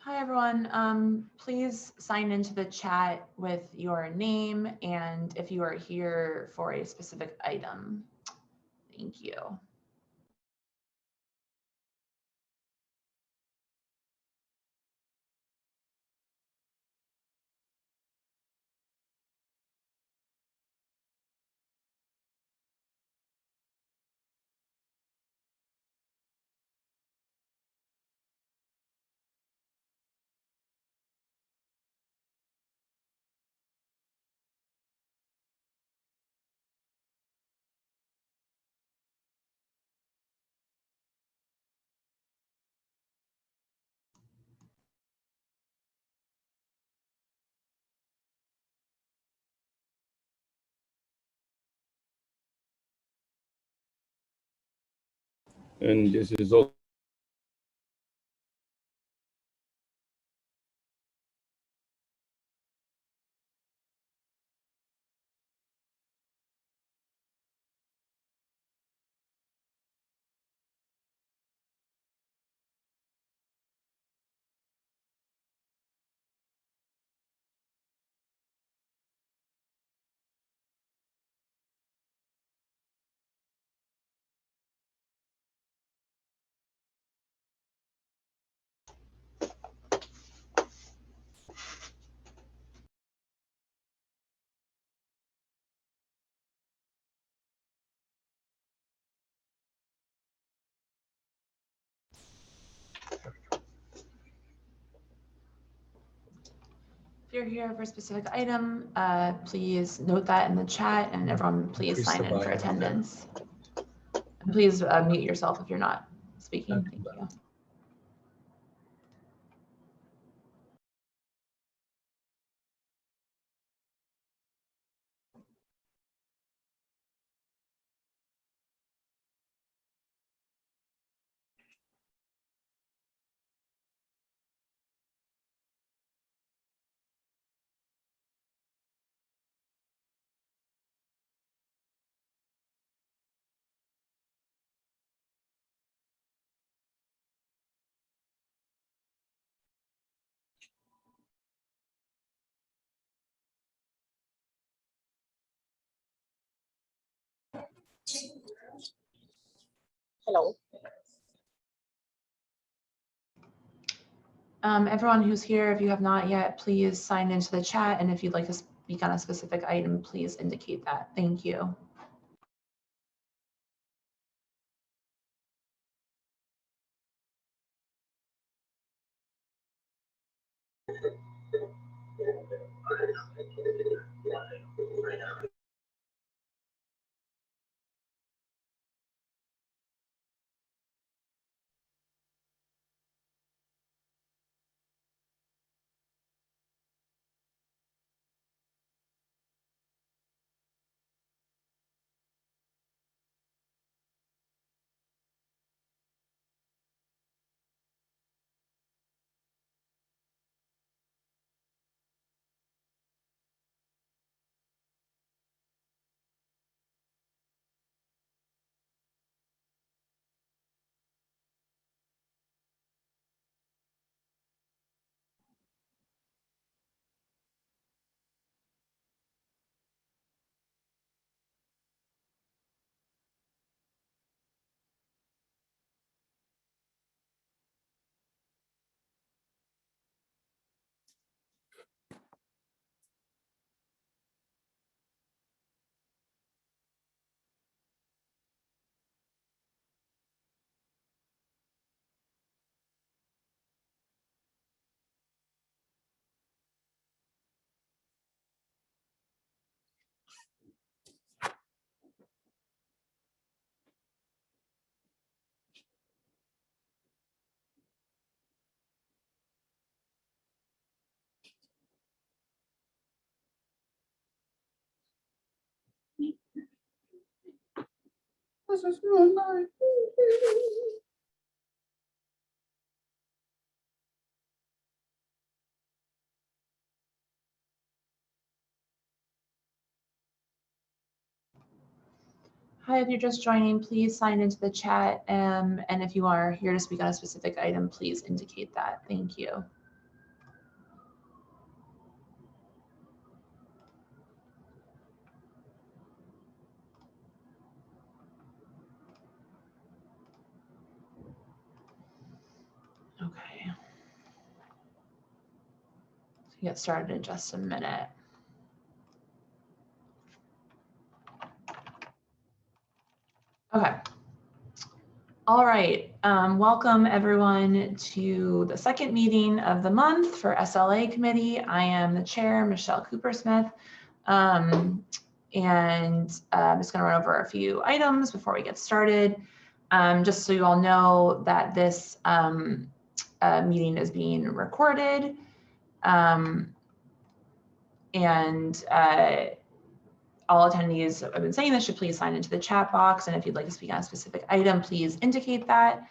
Hi, everyone. Please sign into the chat with your name and if you are here for a specific item. Thank you. And this is all. If you're here for a specific item, please note that in the chat, and everyone please sign in for attendance. And please mute yourself if you're not speaking. Thank you. Hello. Everyone who's here, if you have not yet, please sign into the chat. And if you'd like to speak on a specific item, please indicate that. Thank you. This is really nice. Hi, if you're just joining, please sign into the chat. And if you are here to speak on a specific item, please indicate that. Thank you. get started in just a minute. Okay. All right. Welcome everyone to the second meeting of the month for SLA committee. I am the chair, Michelle Cooper-Smith. And I'm just going to run over a few items before we get started. Just so you all know that this meeting is being recorded. All attendees, I've been saying this, should please sign into the chat box. And if you'd like to speak on a specific item, please indicate that.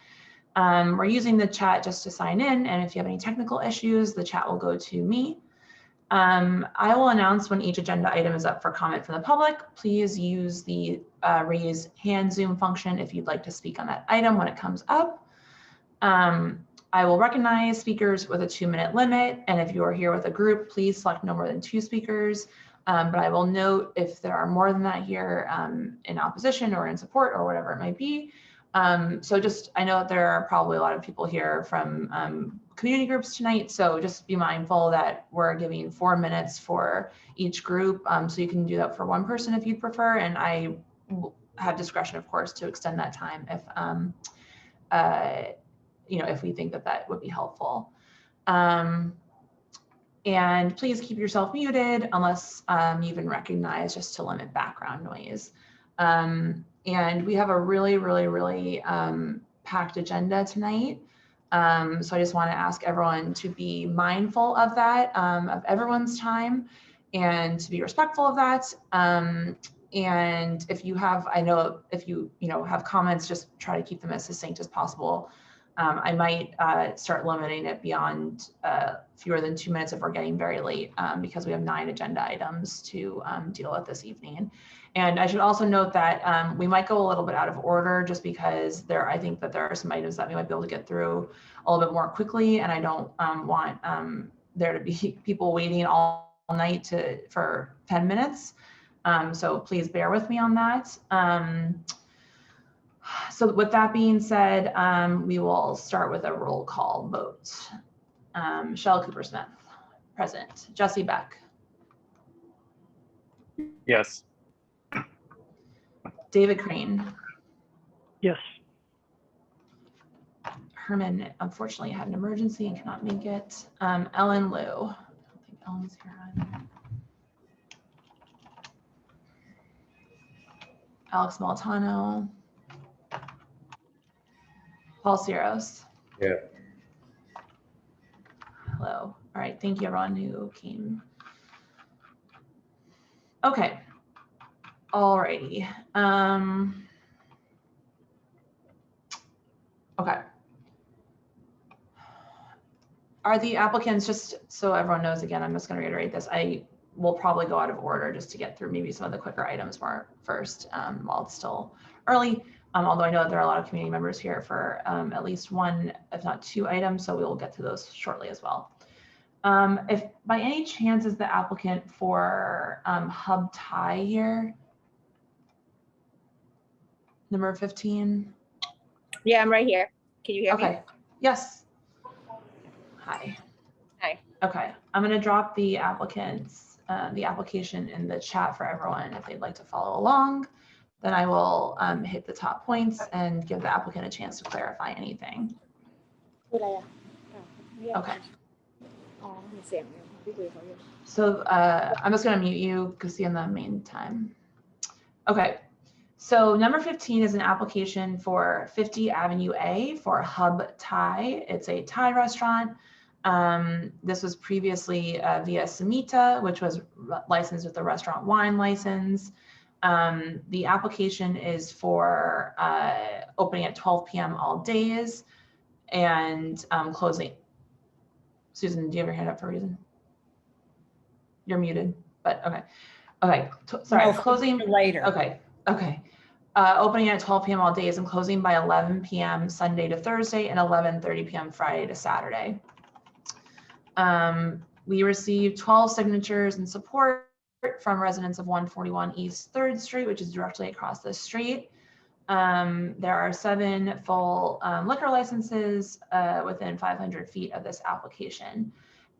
We're using the chat just to sign in. And if you have any technical issues, the chat will go to me. I will announce when each agenda item is up for comment from the public. Please use the raise hand Zoom function if you'd like to speak on that item when it comes up. I will recognize speakers with a 2-minute limit. And if you are here with a group, please select no more than 2 speakers. But I will note if there are more than that here in opposition or in support or whatever it might be. So just, I know that there are probably a lot of people here from community groups tonight. So just be mindful that we're giving 4 minutes for each group. So you can do that for one person if you'd prefer. And I have discretion, of course, to extend that time if, if we think that that would be helpful. And please keep yourself muted unless you've been recognized, just to limit background noise. And we have a really packed agenda tonight. So I just want to ask everyone to be mindful of that, of everyone's time, and to be respectful of that. And if you have, I know if you have comments, just try to keep them as succinct as possible. I might start limiting it beyond fewer than 2 minutes if we're getting very late, because we have 9 agenda items to deal with this evening. And I should also note that we might go a little bit out of order just because I think that there are some items that we might be able to get through a little bit more quickly, and I don't want there to be people waiting all night for 10 minutes. So please bear with me on that. So with that being said, we will start with a roll call vote. Michelle Cooper-Smith, present. Jesse Beck. Yes. David Crane. Yes. Herman unfortunately had an emergency and cannot make it. Ellen Liu. I don't think Ellen's here either. Alex Maltano. Paul Ciros. Yeah. Hello. All right. Thank you, everyone who came. Okay. All righty. Okay. Are the applicants, just so everyone knows, again, I'm just going to reiterate this. I will probably go out of order just to get through maybe some of the quicker items more first while it's still early. Although I know that there are a lot of community members here for at least 1, if not 2 items, so we will get to those shortly as well. If by any chance is the applicant for Hub Thai here? Number 15? Yeah, I'm right here. Can you hear me? Okay, yes. Hi. Hi. Okay, I'm gonna drop the application in the chat for everyone if they'd like to follow along. Then I will hit the top points and give the applicant a chance to clarify anything. Okay. So I'm just going to mute you because in the meantime. Okay. So number 15 is an application for 50 Avenue A for Hub Thai. It's a Thai restaurant. This was previously via Samita, which was licensed with the restaurant wine license. The application is for opening at 12 p.m. all days and closing. Susan, do you have your hand up for a reason? You're muted, but okay. Okay, sorry, No, closing later. Okay, okay. Opening at 12 p.m. all days and closing by 11 p.m. Sunday to Thursday and 11:30 p.m. Friday to Saturday. We received 12 signatures and support from residents of 141 East 3rd Street, which is directly across the street. There are 7 full liquor licenses within 500 feet of this application.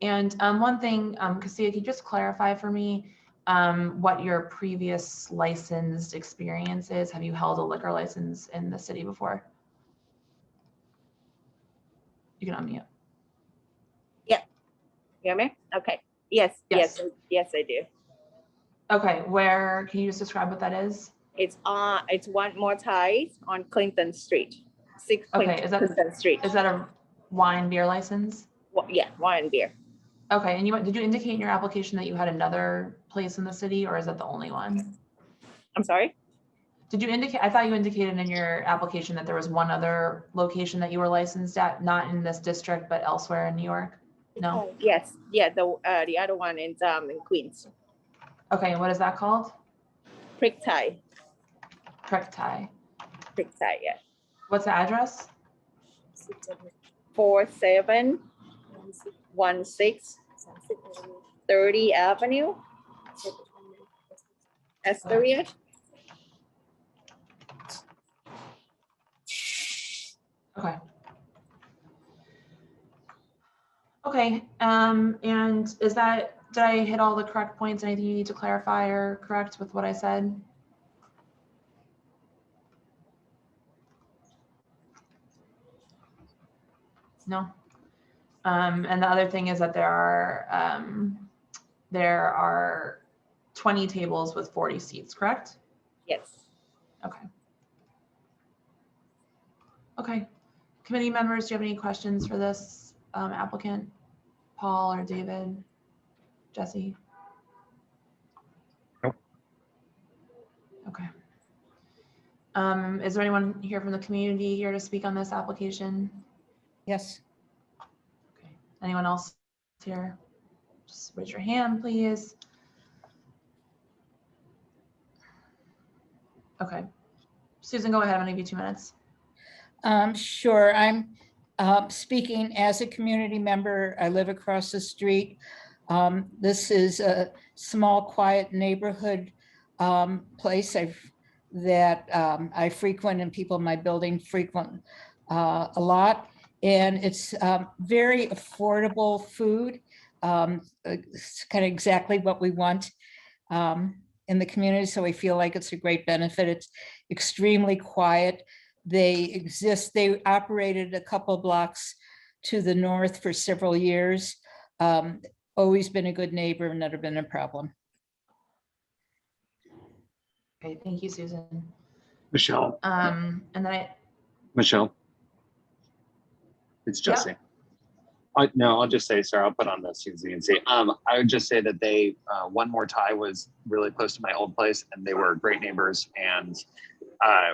And one thing, Cassia, could you just clarify for me what your previous licensed experience is? Have you held a liquor license in the city before? You can unmute. You hear me? Okay. Yes, Yes. yes, I do. Okay, where, can you just describe what that is? It's One More Thai on Clinton Street, 6 Okay, Clinton Street. Is that a wine beer license? Yeah, wine and beer. Okay, and did you indicate in your application that you had another place in the city, or is that the only one? I'm sorry? Did you indicate, I thought you indicated in your application that there was one other location that you were licensed at, not in this district, but elsewhere in New York? No? Yes, yeah, the other one is in Queens. Okay, and what is that called? Prick Thai, yeah. What's the address? 4716 30 Avenue, Astoria. Okay. Okay, and is that, did I hit all the correct points? Anything you need to clarify or correct with what I said? No. And the other thing is that there are 20 tables with 40 seats, correct? Yes. Okay. Okay. Committee members, do you have any questions for this applicant? Paul or David? Jesse? Nope. Okay. Is there anyone here from the community here to speak on this application? Yes. Okay. Anyone else here? Just raise your hand, please. Okay. Susan, go ahead. I'm going to give you 2 minutes. Sure. I'm speaking as a community member. I live across the street. This is a small, quiet neighborhood place that I frequent, and people in my building frequent a lot. And it's very affordable food. It's kind of exactly what we want in the community. So I feel like it's a great benefit. It's extremely quiet. They operated a couple blocks to the north for several years. Always been a good neighbor, never been a problem. Okay, thank you, Susan. Michelle, And then Michelle, it's Jesse. Yep. I'll just say, sorry, I'll put on the CNC. I would just say that they, One More Thai was really close to my old place, and they were great neighbors and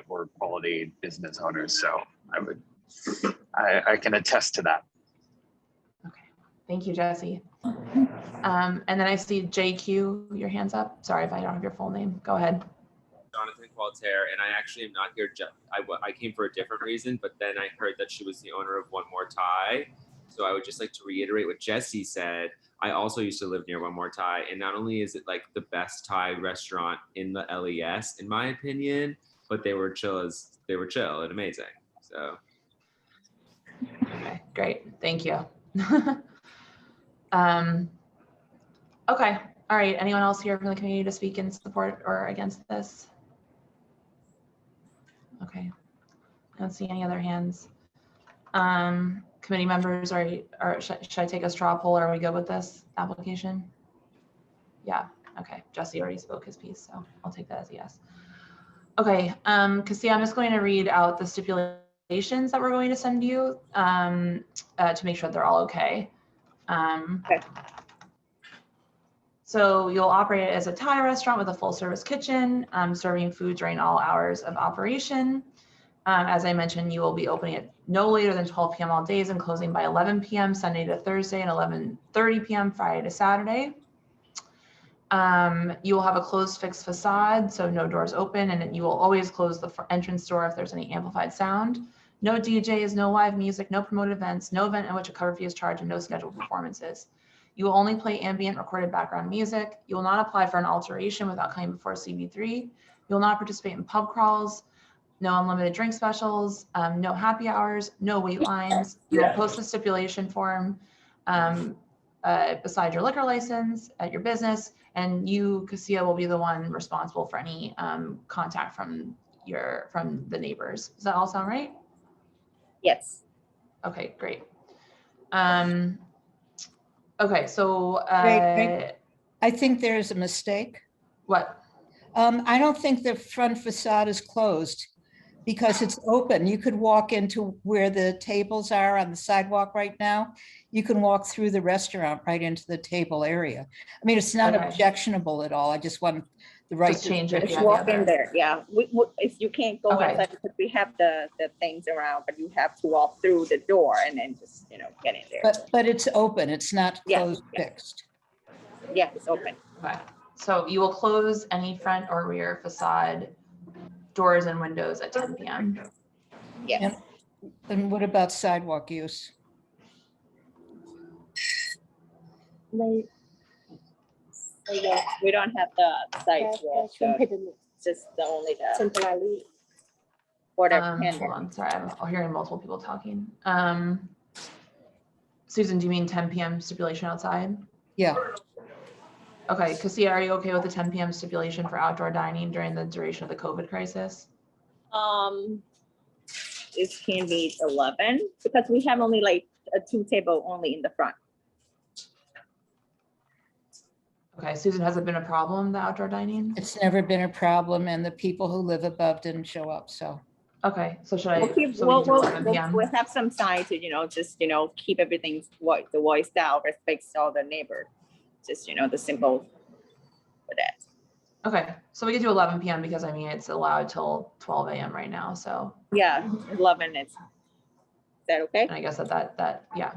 were quality business owners. So I can attest to that. Okay, thank you, Jesse. And then I see JQ, your hand's up. Sorry if I don't have your full name. Go ahead. Jonathan Qualter, and I actually am not here. I came for a different reason, but then I heard that she was the owner of One More Thai. So I would just like to reiterate what Jesse said. I also used to live near One More Thai, and not only is it like the best Thai restaurant in the LES, in my opinion, but they were chill and amazing. So. Okay, great. Thank you. Okay. All right. Anyone else here from the community to speak in support or against this? Okay. I don't see any other hands. Committee members, should I take a straw poll, or are we good with this application? Yeah. Okay. Jesse already spoke his piece, so I'll take that as a yes. Okay. Cassia, I'm just going to read out the stipulations that we're going to send you to make sure they're all okay. Okay. So you'll operate it as a Thai restaurant with a full service kitchen, serving food during all hours of operation. As I mentioned, you will be opening it no later than 12 p.m. all days and closing by 11 p.m. Sunday to Thursday and 11:30 p.m. Friday to Saturday. You will have a closed fixed facade, so no doors open, and you will always close the entrance door if there's any amplified sound. No DJs, no live music, no promoted events, no event in which a cover fee is charged, and no scheduled performances. You will only play ambient recorded background music. You will not apply for an alteration without coming before CB3. You will not participate in pub crawls, no unlimited drink specials, no happy hours, no wait lines. You will post a stipulation form beside your liquor license at your business, and you, Cassia, will be the one responsible for any contact from the neighbors. Does that all sound right? Yes. Okay, great. Okay, so Wait. I think there's a mistake. what? I don't think the front facade is closed because it's open. You could walk into where the tables are on the sidewalk right now. You can walk through the restaurant right into the table area. I mean, it's not Okay. objectionable at all. I just want the right. Just change it. Just Yeah, walk the in other. there, yeah. If you can't go Okay. inside, because we have the things around, but you have to walk through the door and then just, get in there. But it's open. It's not Yeah, closed yeah. fixed. Yeah, it's open. Okay, so you will close any front or rear facade doors and windows at 10 p.m. Yes. And what about sidewalk use? We don't have the sidewalk, just only the. For the Hold handle. on, sorry, I'm hearing multiple people talking. Susan, do you mean 10 p.m. stipulation outside? Yeah, Okay, Cassia, are you okay with the 10 p.m. stipulation for outdoor dining during the duration of the COVID crisis? It can be 11 because we have only like a 2 table only in the front. Okay, Susan, has it been a problem, the outdoor dining? it's never been a problem and the people who live above didn't show up, so. Okay, so should I? We'll keep, so we can do 11 p.m.? we'll have some sign to, just, keep everything the voice down, respects all the neighbor. Just, the symbol for that. Okay, so we can do 11 p.m. because I mean, it's allowed till 12 a.m. right now, so. Yeah, 11 is that okay? And I guess that, yeah.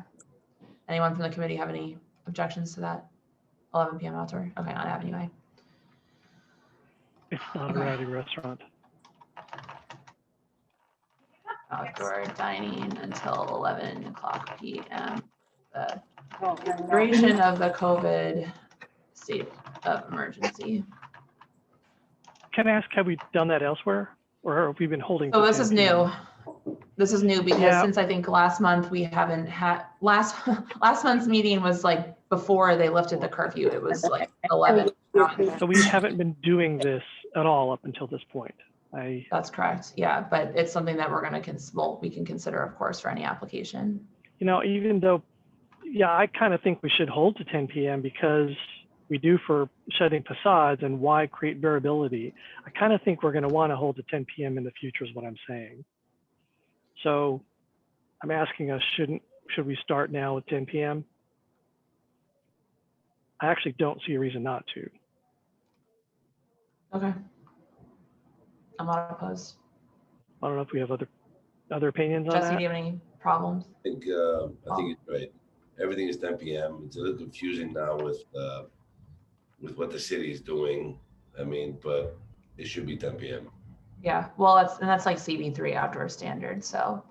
Anyone from the committee have any objections to that? 11 p.m. outdoor? Okay, not have anyway. It's not Okay. a rowdy restaurant. Outdoor dining until 11 o'clock p.m. The Oh, duration of the COVID state of emergency. Can I ask, have we done that elsewhere? Or have we been holding? Oh, to this 10 is p.m.? new. This is new because Yeah. since I think last month we haven't had, last month's meeting was like before they lifted the curfew. It was like 11. So we haven't been doing this at all up until this point. That's correct. Yeah, but it's something that we're going to, we can consider, of course, for any application. Even though, yeah, I kind of think we should hold to 10 p.m. because we do for shedding facades, and why create variability? I kind of think we're going to want to hold to 10 p.m. in the future is what I'm saying. So I'm asking us, should we start now at 10 p.m.? I actually don't see a reason not to. Okay. I'm not opposed. I don't know if we have other opinions on Jesse, that. do you have any problems? I think it's right. Everything is 10 p.m. It's a little confusing now with what the city is doing. I mean, but it should be 10 p.m. Yeah, well, that's like CB3 outdoor standard. So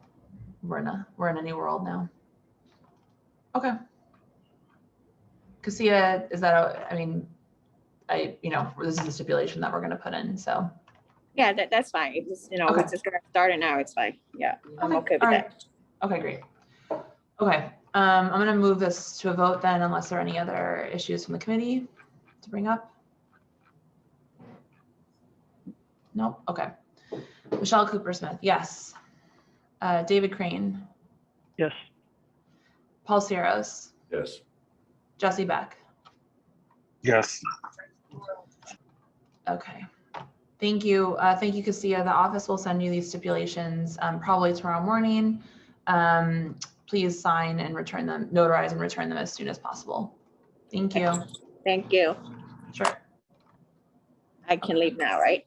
we're in a new world now. Okay. Cassia, is that, I mean, this is a stipulation that we're going to put in. So. Yeah, that's fine. It's just, Okay. we're just gonna start it now. It's fine. Yeah, I'm okay with all that. right. Okay, great. Okay, I'm going to move this to a vote then, unless there are any other issues from the committee to bring up. Nope. Okay. Michelle Cooper-Smith, yes. David Crane, Yes. Paul Sierros, Yes. Jesse Beck. Yes. Okay. Thank you. Thank you, Cassia. The office will send you these stipulations probably tomorrow morning. Please sign and return them, notarize and return them as soon as possible. Thank you. Thank you. Sure. I can leave now, right?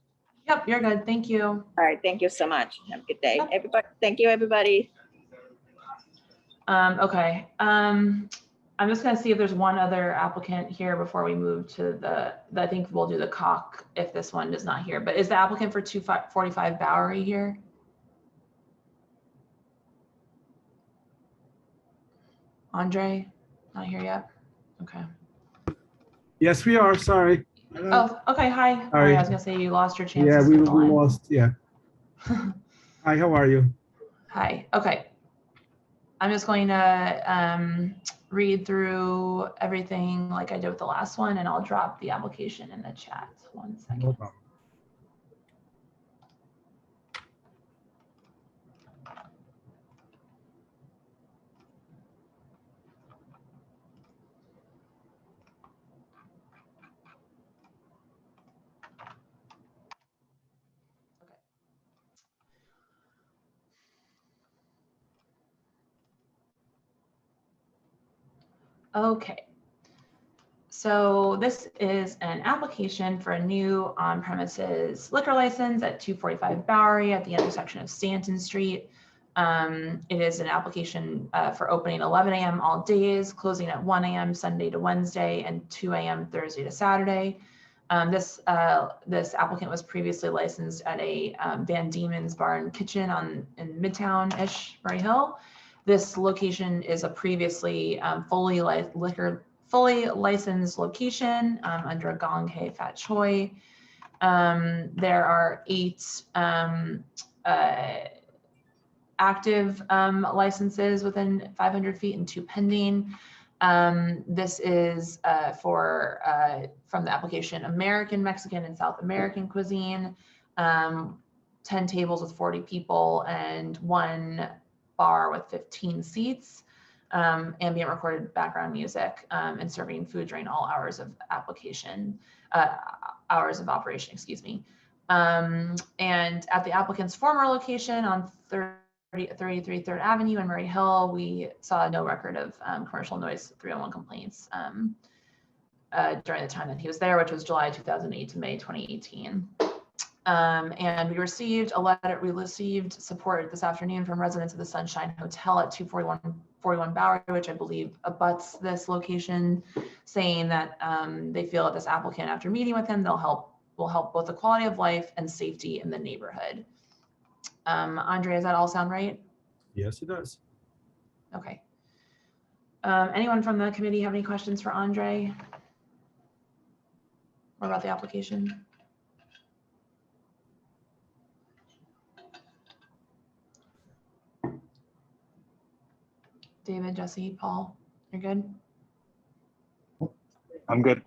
Yep, you're good. Thank you. All right, thank you so much. Have a good day. Yep. Everybody, thank you, everybody. Okay. I'm just going to see if there's one other applicant here before we move to I think we'll do the COC if this one is not here. But is the applicant for 245 Bowery here? Andre, not here yet. Okay. Yes, we are. Sorry. Oh, okay. Hi. Sorry. I was going to say you lost your chances. Yeah, we with the line. lost. Yeah. Hi, how are you? Hi. Okay. I'm just going to read through everything like I did with the last one, and I'll drop the application in the chat. 1 second. No problem. Okay. So this is an application for a new on-premises liquor license at 245 Bowery at the intersection of Stanton Street. It is an application for opening 11 a.m. all days, closing at 1 a.m. Sunday to Wednesday, and 2 a.m. Thursday to Saturday. This applicant was previously licensed at a Van Diemen's Bar and Kitchen in Midtown-ish, Murray Hill. This location is a previously fully licensed location under a Gong Hei Fat Choi. There are 8 active licenses within 500 feet and 2 pending. This is from the application American, Mexican, and South American cuisine. 10 tables with 40 people and 1 bar with 15 seats. Ambient recorded background music, and serving food during all hours of operation, excuse me. And at the applicant's former location on 33 3rd Avenue in Murray Hill, we saw no record of commercial noise 301 complaints during the time that he was there, which was July 2008 to May 2018. And we received support this afternoon from residents of the Sunshine Hotel at 241 Bowery, which I believe abuts this location, saying that they feel that this applicant, after meeting with him, will help both the quality of life and safety in the neighborhood. Andre, does that all sound right? Yes, it does. Okay. Anyone from the committee have any questions for Andre? Or about the application? David, Jesse, Paul, you're good? I'm good.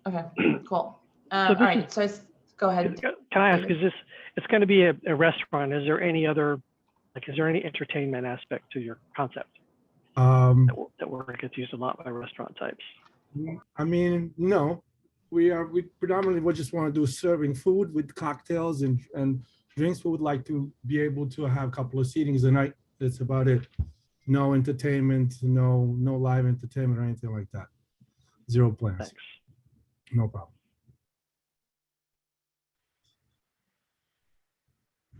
Okay, cool. So All right, so go ahead. Can I ask, it's going to be a restaurant. Is there any other, is there any entertainment aspect to your concept that work gets used a lot by restaurant types? I mean, no, we predominantly would just want to do serving food with cocktails and drinks. We would like to be able to have a couple of seatings a night. That's about it. No entertainment, no live entertainment or anything like that. Zero plans. Thanks. No problem.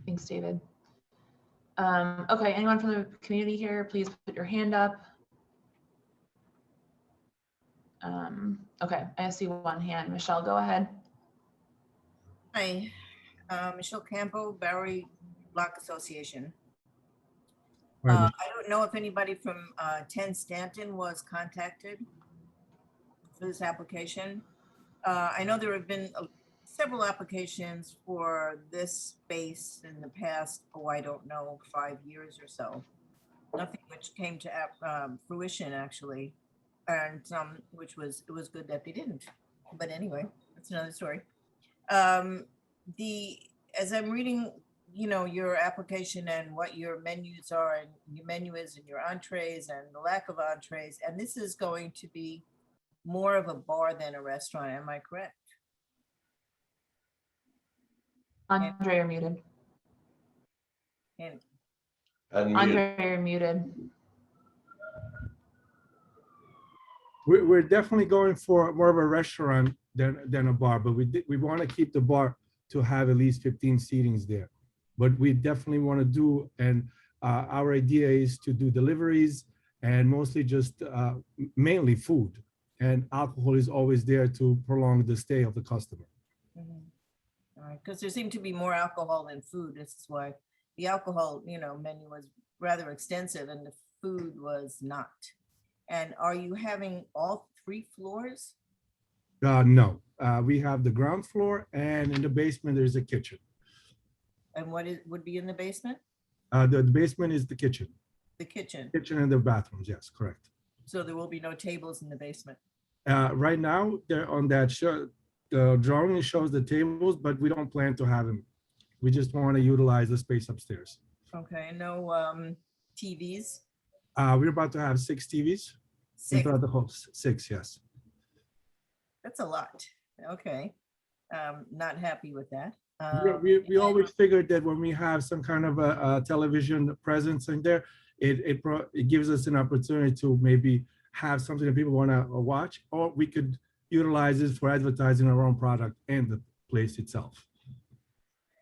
Thanks, David. Okay, anyone from the community here, please put your hand up. Okay, I see one hand. Michelle, go ahead. Hi, Michelle Campo, Bowery Block Association. I don't know if anybody from 10 Stanton was contacted for this application. I know there have been several applications for this space in the past, I don't know, 5 years or so. Nothing which came to fruition, actually, and it was good that they didn't. But anyway, that's another story. As I'm reading, your application and what your menus are, and your menu is, and your entrees, and the lack of entrees, and this is going to be more of a bar than a restaurant. Am I correct? Andre, you're muted. And Andre, you're muted. We're definitely going for more of a restaurant than a bar, but we want to keep the bar to have at least 15 seatings there. But we definitely want to do, and our idea is to do deliveries and mostly just mainly food, and alcohol is always there to prolong the stay of the customer. All right, because there seemed to be more alcohol than food. This is why the alcohol, menu was rather extensive and the food was not. And are you having all 3 floors? No, we have the ground floor, and in the basement there's a kitchen. And what would be in the basement? The basement is the kitchen. The kitchen. Kitchen and the bathrooms, yes, correct. So there will be no tables in the basement. Right now, they're on that show. The drawing shows the tables, but we don't plan to have them. We just want to utilize the space upstairs. Okay, no TVs? We're about to have 6 TVs in 6, front of the host. 6, yes. that's a lot. Okay. Not happy with that. We always figured that when we have some kind of a television presence in there, it gives us an opportunity to maybe have something that people want to watch, or we could utilize it for advertising our own product and the place itself.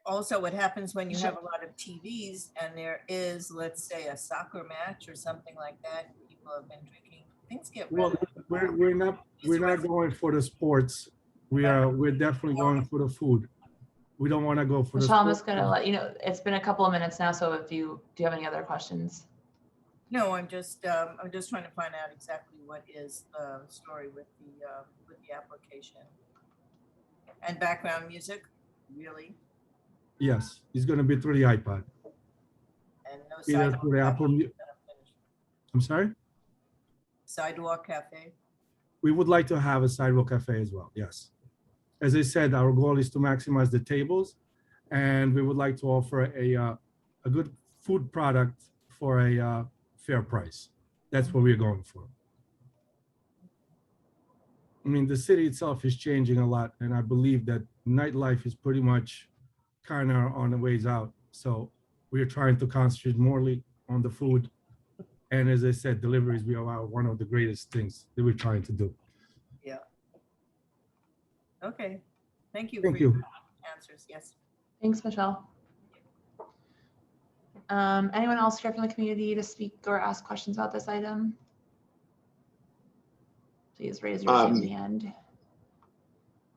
Also, what happens when you have a lot of TVs and there is, let's say, a soccer match or something like that, people have been drinking, things get Well, really. we're not going for the sports. We're definitely going for the food. We don't want to go for Michelle, I'm the just gonna let you know, it's been a couple of minutes now, so if do you have any other questions? No, I'm just trying to find out exactly what is the story with the application. And background music, really? Yes, it's going to be through the iPod. And no Either sidewalk through the Apple. cafe? I'm sorry? Sidewalk cafe? We would like to have a sidewalk cafe as well, yes. As I said, our goal is to maximize the tables, and we would like to offer a good food product for a fair price. That's what we're going for. I mean, the city itself is changing a lot, and I believe that nightlife is pretty much kind of on the ways out. So we're trying to concentrate more on the food. And as I said, deliveries, we are one of the greatest things that we're trying to do. Yeah. Okay. Thank you. Thank for your you. answers. Yes. Thanks, Michelle. Anyone else here from the community to speak or ask questions about this item? Please raise your Zoom hand.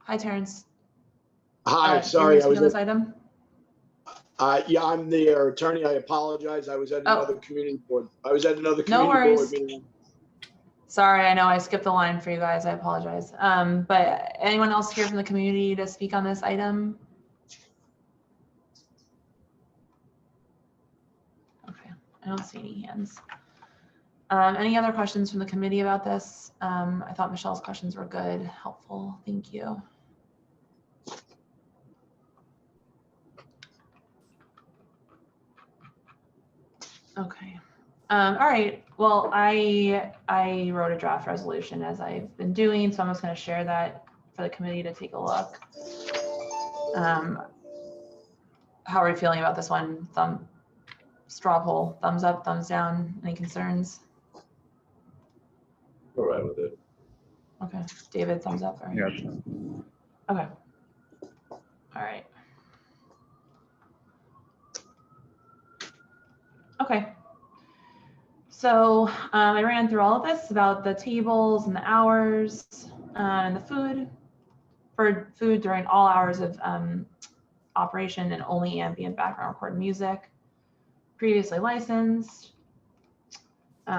Hi, Terrence. Hi, sorry, I was on this item. yeah, I'm the attorney. I apologize. I was at another community board. I was at another community board meeting. Sorry, I know I skipped the line for you guys. I apologize. But anyone else here from the community to speak on this item? Okay, I don't see any hands. Any other questions from the committee about this? I thought Michelle's questions were good, helpful. Thank you. Okay. All right. Well, I wrote a draft resolution as I've been doing, so I'm just going to share that for the committee to take a look. How are we feeling about this one? Straw poll, thumbs up, thumbs down, any concerns? All right with it. Okay, David, thumbs up. All right. Yeah. Okay. All right. Okay. So I ran through all of this about the tables and the hours and the food. For food during all hours of operation and only ambient background recorded music. Previously licensed.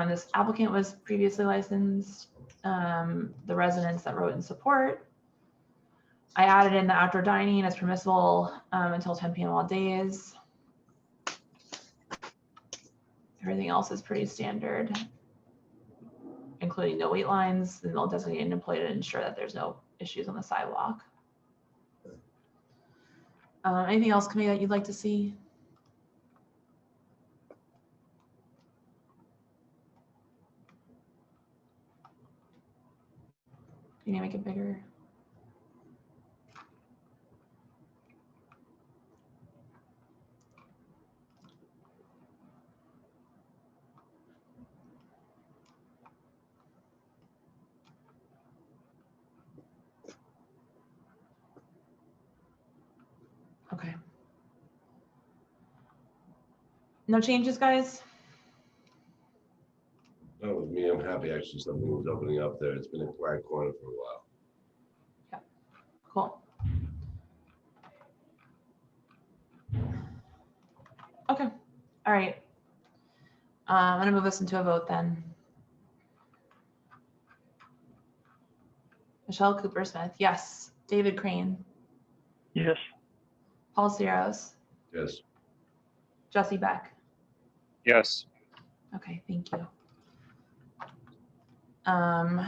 This applicant was previously licensed. The residents that wrote in support. I added in the outdoor dining as permissible until 10 p.m. all days. Everything else is pretty standard, including no wait lines, and they'll designate an employee to ensure that there's no issues on the sidewalk. Anything else, committee, that you'd like to see? Can you make it bigger? Okay. No changes, guys? No, with me, I'm happy actually something was opening up there. It's been a quiet corner for a while. Yeah. Cool. Okay. All right. I'm gonna move us into a vote then. Michelle Cooper Smith, yes. David Crane, Yes. Paul Ciros, Yes. Jesse Beck. Yes. Okay, thank you. I'm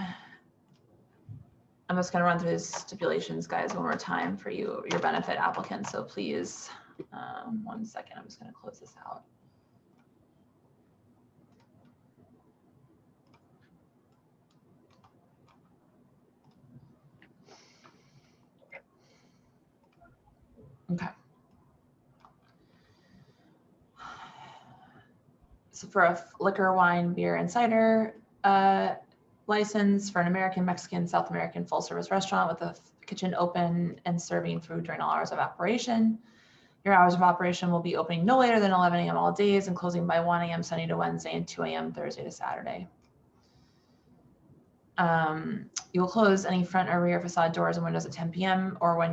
just going to run through these stipulations, guys, one more time for you, your benefit applicants. So please, 1 second, I'm just going to close this out. Okay. So for a liquor, wine, beer, and cider license for an American, Mexican, South American full service restaurant with a kitchen open and serving food during all hours of operation. Your hours of operation will be opening no later than 11 a.m. all days and closing by 1 a.m. Sunday to Wednesday and 2 a.m. Thursday to Saturday. You will close any front or rear facade doors and windows at 10 p.m. or when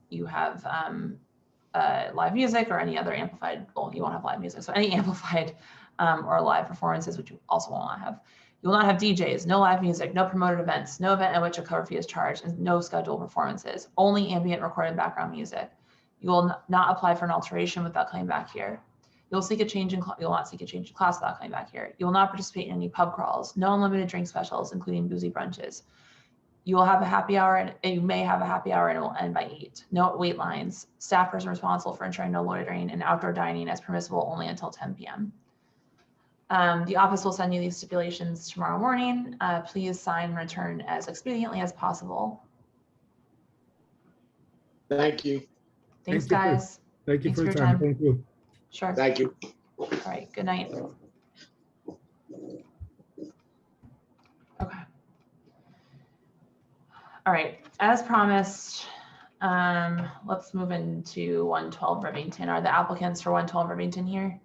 you have live music or any other amplified, well, you won't have live music, so any amplified or live performances, which you also will not have. You will not have DJs, no live music, no promoted events, no event at which a cover fee is charged, and no scheduled performances, only ambient recorded background music. You will not apply for an alteration without coming back here. You will not seek a change in class without coming back here. You will not participate in any pub crawls, no unlimited drink specials, including boozy brunches. You will have a happy hour, and you may have a happy hour, and it will end by 8. No wait lines. Staffers are responsible for ensuring no loitering, and outdoor dining is permissible only until 10 p.m. The office will send you these stipulations tomorrow morning. Please sign and return as expediently as possible. Thank you. Thanks, guys. Thank you for your time. Thank you. Sure. Thank you. All right. Good night. Okay. All right. As promised, let's move into 112 Rivington. Are the applicants for 112 Rivington here?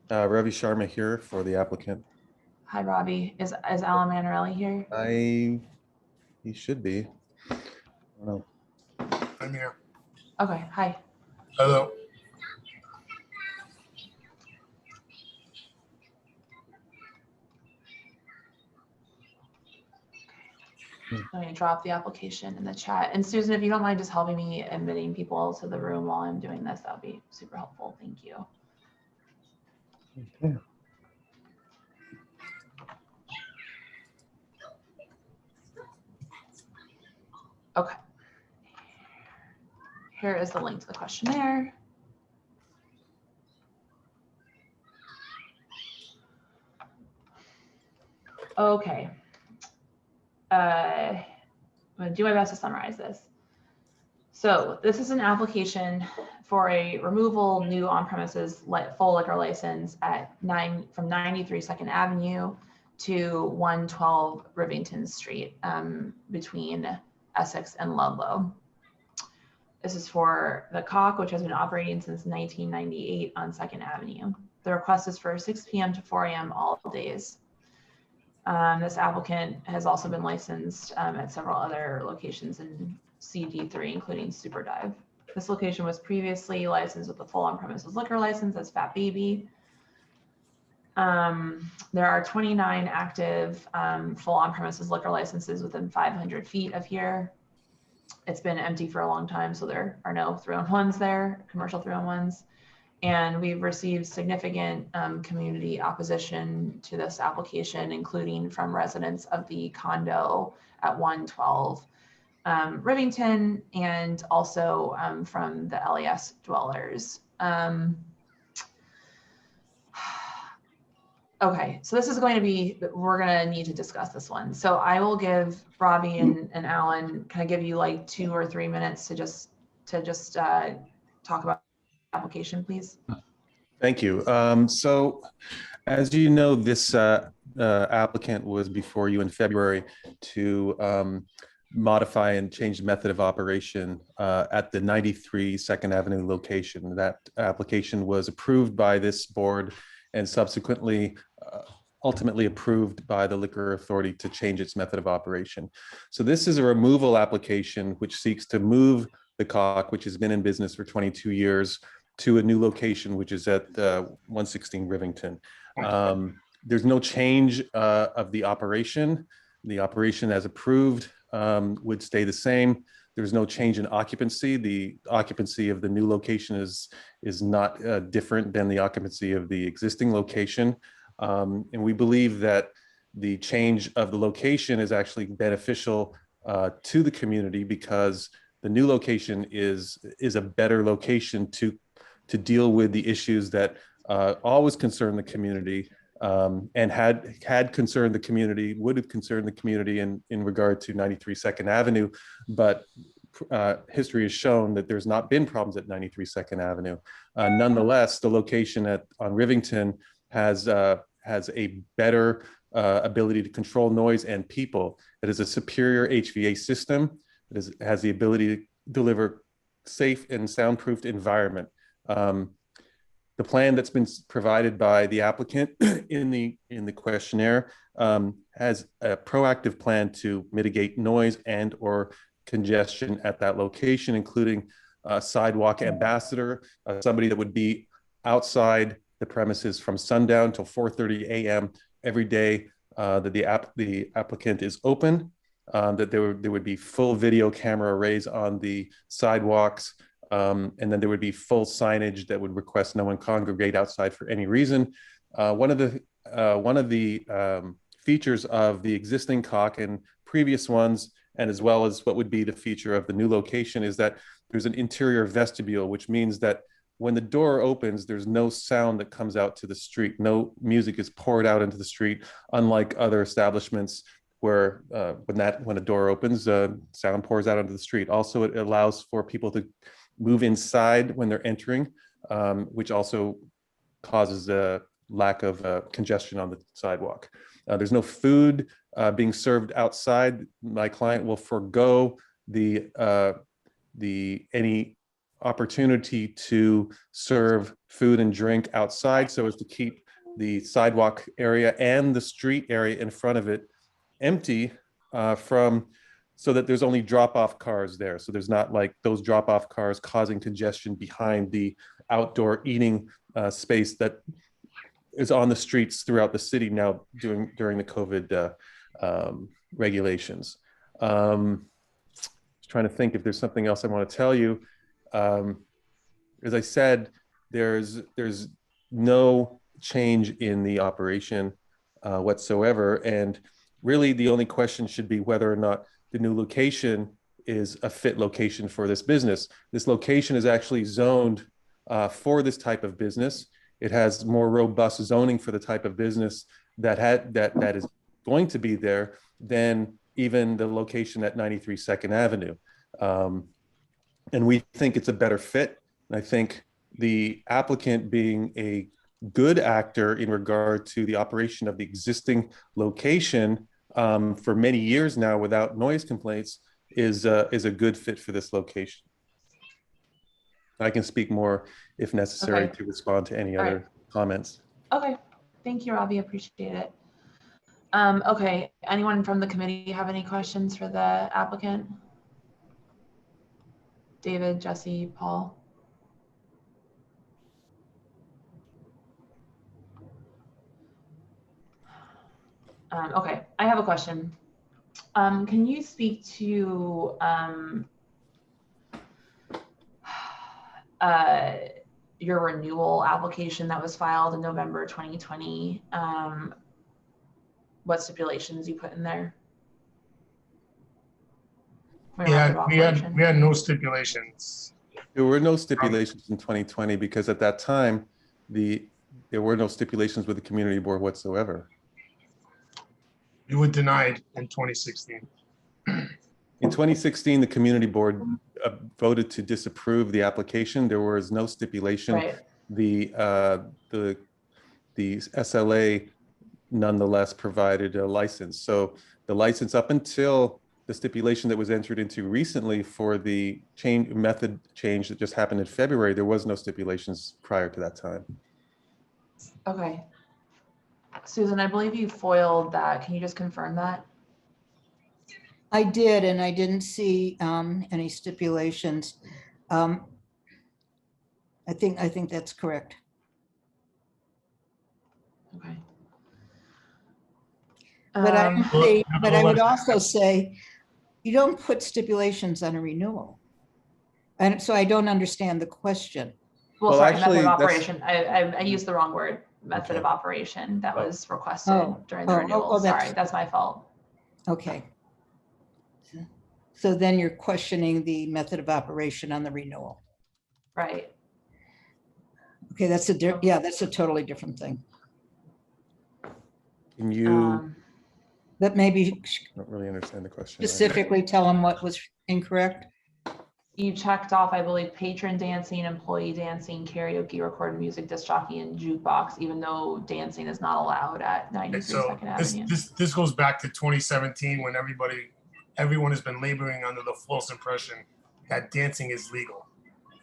Ravi Sharma here for the applicant. Hi, Robbie. Is Alan Manarelli here? He should be. I don't know. I'm here. Okay. Hi. Hello. I'm going to drop the application in the chat. And Susan, if you don't mind just helping me admitting people to the room while I'm doing this, that would be super helpful. Thank you. Okay. Okay. Here is the link to the questionnaire. Okay. I'm going to do my best to summarize this. So this is an application for a removal new on-premises full liquor license at from 93 2nd Avenue to 112 Rivington Street between Essex and Ludlow. This is for the Cock, which has been operating since 1998 on 2nd Avenue. The request is for 6 p.m. to 4 a.m. all days. This applicant has also been licensed at several other locations in CD3, including Super Dive. This location was previously licensed with a full on-premises liquor license as Fat Baby. There are 29 active full on-premises liquor licenses within 500 feet of here. It's been empty for a long time, so there are no 3-on-1s there, commercial 3-on-1s. And we've received significant community opposition to this application, including from residents of the condo at 112 Rivington and also from the LAS dwellers. Okay, so this is going to be, we're going to need to discuss this one. So I will give Robbie and Alan, can I give you like 2 or 3 minutes to just talk about the application, please? Thank you. So as you know, this applicant was before you in February to modify and change the method of operation at the 93 2nd Avenue location. That application was approved by this board and subsequently ultimately approved by the Liquor Authority to change its method of operation. So this is a removal application which seeks to move the Cock, which has been in business for 22 years, to a new location, which is at 116 Rivington. There's no change of the operation. The operation as approved would stay the same. There's no change in occupancy. The occupancy of the new location is not different than the occupancy of the existing location. And we believe that the change of the location is actually beneficial to the community, because the new location is a better location to deal with the issues that always concern the community, and had concerned the community, would have concerned the community in regard to 93 2nd Avenue. But history has shown that there's not been problems at 93 2nd Avenue. Nonetheless, the location on Rivington has a better ability to control noise and people. It is a superior HVAC system. It has the ability to deliver safe and soundproofed environment. The plan that's been provided by the applicant in the questionnaire has a proactive plan to mitigate noise and or congestion at that location, including a sidewalk ambassador, somebody that would be outside the premises from sundown till 4:30 a.m. every day that the applicant is open, that there would be full video camera arrays on the sidewalks, and then there would be full signage that would request no one congregate outside for any reason. One of the features of the existing COC and previous ones, and as well as what would be the feature of the new location, is that there's an interior vestibule, which means that when the door opens, there's no sound that comes out to the street. No music is poured out into the street, unlike other establishments where when a door opens, sound pours out onto the street. Also, it allows for people to move inside when they're entering, which also causes a lack of congestion on the sidewalk. There's no food being served outside. My client will forego any opportunity to serve food and drink outside, so as to keep the sidewalk area and the street area in front of it empty, so that there's only drop-off cars there. So there's not like those drop-off cars causing congestion behind the outdoor eating space that is on the streets throughout the city now during the COVID regulations. Just trying to think if there's something else I want to tell you. As I said, there's no change in the operation whatsoever, and really the only question should be whether or not the new location is a fit location for this business. This location is actually zoned for this type of business. It has more robust zoning for the type of business that is going to be there than even the location at 93 2nd Avenue. And we think it's a better fit. And I think the applicant, being a good actor in regard to the operation of the existing location for many years now without noise complaints, is a good fit for this location. I can speak more if necessary to respond to any other comments. Okay, thank you, Robbie, appreciate it. Okay, anyone from the committee have any questions for the applicant? David, Jesse, Paul? Okay, I have a question. Can you speak to your renewal application that was filed in November 2020? What stipulations you put in there? Yeah, we had no stipulations. There were no stipulations in 2020 because at that time, there were no stipulations with the community board whatsoever. We were denied in 2016. In 2016, the community board voted to disapprove the application. There was no stipulation. Right. The SLA nonetheless provided a license. So the license, up until the stipulation that was entered into recently for the method change that just happened in February, there was no stipulations prior to that time. Okay. Susan, I believe you foiled that. Can you just confirm that? I did, and I didn't see any stipulations. I think that's correct. Okay. But I would also say You don't put stipulations on a renewal. And so I don't understand the question. Well, Well, sorry, actually, method of that's- operation. I used the wrong word. Method of Okay. operation that was requested Oh, during the oh, renewal. oh, that's- Sorry, that's my fault. Okay. So then you're questioning the method of operation on the renewal. Right. Okay, that's a totally different thing. Can you, But maybe I don't really understand the question. specifically tell them what was incorrect. You checked off, I believe, patron dancing, employee dancing, karaoke, recorded music, disc jockey, and jukebox, even though dancing is not allowed at 93 So Second Avenue. this goes back to 2017 when everyone has been laboring under the false impression that dancing is legal.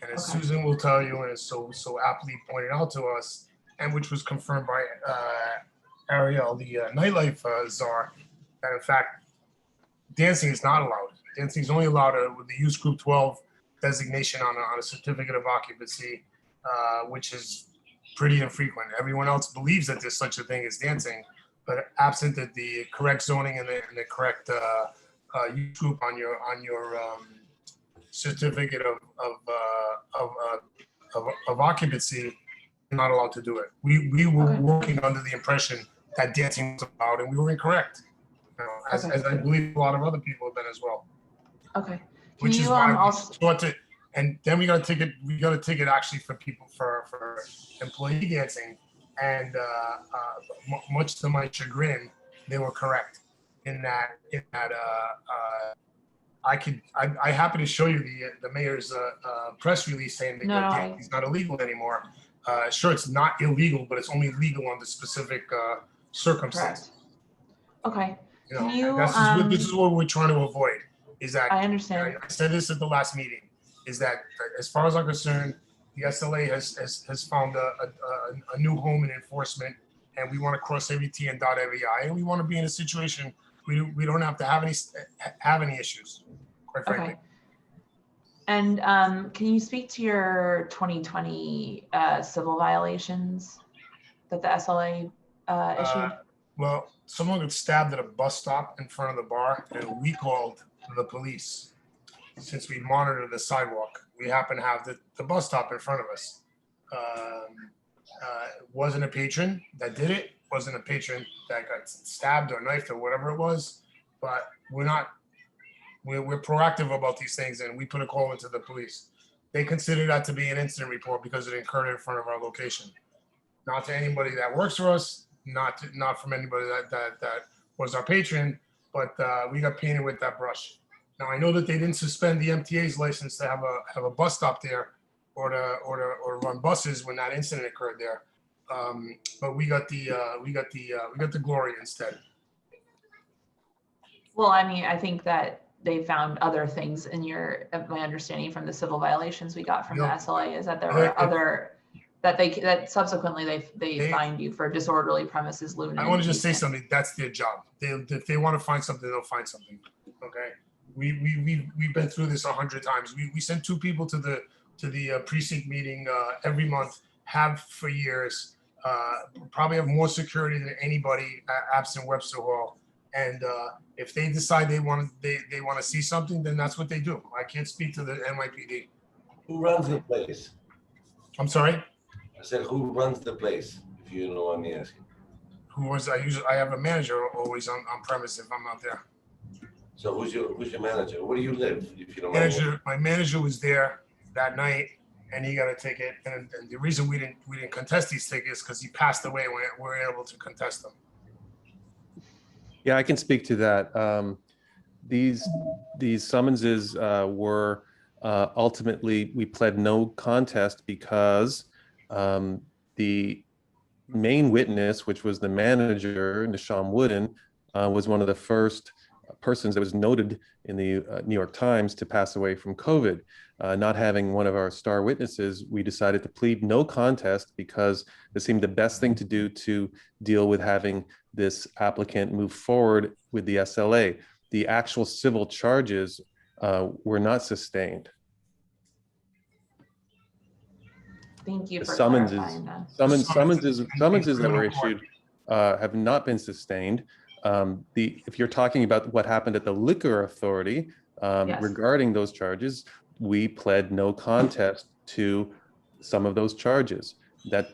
And as Okay. Susan will tell you, and so aptly pointed out to us, and which was confirmed by Ariel, the nightlife czar, that in fact, dancing is not allowed. Dancing is only allowed with the use group 12 designation on a certificate of occupancy, which is pretty infrequent. Everyone else believes that there's such a thing as dancing, but absent the correct zoning and the correct use group on your certificate of occupancy, you're not allowed to do it. We were working under the impression that dancing was allowed, and we were incorrect. You know, as I believe a lot of other people have been as well. Okay. Which Can is you why also, we sought to, and then we got a ticket actually for people for employee dancing, and much to my chagrin, they were correct in that I happen to show you the mayor's press release saying that dancing is not illegal anymore. Sure, it's not illegal, but it's only legal under specific circumstances. okay. You know, Can you, this is what we're trying to avoid. Is that I understand. I said this at the last meeting, is that as far as I'm concerned, the SLA has found a new home in enforcement, and we want to cross every T and dot every I, and we want to be in a situation we don't have to have any issues, quite frankly. Okay. And can you speak to your 2020 civil violations that the SLA issued? Well, someone got stabbed at a bus stop in front of the bar, and we called the police. Since we monitor the sidewalk, we happen to have the bus stop in front of us. Wasn't a patron that did it, wasn't a patron that got stabbed or knifed or whatever it was, but we're proactive about these things, and we put a call into the police. They consider that to be an incident report because it occurred in front of our location. Not to anybody that works for us, not from anybody that was our patron, but we got painted with that brush. Now I know that they didn't suspend the MTA's license to have a bus stop there, or to run buses when that incident occurred there, but we got the glory instead. Well, I mean, I think that they found other things in my understanding from the civil violations we got from the SLA is that there were other, that subsequently they fined you for disorderly premises looting. I want to just say something. That's their job. If they want to find something, they'll find something. Okay. We've been through this 100 times. We send 2 people to the precinct meeting every month, have for years, probably have more security than anybody absent Webster Hall. And if they decide they want to see something, then that's what they do. I can't speak to the NYPD. Who runs the place? I'm sorry? I said, who runs the place, if you know what I'm asking? I have a manager always on premise if I'm not there. So who's your manager? Where do you live, if you don't mind? My manager was there that night, and he got a ticket. And the reason we didn't contest these tickets because he passed away. We were able to contest them. Yeah, I can speak to that. These summonses were ultimately, we pled no contest because the main witness, which was the manager, Nisham Wooden, was one of the first persons that was noted in the New York Times to pass away from COVID. Not having one of our star witnesses, we decided to plead no contest because it seemed the best thing to do to deal with having this applicant move forward with the SLA. The actual civil charges were not sustained. Thank you The for summonses clarifying that. summonses that were issued have not been sustained. If you're talking about what happened at the Liquor Authority Yes. regarding those charges, we pled no contest to some of those charges. That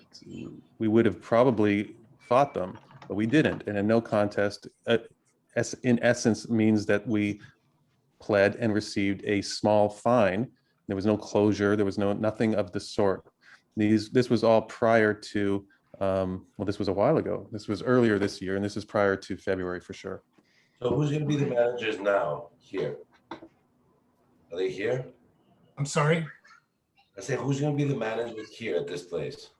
we would have probably fought them, but we didn't. And a no contest, in essence, means that we pled and received a small fine. There was no closure. There was nothing of the sort. This was all prior to, well, this was a while ago. This was earlier this year, and this is prior to February for sure. So who's gonna be the managers now here? Are they here? I'm sorry, I said, who's gonna be the managers here at this place?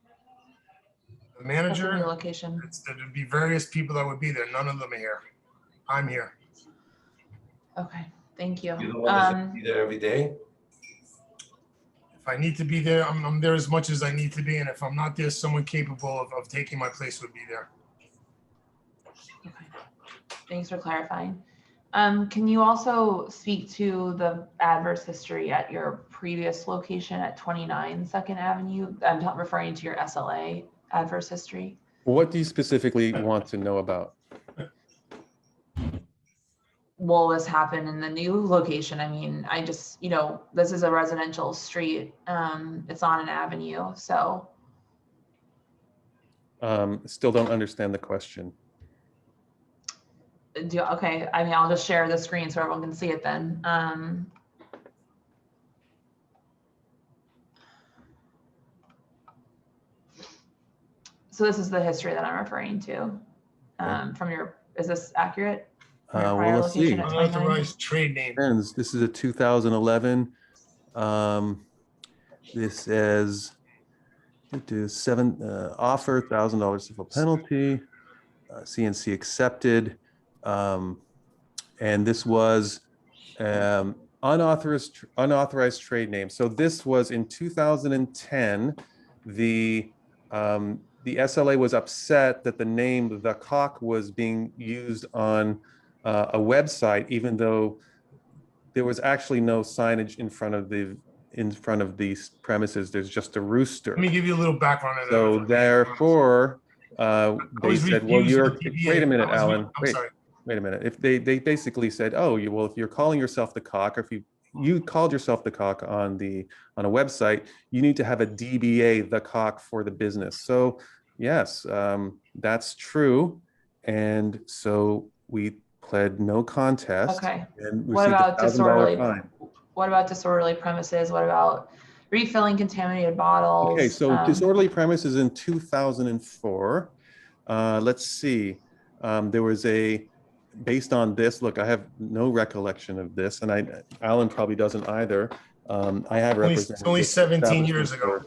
the That's the new manager, location. there'd be various people that would be there. None of them are here. I'm here. Okay, thank you. You don't want to be there every day? If I need to be there, I'm there as much as I need to be. And if I'm not there, someone capable of taking my place would be there. Okay. Thanks for clarifying. Can you also speak to the adverse history at your previous location at 29 2nd Avenue? I'm referring to your SLA adverse history. What do you specifically want to know about? Will this happen in the new location? I mean, I just, this is a residential street. It's on an avenue, so. Still don't understand the question. Okay, I mean, I'll just share the screen so everyone can see it then. So this is the history that I'm referring to from your, is this accurate? Well, let's see. Unauthorized trade name. This is a 2011. This is offer $1,000 civil penalty, CNC accepted, and this was unauthorized trade name. So this was in 2010. The SLA was upset that the name The Cock was being used on a website, even though there was actually no signage in front of these premises. There's just a rooster. Let me give you a little background on that. So therefore, they said, "Well, wait a minute, Alan. Wait a minute. If they basically said, oh, well, if you're calling yourself The Cock, or if you called yourself The Cock on a website, you need to have a DBA, The Cock, for the business." So yes, that's true, and so we pled no contest. Okay. And What received about a $1,000 disorderly? fine. What about disorderly premises? What about refilling contaminated bottles? Okay, so disorderly premises in 2004. Let's see. There was based on this, look, I have no recollection of this, and Alan probably doesn't either. I have represented. It's only 17 years ago.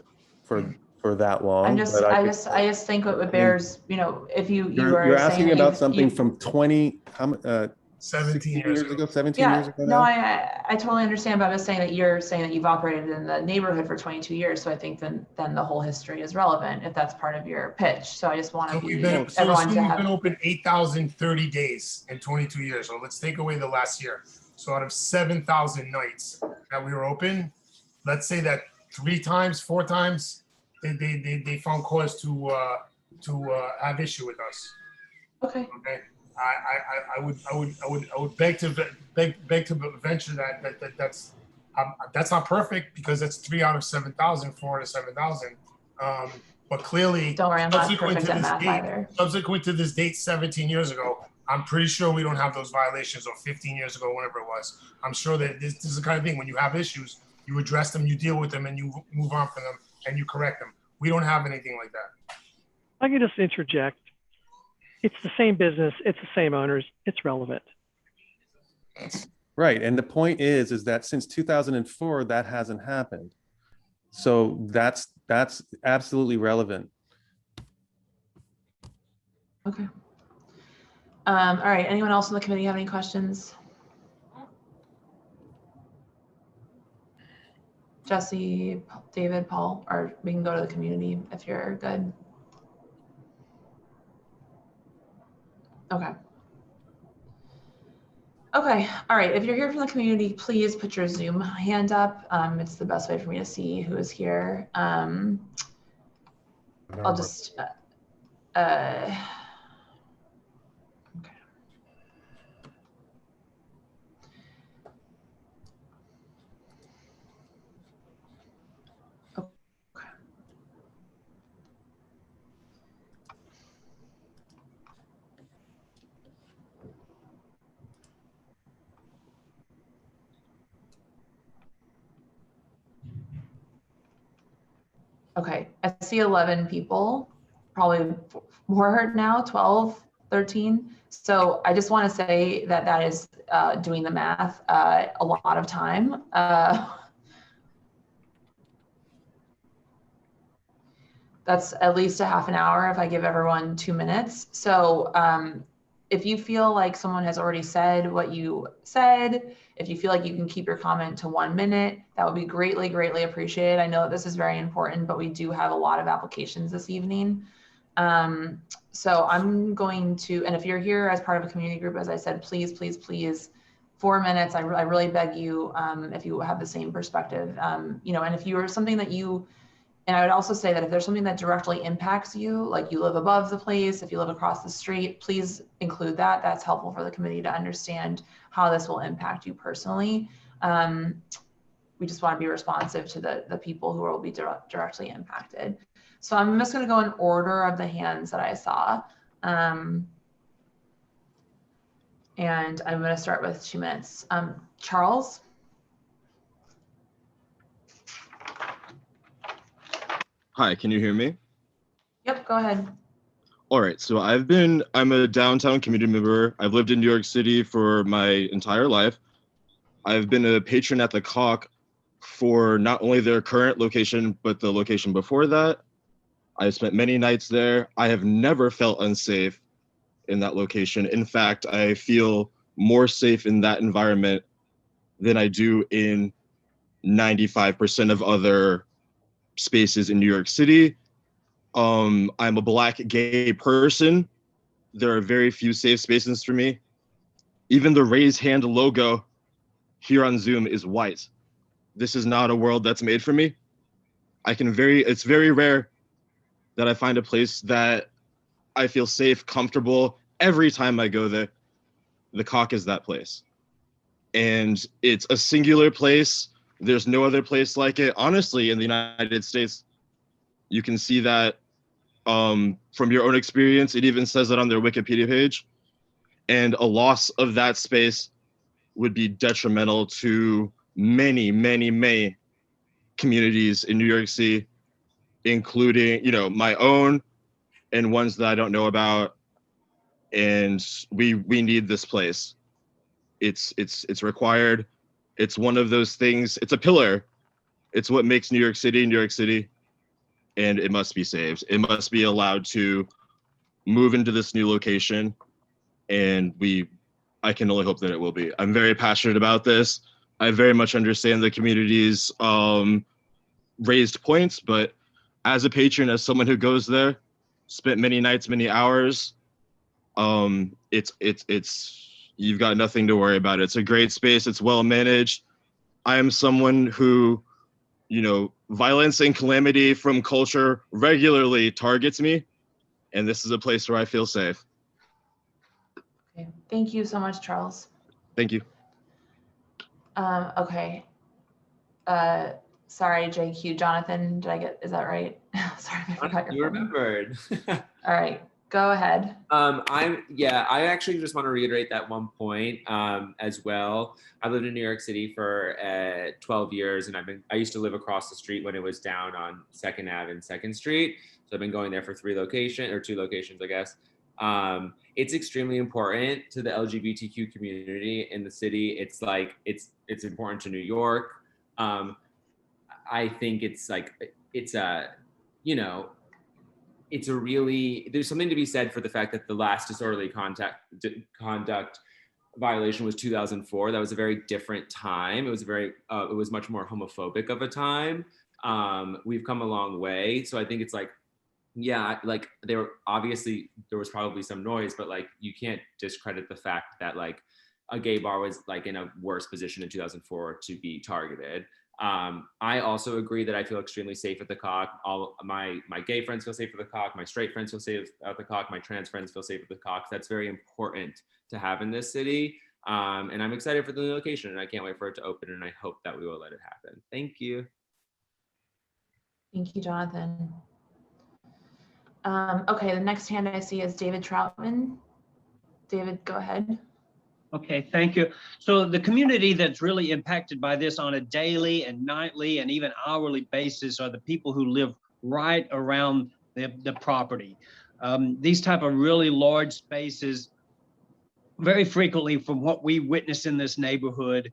For that long. I just think it bears, if you're asking about something from 17 years ago. 17 years ago. No, I totally understand, but I'm just saying that you're saying that you've operated in the neighborhood for 22 years. So I think then the whole history is relevant if that's part of your pitch. So I just want to We've been open 8,030 days in 22 years. So let's take away the last year. So out of 7,000 nights that we were open, let's say that 3 times, 4 times, they found cause to have issue with us. Okay. Okay. I would beg to venture that's not perfect, because that's 3 out of 7,000, 4 out of 7,000. But clearly, don't worry, I'm not perfect at math either. Subsequent to this date, 17 years ago, I'm pretty sure we don't have those violations, or 15 years ago, whatever it was. I'm sure that this is the kind of thing, when you have issues, you address them, you deal with them, and you move on from them, and you correct them. We don't have anything like that. I can just interject. It's the same business. It's the same owners. It's relevant. Right. And the point is that since 2004, that hasn't happened. So that's absolutely relevant. Okay. All right. Anyone else on the committee have any questions? Jesse, David, Paul, or we can go to the community if you're good. Okay. Okay. All right. If you're here from the community, please put your Zoom hand up. It's the best way for me to see who is here. I'll just, okay. Okay, I see 11 people, probably more now, 12, 13. So I just want to say that that is doing the math a lot of time. That's at least a half an hour if I give everyone 2 minutes. So if you feel like someone has already said what you said, if you feel like you can keep your comment to 1 minute, that would be greatly, greatly appreciated. I know that this is very important, but we do have a lot of applications this evening. So I'm going to, and if you're here as part of a community group, as I said, please, please, please, 4 minutes. I really beg you, if you have the same perspective, you know, and if you are something that you, and I would also say that if there's something that directly impacts you, like you live above the place, if you live across the street, please include that. That's helpful for the committee to understand how this will impact you personally. We just want to be responsive to the people who will be directly impacted. So I'm just going to go in order of the hands that I saw. And I'm going to start with 2 minutes. Charles? Hi, can you hear me? Yep, go ahead. All right, so I'm a downtown community member. I've lived in New York City for my entire life. I've been a patron at the Cock for not only their current location, but the location before that. I've spent many nights there. I have never felt unsafe in that location. In fact, I feel more safe in that environment than I do in 95% of other spaces in New York City. I'm a Black gay person. There are very few safe spaces for me. Even the raise hand logo here on Zoom is white. This is not a world that's made for me. It's very rare that I find a place that I feel safe, comfortable every time I go there. The Cock is that place. And it's a singular place. There's no other place like it. Honestly, in the United States, you can see that from your own experience. It even says it on their Wikipedia page. And a loss of that space would be detrimental to many, many, many communities in New York City, including, you know, my own and ones that I don't know about. And we need this place. It's required. It's one of those things. It's a pillar. It's what makes New York City, New York City, and it must be saved. It must be allowed to move into this new location, and I can only hope that it will be. I'm very passionate about this. I very much understand the community's raised points, but as a patron, as someone who goes there, spent many nights, many hours, you've got nothing to worry about. It's a great space. It's well managed. I am someone who, you know, violence and calamity from culture regularly targets me, and this is a place where I feel safe. Okay, thank you so much, Charles. Thank you. Okay. Sorry, JQ. Jonathan, is that right? Sorry, I forgot You remembered. All right, go ahead. I actually just want to reiterate that one point as well. I lived in New York City for 12 years, and I used to live across the street when it was down on 2nd Ave and 2nd Street. So I've been going there for 2 locations, I guess. It's extremely important to the LGBTQ community in the city. It's like, it's important to New York. I think it's there's something to be said for the fact that the last disorderly conduct violation was 2004. That was a very different time. It was much more homophobic of a time. We've come a long way. So I think it's like, yeah, like there was probably some noise, but like you can't discredit the fact that like a gay bar was like in a worse position in 2004 to be targeted. I also agree that I feel extremely safe at the Cock. All my gay friends feel safe at the Cock. My straight friends feel safe at the Cock. My trans friends feel safe at the Cock. That's very important to have in this city. And I'm excited for the new location, and I can't wait for it to open, and I hope that we will let it happen. Thank you. Thank you, Jonathan. Okay, the next hand I see is David Troutman. David, go ahead. Okay, thank you. So the community that's really impacted by this on a daily and nightly and even hourly basis are the people who live right around the property. These type of really large spaces, very frequently from what we witness in this neighborhood,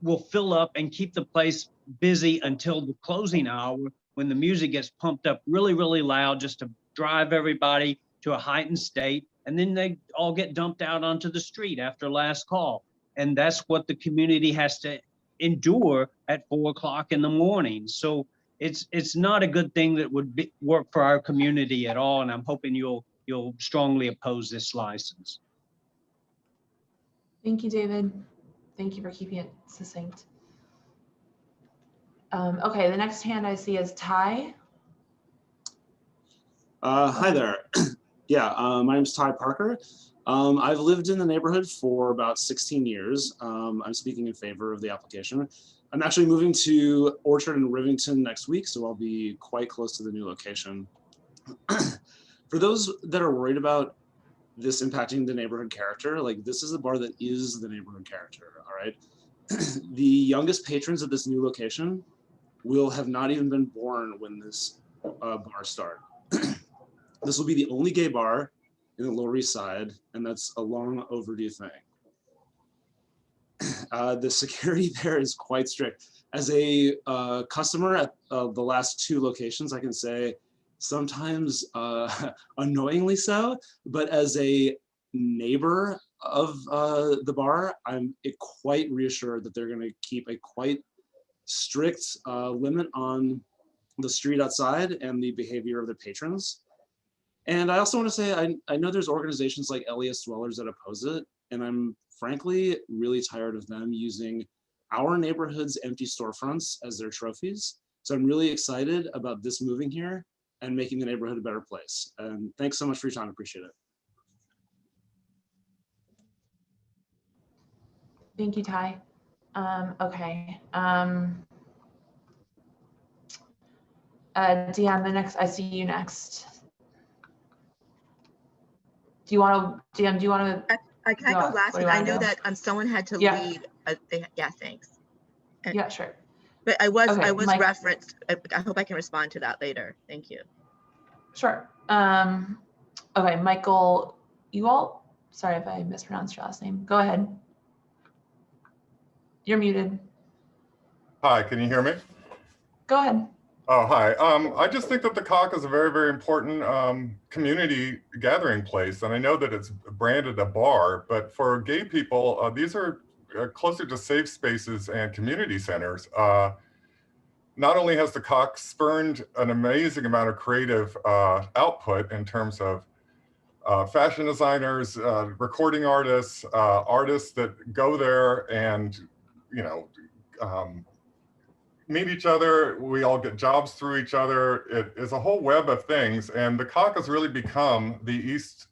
will fill up and keep the place busy until the closing hour when the music gets pumped up really, really loud just to drive everybody to a heightened state. And then they all get dumped out onto the street after last call. And that's what the community has to endure at 4 o'clock in the morning. So it's not a good thing that would work for our community at all. And I'm hoping you'll strongly oppose this license. Thank you, David. Thank you for keeping it succinct. Okay, the next hand I see is Ty. Hi there. Yeah, my name's Ty Parker. I've lived in the neighborhood for about 16 years. I'm speaking in favor of the application. I'm actually moving to Orchard and Rivington next week, so I'll be quite close to the new location. For those that are worried about this impacting the neighborhood character, like this is a bar that is the neighborhood character, all right? The youngest patrons of this new location will have not even been born when this bar starts. This will be the only gay bar in the Lower East Side, and that's a long overdue thing. The security there is quite strict. As a customer at the last 2 locations, I can say sometimes annoyingly so, but as a neighbor of the bar, I'm quite reassured that they're going to keep a quite strict limit on the street outside and the behavior of the patrons. And I also want to say, I know there's organizations like LES Dwellers that oppose it, and I'm frankly really tired of them using our neighborhood's empty storefronts as their trophies. So I'm really excited about this moving here and making the neighborhood a better place. And thanks so much for your time, appreciate it. Thank you, Ty. Okay. Deanne, I see you next. Do you want to, Deanne, do you want to? I can go last, and I know that someone had to leave. Yeah, thanks. Yeah, sure. But I was Mike. referenced. I hope I can respond to that later. Thank you. Sure. Okay, Michael Ewald. Sorry if I mispronounced your last name. Go ahead. You're muted. Hi, can you hear me? Go ahead. Oh, hi. I just think that the Cock is a very, very important community gathering place. And I know that it's branded a bar, but for gay people, these are closer to safe spaces and community centers. Not only has the Cock spurned an amazing amount of creative output in terms of fashion designers, recording artists, artists that go there and, you know, meet each other, we all get jobs through each other. It is a whole web of things, and the Cock has really become the East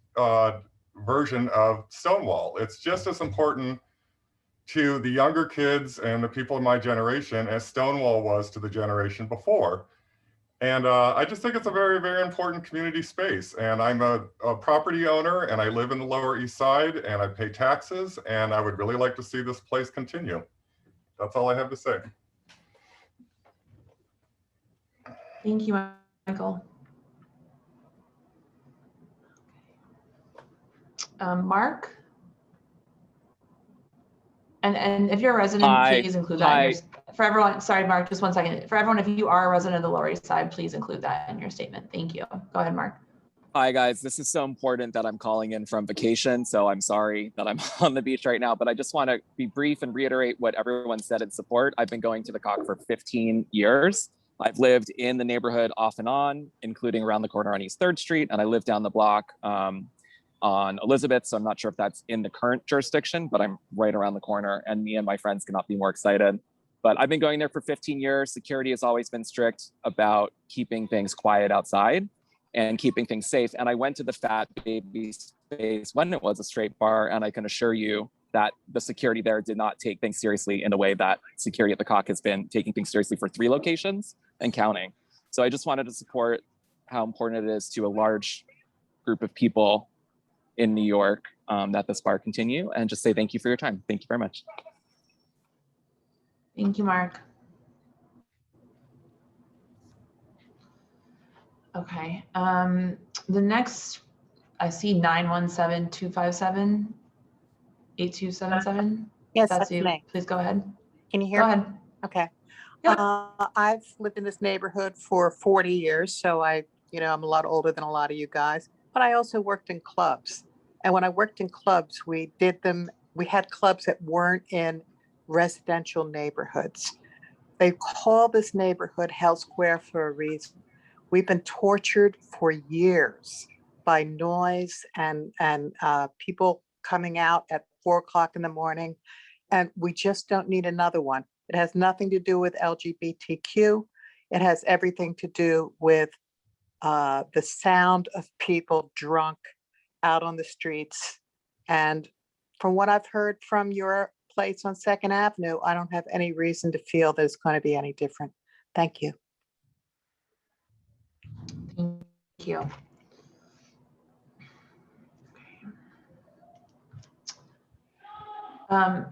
version of Stonewall. It's just as important to the younger kids and the people in my generation as Stonewall was to the generation before. And I just think it's a very, very important community space. And I'm a property owner, and I live in the Lower East Side, and I pay taxes, and I would really like to see this place continue. That's all I have to say. Thank you, Michael. Mark? And if you're a resident, please include that in your, for everyone. Sorry, Mark, just 1 second. For everyone, if you are a resident of the Lower East Side, please include that in your statement. Thank you. Go ahead, Mark. Hi, guys. This is so important that I'm calling in from vacation, so I'm sorry that I'm on the beach right now, but I just want to be brief and reiterate what everyone said in support. I've been going to the Cock for 15 years. I've lived in the neighborhood off and on, including around the corner on East 3rd Street, and I live down the block on Elizabeth, so I'm not sure if that's in the current jurisdiction, but I'm right around the corner, and me and my friends cannot be more excited. But I've been going there for 15 years. Security has always been strict about keeping things quiet outside and keeping things safe. And I went to the Fat Baby space when it was a straight bar, and I can assure you that the security there did not take things seriously in the way that security at the Cock has been taking things seriously for 3 locations and counting. So I just wanted to support how important it is to a large group of people in New York that this bar continue, and just say thank you for your time. Thank you very much. Thank you, Mark. Okay. The next, I see 917-257, 8277. Yes, That's that's you. me. Please go ahead. Can you hear Go me? ahead. Okay. Yep. I've lived in this neighborhood for 40 years, so I'm a lot older than a lot of you guys, but I also worked in clubs. And when I worked in clubs, we had clubs that weren't in residential neighborhoods. They call this neighborhood Hell Square for a reason. We've been tortured for years by noise and people coming out at 4 o'clock in the morning. And we just don't need another one. It has nothing to do with LGBTQ. It has everything to do with the sound of people drunk out on the streets. And from what I've heard from your place on 2nd Avenue, I don't have any reason to feel that it's going to be any different. Thank you. Thank you.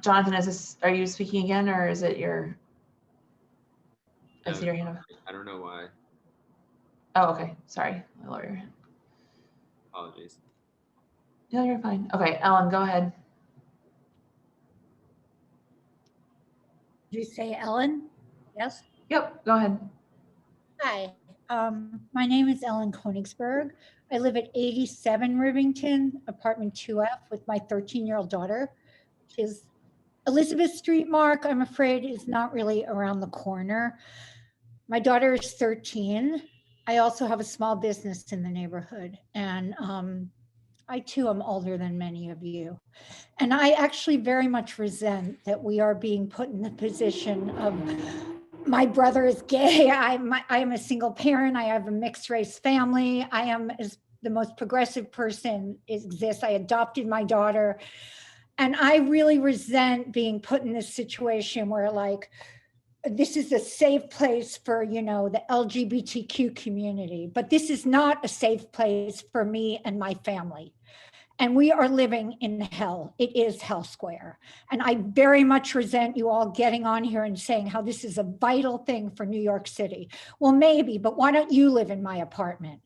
Jonathan, are you speaking again, or is it your? I see your hand up. I don't know why. Oh, okay. Sorry, my lawyer. Apologies. No, you're fine. Okay, Ellen, go ahead. Did you say Ellen? Yes? Yep, go ahead. Hi, my name is Ellen Konigsberg. I live at 87 Rivington, apartment 2F, with my 13-year-old daughter, which is Elizabeth Street Mark, I'm afraid, is not really around the corner. My daughter is 13. I also have a small business in the neighborhood, and I too am older than many of you. And I actually very much resent that we are being put in the position of, my brother is gay, I am a single parent, I have a mixed race family, I am the most progressive person exists, I adopted my daughter. And I really resent being put in this situation where, like, this is a safe place for, the LGBTQ community, but this is not a safe place for me and my family. And we are living in hell. It is Hell Square. And I very much resent you all getting on here and saying how this is a vital thing for New York City. Well, maybe, but why don't you live in my apartment?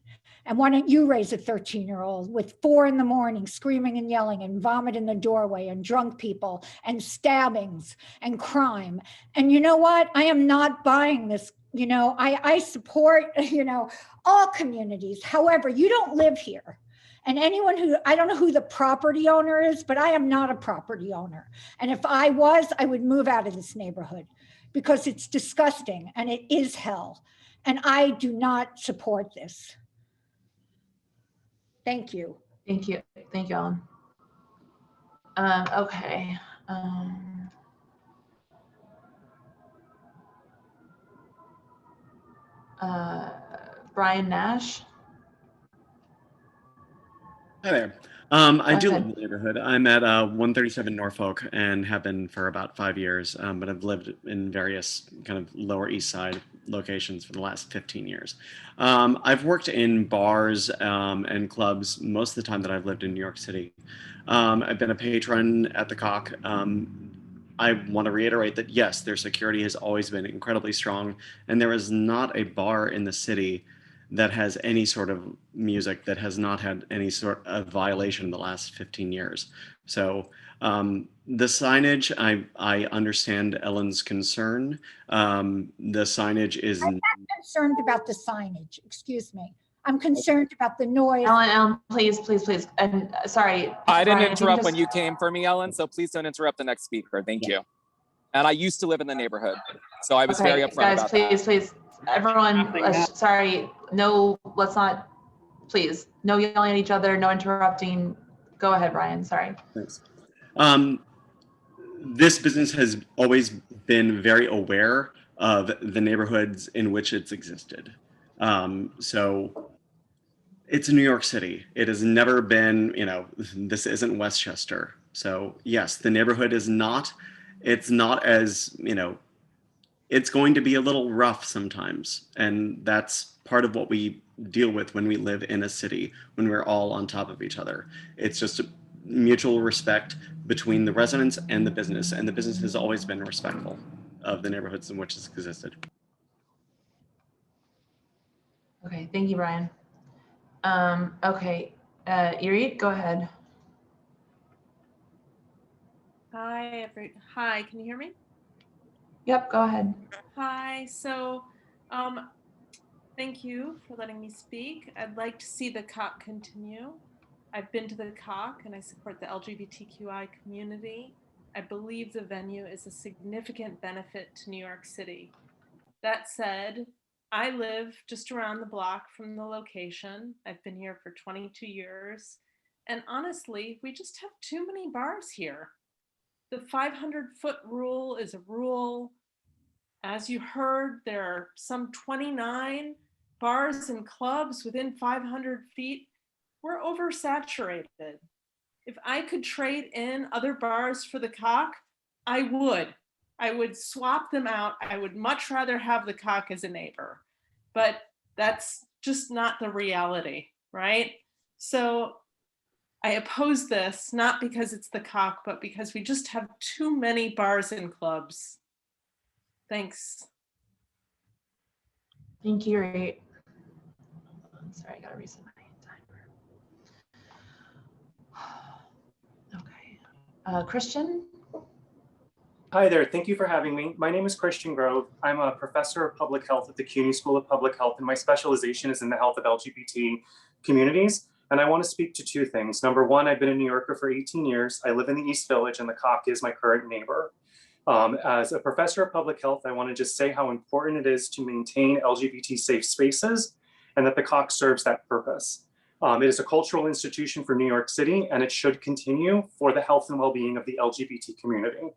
And why don't you raise a 13-year-old with 4 in the morning screaming and yelling and vomit in the doorway and drunk people and stabbings and crime? And you know what? I am not buying this. I support, all communities. However, you don't live here. And anyone I don't know who the property owner is, but I am not a property owner. And if I was, I would move out of this neighborhood because it's disgusting and it is hell. And I do not support this. Thank you. Thank you. Thank you, Ellen. Okay. Brian Nash. Hi there. I do live in the neighborhood. I'm at 137 Norfolk and have been for about 5 years, but I've lived in various kind of Lower East Side locations for the last 15 years. I've worked in bars and clubs most of the time that I've lived in New York City. I've been a patron at the Cock. I want to reiterate that, yes, their security has always been incredibly strong, and there is not a bar in the city that has any sort of music that has not had any sort of violation in the last 15 years. So the signage, I understand Ellen's concern. The signage is— I'm not concerned about the signage, excuse me. I'm concerned about the noise. Ellen, please. And sorry. I didn't Brian, interrupt when you came for me, Ellen, so please don't interrupt the next speaker. Thank you. And I used to live in the neighborhood, so I was very upfront guys, about that. please. Everyone, sorry, no, let's not, please, no yelling at each other, no interrupting. Go ahead, Brian, sorry. Thanks. This business has always been very aware of the neighborhoods in which it's existed. So it's New York City. It has never been, this isn't Westchester. So yes, the neighborhood is not, it's not as, it's going to be a little rough sometimes. And that's part of what we deal with when we live in a city, when we're all on top of each other. It's just a mutual respect between the residents and the business has always been respectful of the neighborhoods in which it's existed. Okay, thank you, Brian. Okay, Irit, go ahead. Hi, can you hear me? Yep, go ahead. Hi, so thank you for letting me speak. I'd like to see the COC continue. I've been to the COC and I support the LGBTQI community. I believe the venue is a significant benefit to New York City. That said, I live just around the block from the location. I've been here for 22 years. And honestly, we just have too many bars here. The 500-foot rule is a rule. As you heard, there are some 29 bars and clubs within 500 feet. We're oversaturated. If I could trade in other bars for the COC, I would. I would swap them out. I would much rather have the COC as a neighbor, but that's just not the reality, right? So I oppose this, not because it's the COC, but because we just have too many bars and clubs. Thanks. Thank you, Irit. Sorry, I gotta reset my timer. Okay, Christian? Hi there, thank you for having me. My name is Christian Grove. I'm a professor of public health at the CUNY School of Public Health, and my specialization is in the health of LGBT communities. And I want to speak to two things. Number one, I've been a New Yorker for 18 years. I live in the East Village and the COC is my current neighbor. As a professor of public health, I want to just say how important it is to maintain LGBT safe spaces and that the COC serves that purpose. It is a cultural institution for New York City and it should continue for the health and well-being of the LGBT community.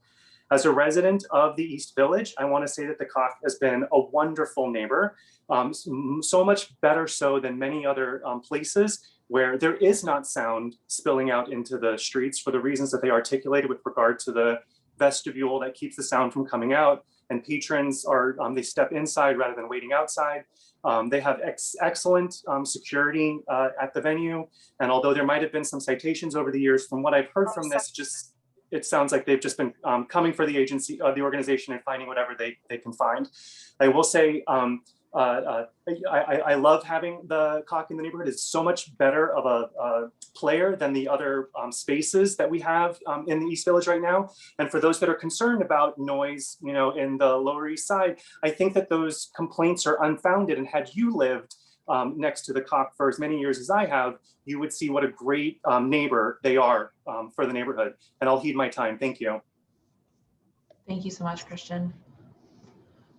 As a resident of the East Village, I want to say that the COC has been a wonderful neighbor, so much better so than many other places where there is not sound spilling out into the streets for the reasons that they articulated with regard to the vestibule that keeps the sound from coming out, and patrons are, they step inside rather than waiting outside. They have excellent security at the venue, and although there might have been some citations over the years, from what I've heard from this, it sounds like they've just been coming for the agency, the organization, and finding whatever they can find. I will say, I love having the COC in the neighborhood. It's so much better of a player than the other spaces that we have in the East Village right now. And for those that are concerned about noise, you know, in the Lower East Side, I think that those complaints are unfounded. And had you lived next to the COC for as many years as I have, you would see what a great neighbor they are for the neighborhood. And I'll heed my time. Thank you. Thank you so much, Christian.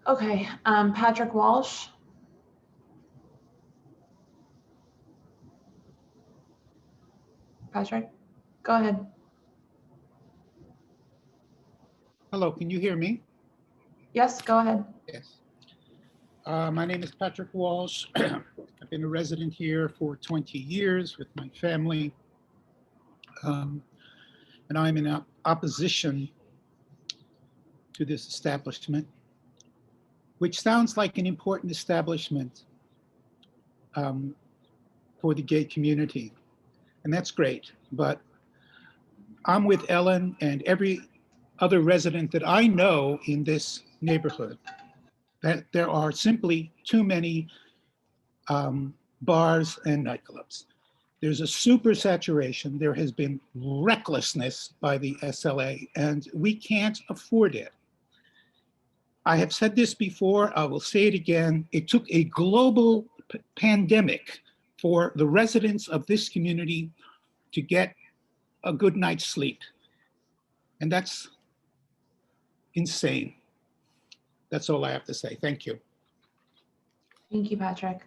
Okay, Patrick Walsh. Patrick, go ahead. Hello, can you hear me? Yes, go ahead. Yes. My name is Patrick Walsh. I've been a resident here for 20 years with my family. And I'm in opposition to this establishment, which sounds like an important establishment for the gay community. And that's great, but I'm with Ellen and every other resident that I know in this neighborhood that there are simply too many bars and nightclubs. There's a super saturation. There has been recklessness by the SLA, and we can't afford it. I have said this before, I will say it again. It took a global pandemic for the residents of this community to get a good night's sleep. And that's insane. That's all I have to say. Thank you. Thank you, Patrick.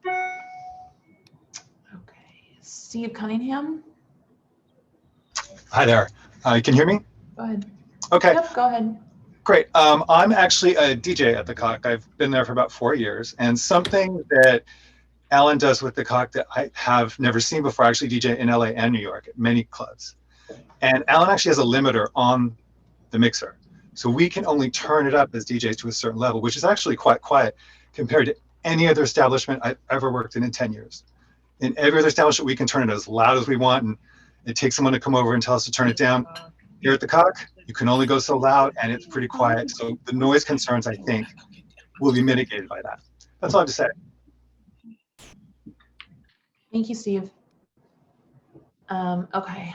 Okay, Steve Cunningham. Hi there. Can you hear me? Go ahead. Okay. Yep, go ahead. Great. I'm actually a DJ at the COC. I've been there for about 4 years, and something that Alan does with the COC that I have never seen before. I actually DJ in LA and New York at many clubs. And Alan actually has a limiter on the mixer. So we can only turn it up as DJs to a certain level, which is actually quite quiet compared to any other establishment I've ever worked in 10 years. In every other establishment, we can turn it as loud as we want, and it takes someone to come over and tell us to turn it down. Here at the COC, you can only go so loud, and it's pretty quiet. So the noise concerns, I think, will be mitigated by that. That's all I have to say. Thank you, Steve. Okay,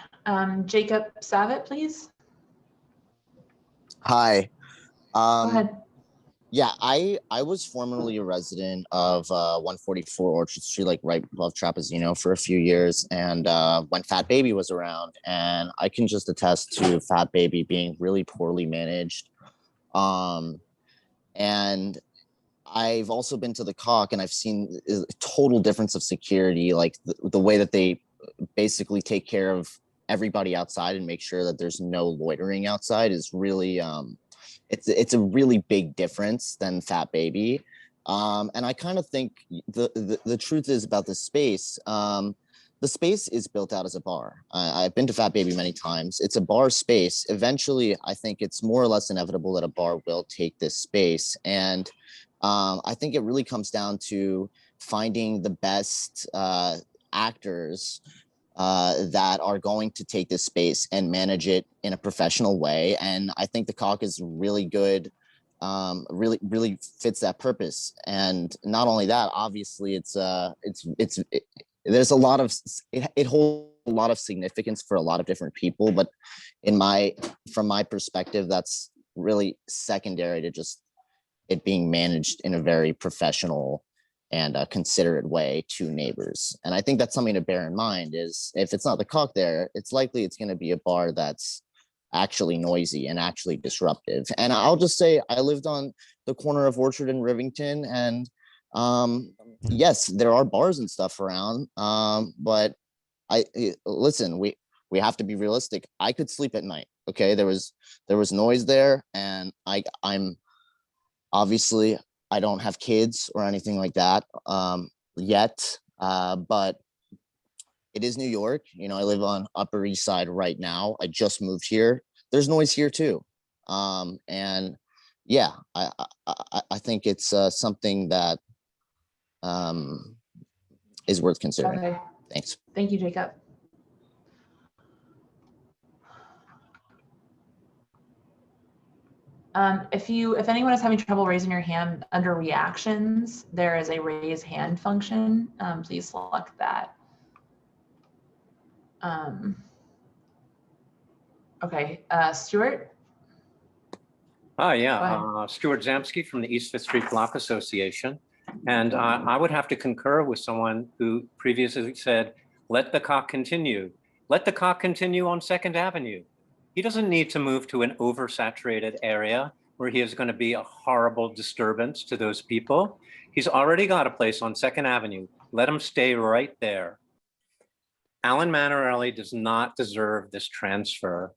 Jacob Savitt, please. Hi. Go ahead. Yeah, I was formerly a resident of 144 Orchard Street, like right above Trapezzino for a few years. And when Fat Baby was around, and I can just attest to Fat Baby being really poorly managed. And I've also been to the Cock, and I've seen a total difference of security, like the way that they basically take care of everybody outside and make sure that there's no loitering outside is really it's a really big difference than Fat Baby. And I kind of think the truth is about this space. The space is built out as a bar. I've been to Fat Baby many times. It's a bar space. Eventually, I think it's more or less inevitable that a bar will take this space. And I think it really comes down to finding the best actors that are going to take this space and manage it in a professional way. And I think the Cock is really good, really fits that purpose. And not only that, obviously there's a lot of, it holds a lot of significance for a lot of different people, but from my perspective, that's really secondary to just it being managed in a very professional and considerate way to neighbors. And I think that's something to bear in mind is if it's not the Cock there, it's likely it's going to be a bar that's actually noisy and actually disruptive. And I'll just say I lived on the corner of Orchard and Rivington, and yes, there are bars and stuff around, but listen, we have to be realistic. I could sleep at night. Okay, there was noise there, and I'm obviously I don't have kids or anything like that yet, but it is New York. You know, I live on Upper East Side right now. I just moved here. There's noise here too, and yeah, I think it's something that is worth considering. Okay. Thanks. Thank you, Jacob. If anyone is having trouble raising your hand under reactions, there is a raise hand function. Please select that. Okay, Stuart. Hi, yeah, Stuart Zamsky from the East Fifth Street Block Association. And I would have to concur with someone who previously said, let the Cock continue. Let the Cock continue on 2nd Avenue. He doesn't need to move to an oversaturated area where he is going to be a horrible disturbance to those people. He's already got a place on 2nd Avenue. Let him stay right there. Alan Manarelli does not deserve this transfer.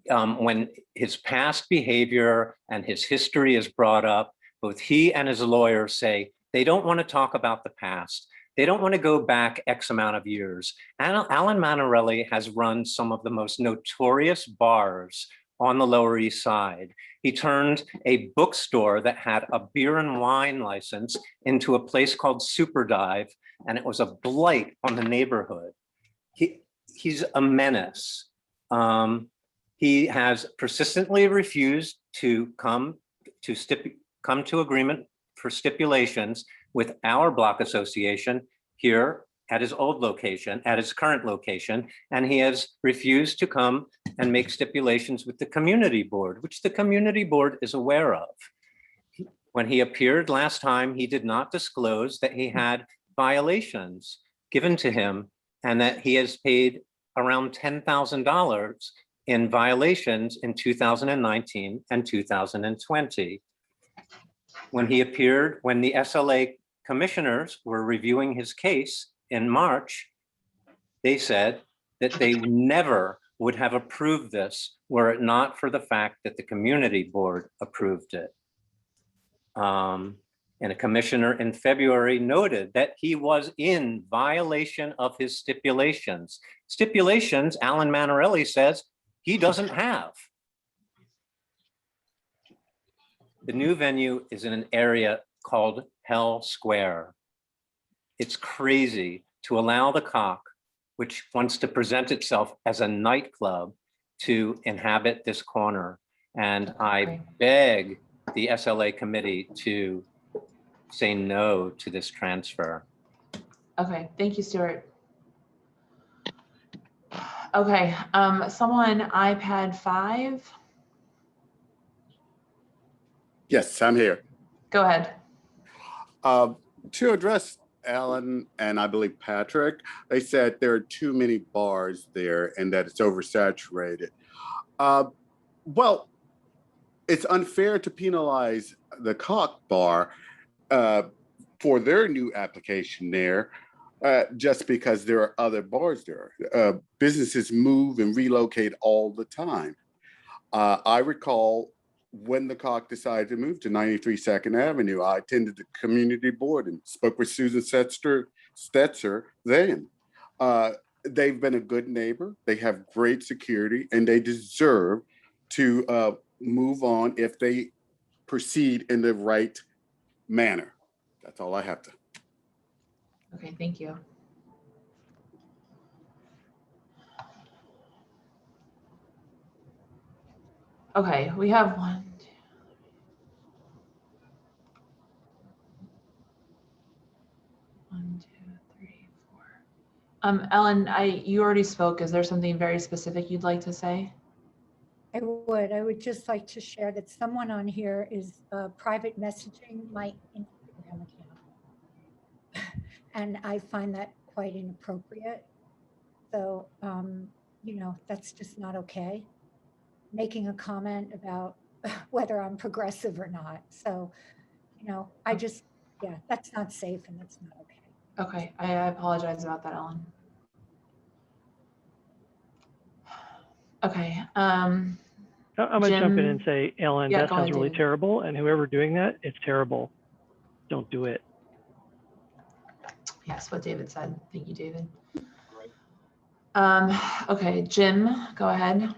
When his past behavior and his history is brought up, both he and his lawyer say they don't want to talk about the past. They don't want to go back X amount of years. Alan Manarelli has run some of the most notorious bars on the Lower East Side. He turned a bookstore that had a beer and wine license into a place called Super Dive, and it was a blight on the neighborhood. He's a menace. He has persistently refused to come to agreement for stipulations with our block association here at his old location, at his current location, and he has refused to come and make stipulations with the community board, which the community board is aware of. When he appeared last time, he did not disclose that he had violations given to him and that he has paid around $10,000 in violations in 2019 and 2020. When he appeared, when the SLA commissioners were reviewing his case in March, they said that they never would have approved this were it not for the fact that the community board approved it. And a commissioner in February noted that he was in violation of his stipulations. Stipulations, Alan Manarelli says, he doesn't have. The new venue is in an area called Hell Square. It's crazy to allow the Cock, which wants to present itself as a nightclub, to inhabit this corner. And I beg the SLA committee to say no to this transfer. Okay, thank you, Stuart. Okay, someone iPad 5. Yes, I'm here. Go ahead. To address Alan and I believe Patrick, they said there are too many bars there and that it's oversaturated. Well, it's unfair to penalize the Cock Bar for their new application there just because there are other bars there. Businesses move and relocate all the time. I recall when the Cock decided to move to 93 2nd Avenue, I attended the community board and spoke with Susan Stetzer then. They've been a good neighbor. They have great security and they deserve to move on if they proceed in the right manner. That's all I have to. Okay, thank you. Okay, we have 1, 2, 1, 2, 3, 4. Ellen, you already spoke. Is there something very specific you'd like to say? I would just like to share that someone on here is private messaging my Instagram account. And I find that quite inappropriate. So, you know, that's just not okay. Making a comment about whether I'm progressive or not. So, you know, I just, yeah, that's not safe and that's not okay. Okay, I apologize about that, Ellen. Okay. I'm gonna jump in and say, Ellen, Yeah, that go sounds ahead, really David. terrible. And whoever doing that, it's terrible. Don't do it. Yes, what David said. Thank you, David. Okay, Jim, go ahead.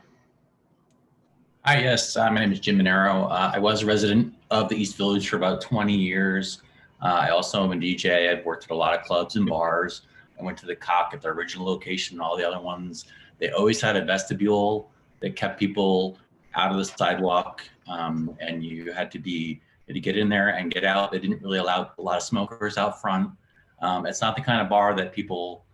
Hi, yes, my name is Jim Monroe. I was a resident of the East Village for about 20 years. I also am a DJ. I've worked at a lot of clubs and bars. I went to the Cock at their original location and all the other ones. They always had a vestibule that kept people out of the sidewalk, and you had to get in there and get out. They didn't really allow a lot of smokers out front. It's not the kind of bar that people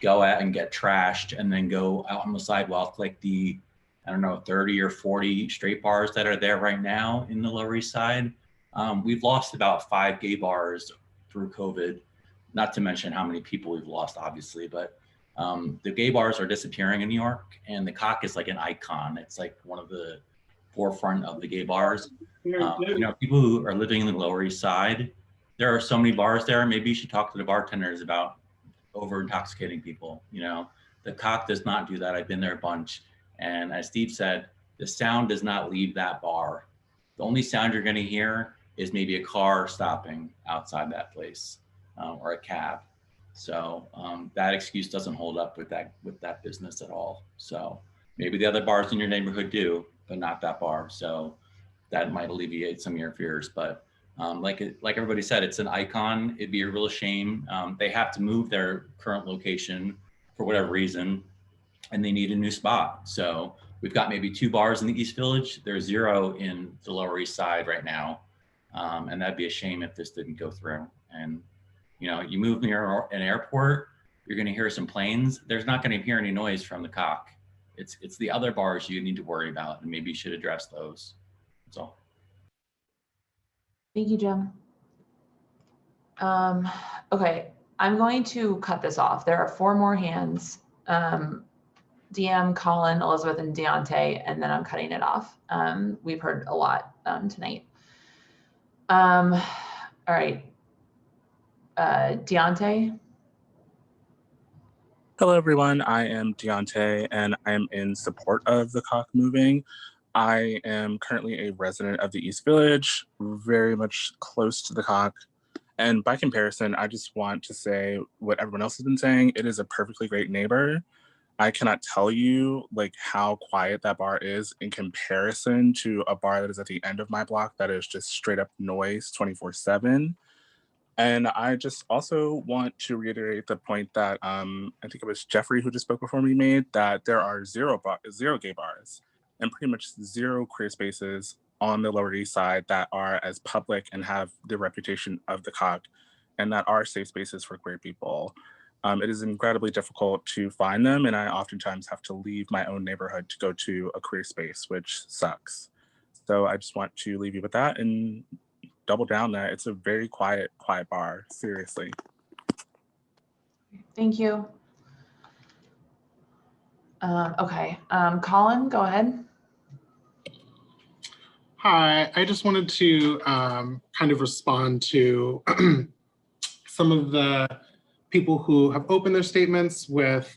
go at and get trashed and then go out on the sidewalk like the, I don't know, 30 or 40 straight bars that are there right now in the Lower East Side. We've lost about 5 gay bars through COVID, not to mention how many people we've lost, obviously, but the gay bars are disappearing in New York, and the Cock is like an icon. It's like one of the forefront of the gay bars. You know, people who are living in the Lower East Side, there are so many bars there. Maybe you should talk to the bartenders about over intoxicating people. You know, the Cock does not do that. I've been there a bunch. And as Steve said, the sound does not leave that bar. The only sound you're going to hear is maybe a car stopping outside that place or a cab. So that excuse doesn't hold up with that business at all. So maybe the other bars in your neighborhood do, but not that bar. So that might alleviate some of your fears. But like everybody said, it's an icon. It'd be a real shame. They have to move their current location for whatever reason, and they need a new spot. So we've got maybe 2 bars in the East Village. There's 0 in the Lower East Side right now. And that'd be a shame if this didn't go through. And, you know, you move near an airport, you're gonna hear some planes. There's not gonna hear any noise from the Cock. It's the other bars you need to worry about, and maybe you should address those. That's all. Thank you, Jim. Okay, I'm going to cut this off. There are 4 more hands. DM, Colin, Elizabeth, and Deontay, and then I'm cutting it off. We've heard a lot tonight. All right. Deontay. Hello, everyone. I am Deontay, and I am in support of the Cock moving. I am currently a resident of the East Village, very much close to the Cock. And by comparison, I just want to say what everyone else has been saying. It is a perfectly great neighbor. I cannot tell you like how quiet that bar is in comparison to a bar that is at the end of my block that is just straight up noise 24/7. And I just also want to reiterate the point that I think it was Jeffrey who just spoke before me made, that there are zero gay bars and pretty much 0 queer spaces on the Lower East Side that are as public and have the reputation of the COC and that are safe spaces for queer people. It is incredibly difficult to find them, and I oftentimes have to leave my own neighborhood to go to a queer space, which sucks. So I just want to leave you with that and double down that it's a very quiet bar, seriously. Thank you. Okay, Colin, go ahead. Hi, I just wanted to kind of respond to some of the people who have opened their statements with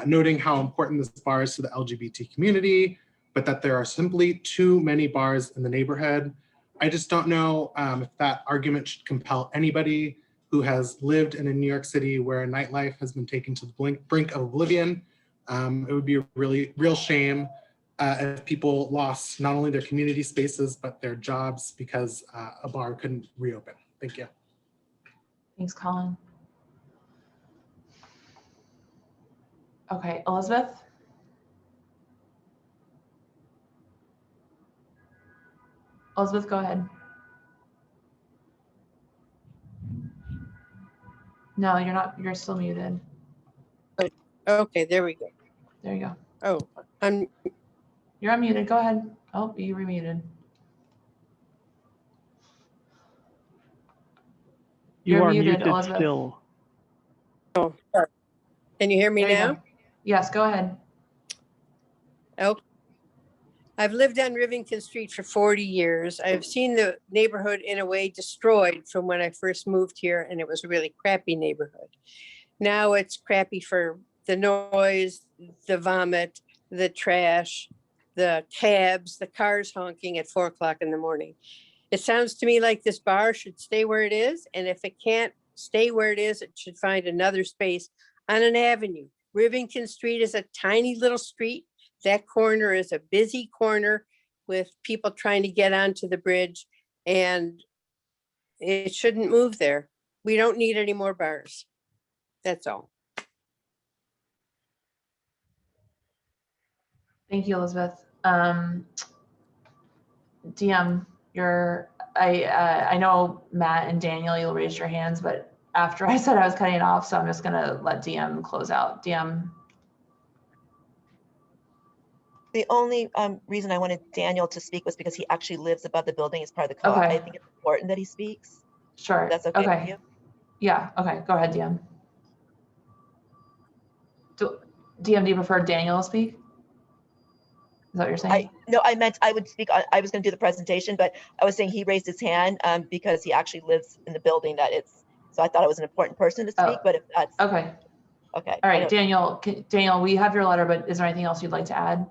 noting how important this bar is to the LGBT community, but that there are simply too many bars in the neighborhood. I just don't know if that argument should compel anybody who has lived in a New York City where nightlife has been taken to the brink of oblivion. It would be a real shame if people lost not only their community spaces, but their jobs because a bar couldn't reopen. Thank you. Thanks, Colin. Okay, Elizabeth? Elizabeth, go ahead. No, you're not, you're still muted. Okay, there we go. There you go. Oh, You're unmuted, go ahead. Oh, you remuted. You are muted, muted Elizabeth. still. Oh, sorry. Can you hear me There you now? go. Yes, go ahead. Okay. I've lived on Rivington Street for 40 years. I've seen the neighborhood in a way destroyed from when I first moved here, and it was a really crappy neighborhood. Now it's crappy for the noise, the vomit, the trash, the cabs, the cars honking at 4 o'clock in the morning. It sounds to me like this bar should stay where it is, and if it can't stay where it is, it should find another space on an avenue. Rivington Street is a tiny little street. That corner is a busy corner with people trying to get onto the bridge, and it shouldn't move there. We don't need any more bars. That's all. Thank you, Elizabeth. DM, I know Matt and Daniel, you'll raise your hands, but after I said I was cutting it off, so I'm just gonna let DM close out. DM. The only reason I wanted Daniel to speak was because he actually lives above the building as part of the co-op. Okay. I think it's important that he speaks. Sure. That's okay with you? Yeah, okay, go ahead, DM. DM, do you prefer Daniel to speak? Is that what you're saying? No, I meant I would speak. I was going to do the presentation, but I was saying he raised his hand because he actually lives in the building that it's. So I thought it was an important person to speak. But if that's okay. Okay. All right, Daniel. Daniel, we have your letter, but is there anything else you'd like to add?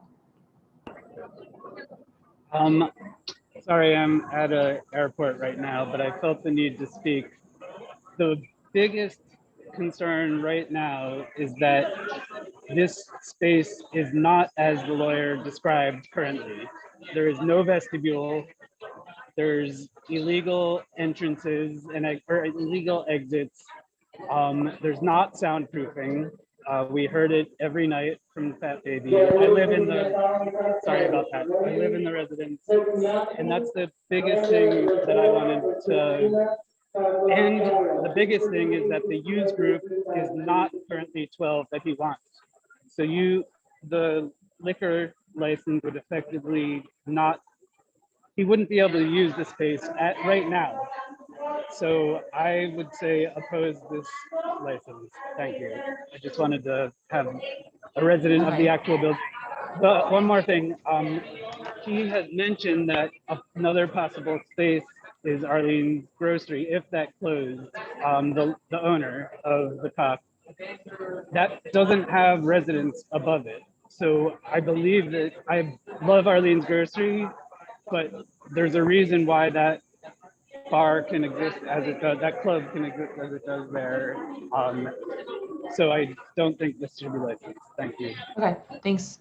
Sorry, I'm at an airport right now, but I felt the need to speak. The biggest concern right now is that this space is not as the lawyer described currently. There is no vestibule. There's illegal entrances or illegal exits. There's not soundproofing. We heard it every night from Fat Baby. I live in the, sorry about that. I live in the residence, and that's the biggest thing that I wanted to. And the biggest thing is that the use group is not currently 12 that he wants. So the liquor license would effectively not, he wouldn't be able to use the space right now. So I would say oppose this license. Thank you. I just wanted to have a resident of the actual building. But one more thing, he had mentioned that another possible space is Arlene's Grocery, if that closed, the owner of the COC. That doesn't have residents above it. So I believe that, I love Arlene's Grocery, but there's a reason why that bar can exist as it does, that club can exist as it does there. So I don't think this should be licensed. Thank you. Okay, thanks.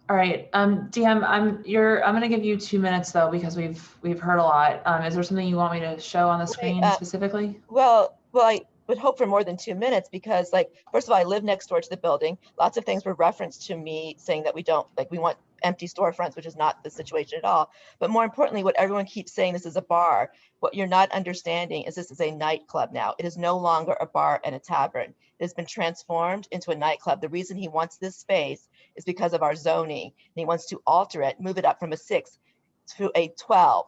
All right, DM, I'm gonna give you 2 minutes though, because we've heard a lot. Is there something you want me to show on the screen specifically? Well, I would hope for more than 2 minutes because, like, first of all, I live next door to the building. Lots of things were referenced to me saying that we don't, like, we want empty storefronts, which is not the situation at all. But more importantly, what everyone keeps saying, this is a bar. What you're not understanding is this is a nightclub now. It is no longer a bar and a tavern. It has been transformed into a nightclub. The reason he wants this space is because of our zoning. And he wants to alter it, move it up from a 6 to a 12,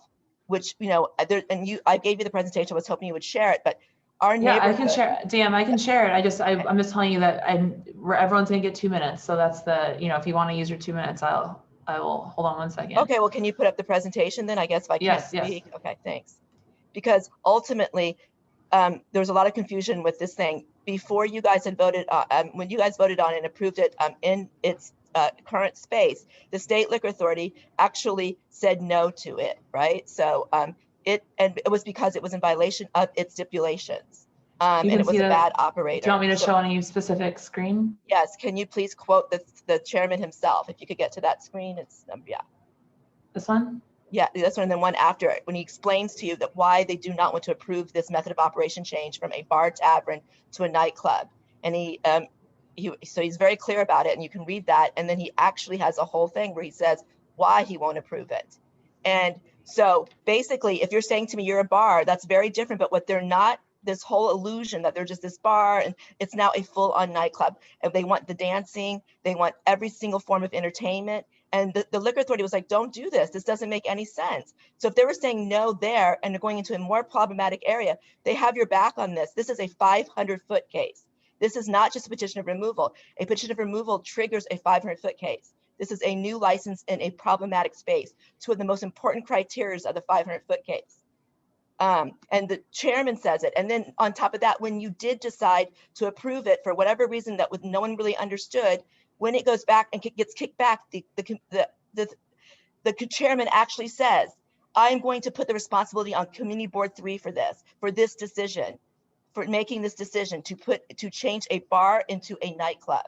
which, you know, I gave you the presentation. I was hoping you would share it, but our Yeah, I neighborhood. can share. DM, I can share it. I'm just telling you that everyone's gonna get 2 minutes. So that's the, you know, if you want to use your 2 minutes, I will hold on one second. Okay, well, can you put up the presentation then? I guess if I can't speak. Okay, thanks. Because ultimately, there was a lot of confusion with this thing. Before you guys had voted, when you guys voted on it and approved it in its current space, the State Liquor Authority actually said no to it, right? So it was because it was in violation of its stipulations, and it was a bad operator. Do you want me to show any specific screen? Yes, can you please quote the chairman himself? If you could get to that screen, it's, yeah. This one? Yeah, this one, and then one after it, when he explains to you that why they do not want to approve this method of operation change from a bar tavern to a nightclub. And so he's very clear about it, and you can read that. And then he actually has a whole thing where he says why he won't approve it. And so basically, if you're saying to me you're a bar, that's very different. But what they're not, this whole illusion that they're just this bar, and it's now a full-on nightclub. And they want the dancing, they want every single form of entertainment. And the liquor authority was like, don't do this. This doesn't make any sense. So if they were saying no there and they're going into a more problematic area, they have your back on this. This is a 500-foot case. This is not just a petition of removal. A petition of removal triggers a 500-foot case. This is a new license in a problematic space. Two of the most important criteria of the 500-foot case. And the chairman says it. And then on top of that, when you did decide to approve it for whatever reason that no one really understood, when it goes back and gets kicked back, the chairman actually says, I'm going to put the responsibility on Community Board 3 for this decision, for making this decision to change a bar into a nightclub.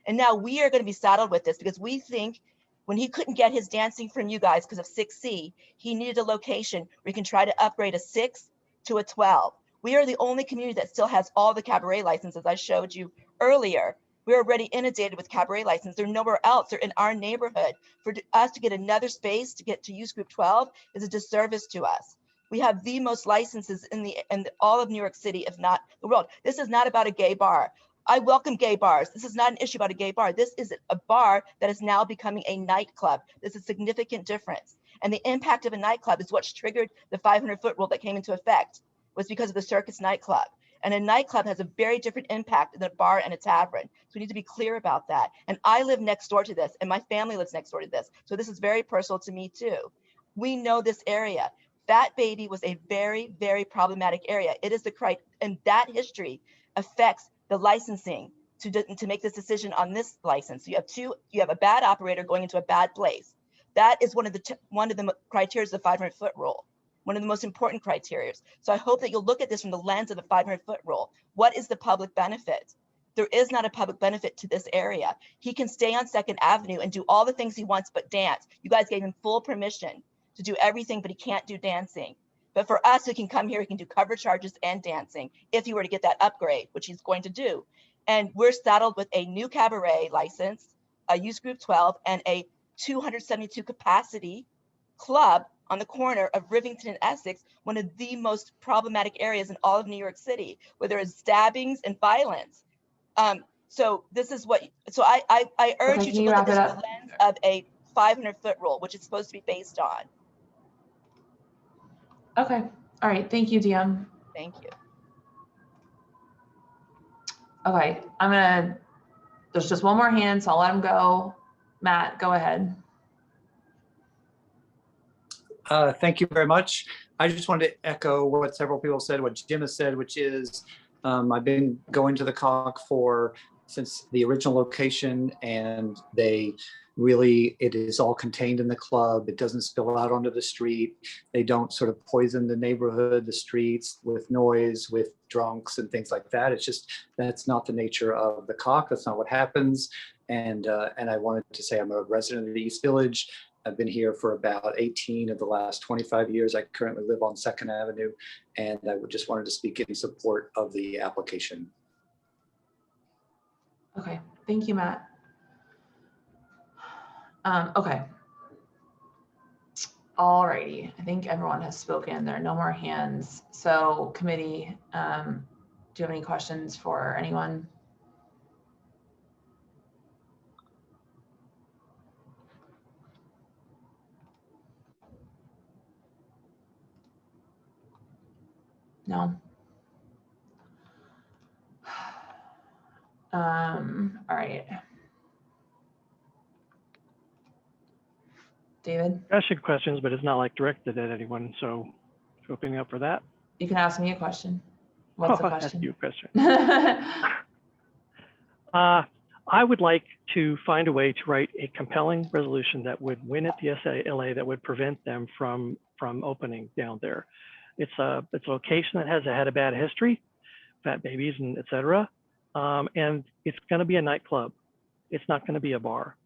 And now we are going to be saddled with this because we think when he couldn't get his dancing from you guys because of 6C, he needed a location where he can try to upgrade a 6 to a 12. We are the only community that still has all the cabaret licenses I showed you earlier. We're already inundated with cabaret license. They're nowhere else. They're in our neighborhood. For us to get another space to get to use group 12 is a disservice to us. We have the most licenses in all of New York City, if not the world. This is not about a gay bar. I welcome gay bars. This is not an issue about a gay bar. This is a bar that is now becoming a nightclub. There's a significant difference. And the impact of a nightclub is what's triggered the 500-foot rule that came into effect, was because of the Circus nightclub. And a nightclub has a very different impact than a bar and a tavern. So we need to be clear about that. And I live next door to this, and my family lives next door to this. So this is very personal to me too. We know this area. Fat Baby was a very, very problematic area. It is and that history affects the licensing to make this decision on this license. You have a bad operator going into a bad place. That is one of the criteria of the 500-foot rule. One of the most important criteria. So I hope that you'll look at this from the lens of the 500-foot rule. What is the public benefit? There is not a public benefit to this area. He can stay on 2nd Avenue and do all the things he wants but dance. You guys gave him full permission to do everything, but he can't do dancing. But for us, who can come here, he can do cover charges and dancing if he were to get that upgrade, which he's going to do. And we're saddled with a new cabaret license, a use group 12, and a 272 capacity club on the corner of Rivington and Essex, one of the most problematic areas in all of New York City, where there is stabbings and violence. So this is what, so I urge you to look at this from the lens of a 500-foot rule, which it's supposed to be based on. Okay. All right. Thank you, DM. Thank you. Okay. There's just one more hand, so I'll let him go. Matt, go ahead. Thank you very much. I just wanted to echo what several people said, what Jim has said, which is I've been going to the COC since the original location, and it is all contained in the club. It doesn't spill out onto the street. They don't sort of poison the neighborhood, the streets with noise, with drunks and things like that. It's just, that's not the nature of the COC. That's not what happens. And I wanted to say I'm a resident of the East Village. I've been here for about 18 of the last 25 years. I currently live on 2nd Avenue, and I just wanted to speak in support of the application. Okay, thank you, Matt. Okay. Alrighty, I think everyone has spoken. There are no more hands. So committee, do you have any questions for anyone? No. All right. David? Asking questions, but it's not like directed at anyone, so opening up for that. You can ask me a question. What's the I'll ask question? you a question. I would like to find a way to write a compelling resolution that would win at the SLA that would prevent them from opening down there. It's a location that has had a bad history, fat babies and et cetera. And it's going to be a nightclub. It's not going to be a bar.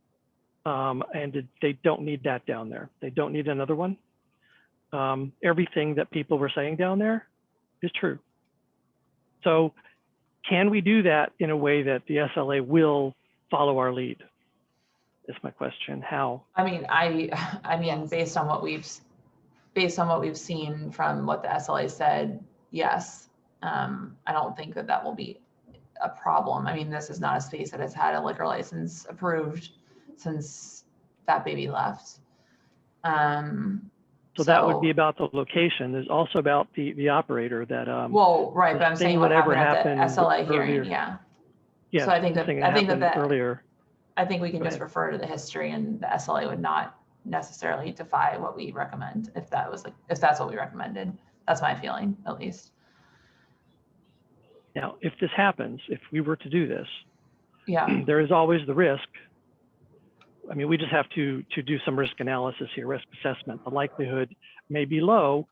And they don't need that down there. They don't need another one. Everything that people were saying down there is true. So can we do that in a way that the SLA will follow our lead? Is my question. How? I mean, I mean, based on what we've seen from what the SLA said, yes. I don't think that will be a problem. I mean, this is not a space that has had a liquor license approved since that baby left. So that would be about the location. There's also about the operator that well, right, but I'm saying whatever happened at the SLA earlier. hearing, yeah. Yeah. So I think that earlier. I think we can just refer to the history, and the SLA would not necessarily defy what we recommend if that's what we recommended. That's my feeling, at least. Now, if this happens, if we were to do this, yeah, there is always the risk. I mean, we just have to do some risk analysis here, risk assessment. The likelihood may be low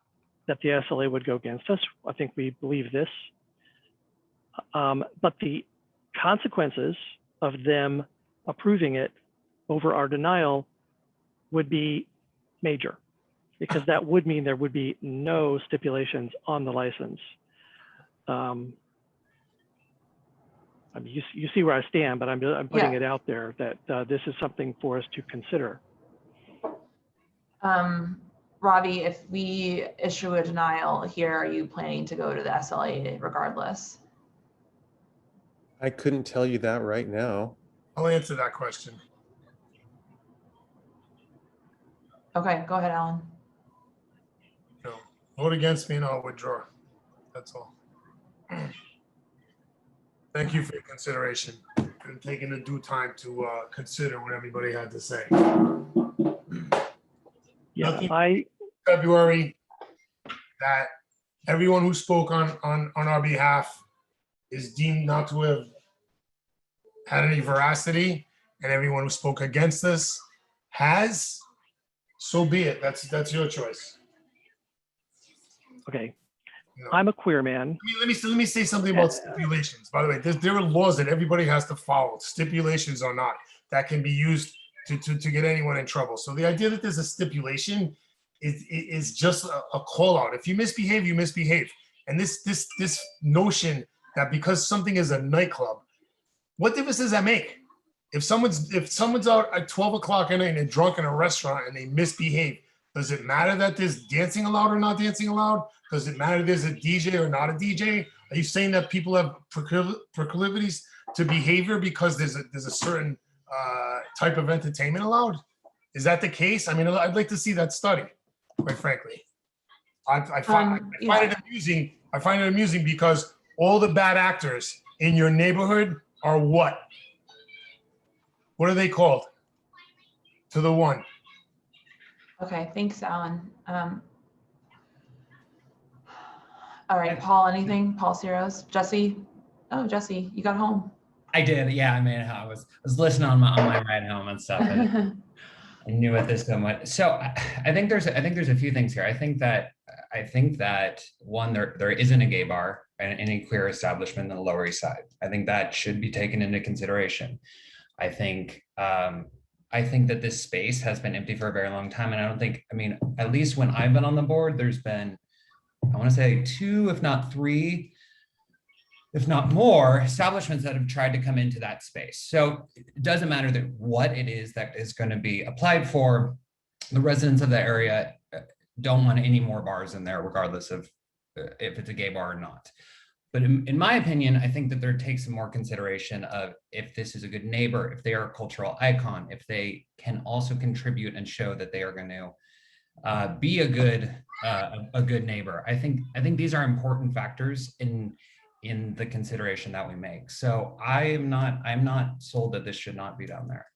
that the SLA would go against us. I think we believe this. But the consequences of them approving it over our denial would be major, because that would mean there would be no stipulations on the license. I mean, you see where I stand, but I'm putting it out there that this is something for us to consider. Ravi, if we issue a denial here, are you planning to go to the SLA regardless? I couldn't tell you that right now. I'll answer that question. Okay, go ahead, Alan. No, vote against me and I'll withdraw. That's all. Thank you for your consideration and taking the due time to consider what everybody had to say. Yeah, Nothing February that everyone who spoke on our behalf is deemed not to have had any veracity, and everyone who spoke against us has. So be it. That's your choice. Okay. I'm a queer man. Let me say something about stipulations. By the way, there are laws that everybody has to follow, stipulations or not, that can be used to get anyone in trouble. So the idea that there's a stipulation is just a call out. If you misbehave, you misbehave. And this notion that because something is a nightclub, what difference does that make? If someone's out at 12 o'clock at night and they're drunk in a restaurant and they misbehave, does it matter that there's dancing allowed or not dancing allowed? Does it matter if there's a DJ or not a DJ? Are you saying that people have proclivities to behavior because there's a certain type of entertainment allowed? Is that the case? I mean, I'd like to see that study, quite frankly. I find it amusing. I find it amusing because all the bad actors in your neighborhood are what? What are they called? To the one. Okay, thanks, Alan. All right, Paul, anything? Paul Ciros? Jesse? Oh, Jesse, you got home. I did, yeah. I mean, I was listening on my ride home and stuff, and I knew what this one went. So I think there's a few things here. I think that one, there isn't a gay bar and any queer establishment on the Lower East Side. I think that should be taken into consideration. I think that this space has been empty for a very long time, and I mean, at least when I've been on the board, there's been, I want to say 2, if not 3, if not more, establishments that have tried to come into that space. So it doesn't matter that what it is that is going to be applied for. The residents of the area don't want any more bars in there, regardless of if it's a gay bar or not. But in my opinion, I think that there takes some more consideration of if this is a good neighbor, if they are a cultural icon, if they can also contribute and show that they are going to be a good neighbor. I think these are important factors in the consideration that we make. So I'm not sold that this should not be down there.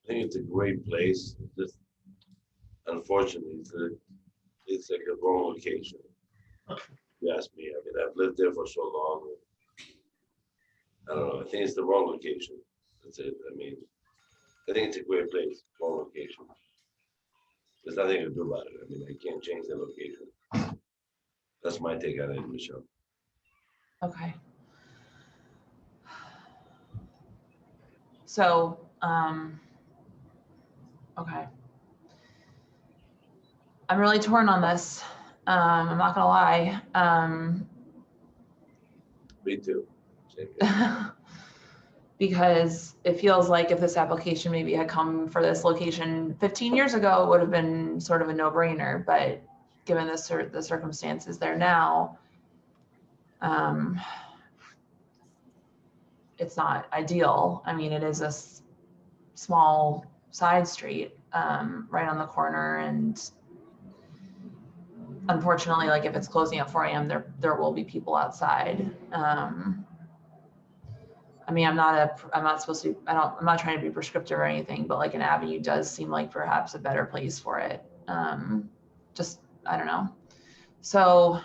I think it's a great place. Just unfortunately, it's like a wrong location. You ask me. I mean, I've lived there for so long. I don't know. I think it's the wrong location. That's it. I mean, I think it's a great place. Wrong location. There's nothing to do about it. I mean, I can't change the location. That's my take on it, Michelle. Okay. So, okay. I'm really torn on this. I'm not gonna lie. Me too. Because it feels like if this application maybe had come for this location 15 years ago, it would have been sort of a no-brainer. But given the circumstances there now, it's not ideal. I mean, it is a small side street right on the corner, and unfortunately, like if it's closing at 4 a.m., there will be people outside. I mean, I'm not trying to be prescriptive or anything, but like an avenue does seem like perhaps a better place for it. Just, I don't know. So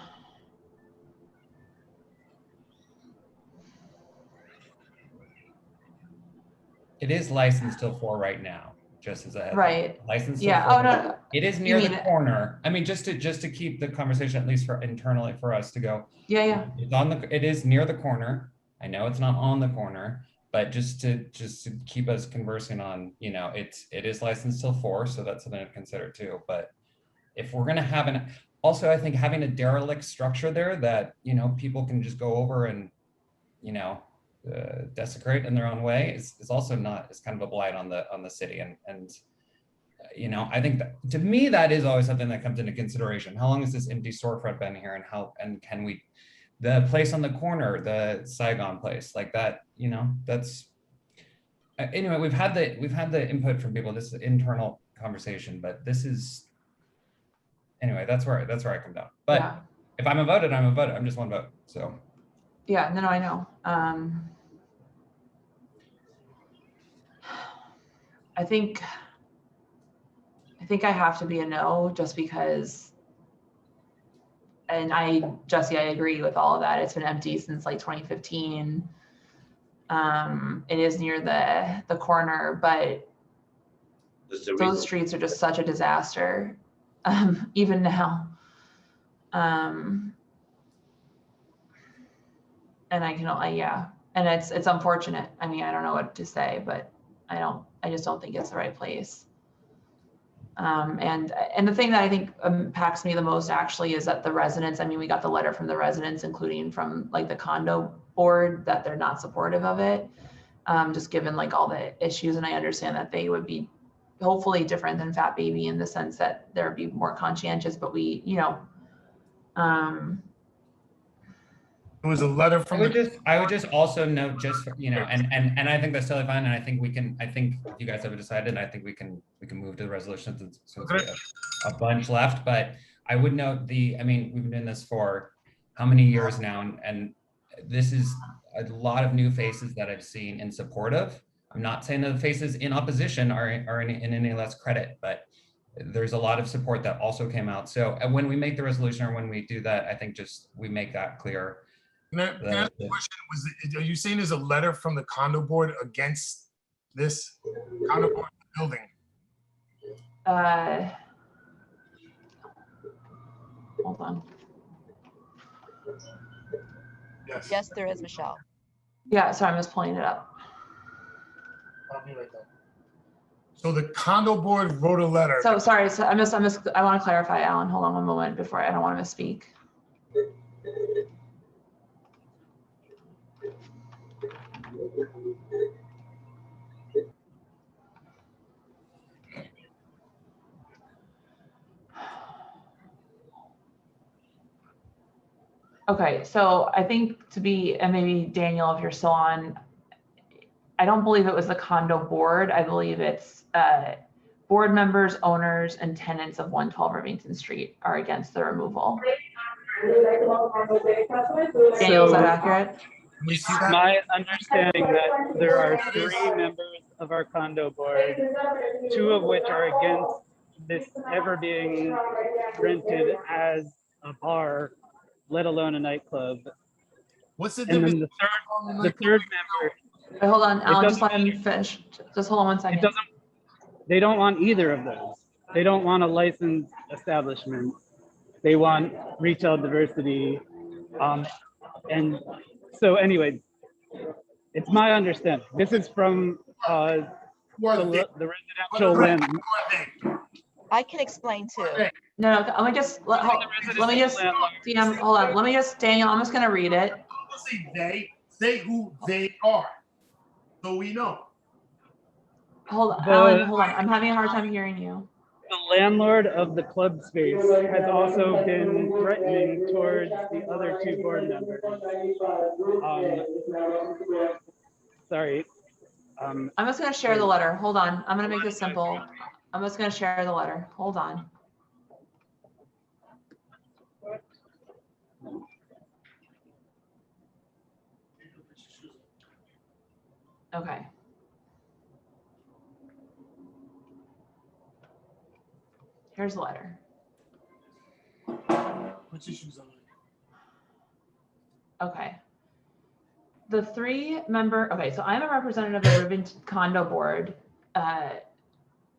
it is licensed till 4 right now, just as a heads up. Right. Licensed yeah. till 4. Oh no. It is near the corner. I mean, just to keep the conversation at least for internally for us to go. Yeah, yeah. It is near the corner. I know it's not on the corner, but just to keep us conversing on, you know, it is licensed till 4, so that's something to consider too. But if we're gonna have also I think having a derelict structure there that, you know, people can just go over and, you know, desecrate in their own way is also not, it's kind of a blight on the city. And you know, I think that to me that is always something that comes into consideration. How long has this empty storefront been here, and can we, the place on the corner, the Saigon place, like that, you know, that's anyway, we've had the input from people. This is an internal conversation, but this is anyway, that's where I come down. But yeah. If I'm a voted, I'm a voted. I'm just one vote. So yeah, no, I know. I think I have to be a no, just because, and Jesse, I agree with all of that. It's been empty since like 2015. It is near the corner, but those streets are just such a disaster, even now. And I can, yeah, and it's unfortunate. I mean, I don't know what to say, but I just don't think it's the right place. And the thing that I think impacts me the most actually is that the residents, I mean, we got the letter from the residents, including from like the condo board, that they're not supportive of it, just given like all the issues. And I understand that they would be hopefully different than Fat Baby in the sense that there would be more conscientious, but we, you know, it was a letter from I would just also note, just for, you know, and I think that's totally fine, and I think you guys have decided, I think we can move to the resolution since we have a bunch left. But I would note I mean, we've been doing this for how many years now, and this is a lot of new faces that I've seen in support of. I'm not saying that the faces in opposition are in any less credit, but there's a lot of support that also came out. So when we make the resolution, or when we do that, I think just we make that clear. Can I ask a question? Are you saying there's a letter from the condo board against this condo board building? Hold on. Yes. Yes, there is, Michelle. Yeah, sorry, I'm just pulling it up. I'll be right there. So the condo board wrote a letter. So sorry, so I want to clarify, Alan. Hold on one moment before I don't want to misspeak. Okay, so I think to be, and maybe Daniel, if you're still on, I don't believe it was the condo board. I believe it's board members, owners, and tenants of 112 Rivington Street are against the removal. Daniel, is that accurate? It's my understanding that there are 3 members of our condo board, 2 of which are against this ever being rented as a bar, let alone a nightclub. What's the And difference? then the third member. Wait, hold on, It Alan, just doesn't- let him finish. Just hold on one second. They don't want either of those. They don't want a licensed establishment. They want retail diversity. And so anyway, it's my understanding. This is from the residential land. I can explain too. No, let me just, DM, hold on. Let me just, Daniel, I'm just gonna read it. They say who they are, so we know. Hold on, Alan, hold on. I'm having a hard time hearing you. The landlord of the club space has also been threatening towards the other 2 board members. Sorry. I'm just gonna share the letter. Hold on. I'm gonna make this simple. I'm just gonna share the letter. Hold on. Okay. Here's the letter. Put your shoes on. Okay. The 3-member, okay, so I'm a representative of the Rivington Condo Board,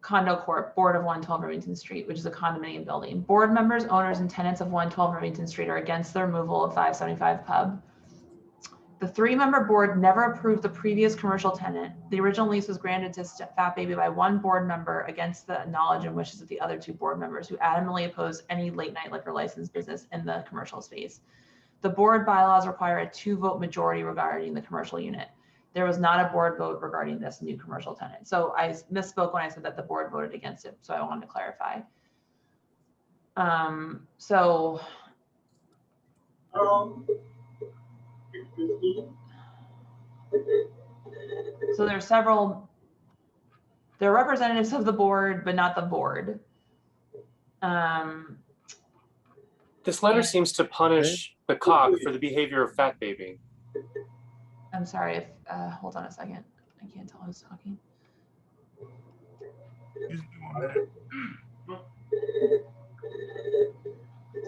Condo Corp, Board of 112 Rivington Street, which is a condominium building. Board members, owners, and tenants of 112 Rivington Street are against the removal of 575 Pub. The 3-member board never approved the previous commercial tenant. The original lease was granted to Fat Baby by 1 board member against the knowledge and wishes of the other 2 board members who adamantly opposed any late night liquor license business in the commercial space. The board bylaws require a 2-vote majority regarding the commercial unit. There was not a board vote regarding this new commercial tenant. So I misspoke when I said that the board voted against it. So I wanted to clarify. So there's several, they're representatives of the board, but not the board. This letter seems to punish the cock for the behavior of Fat Baby. I'm sorry if, hold on a second. I can't tell who's talking.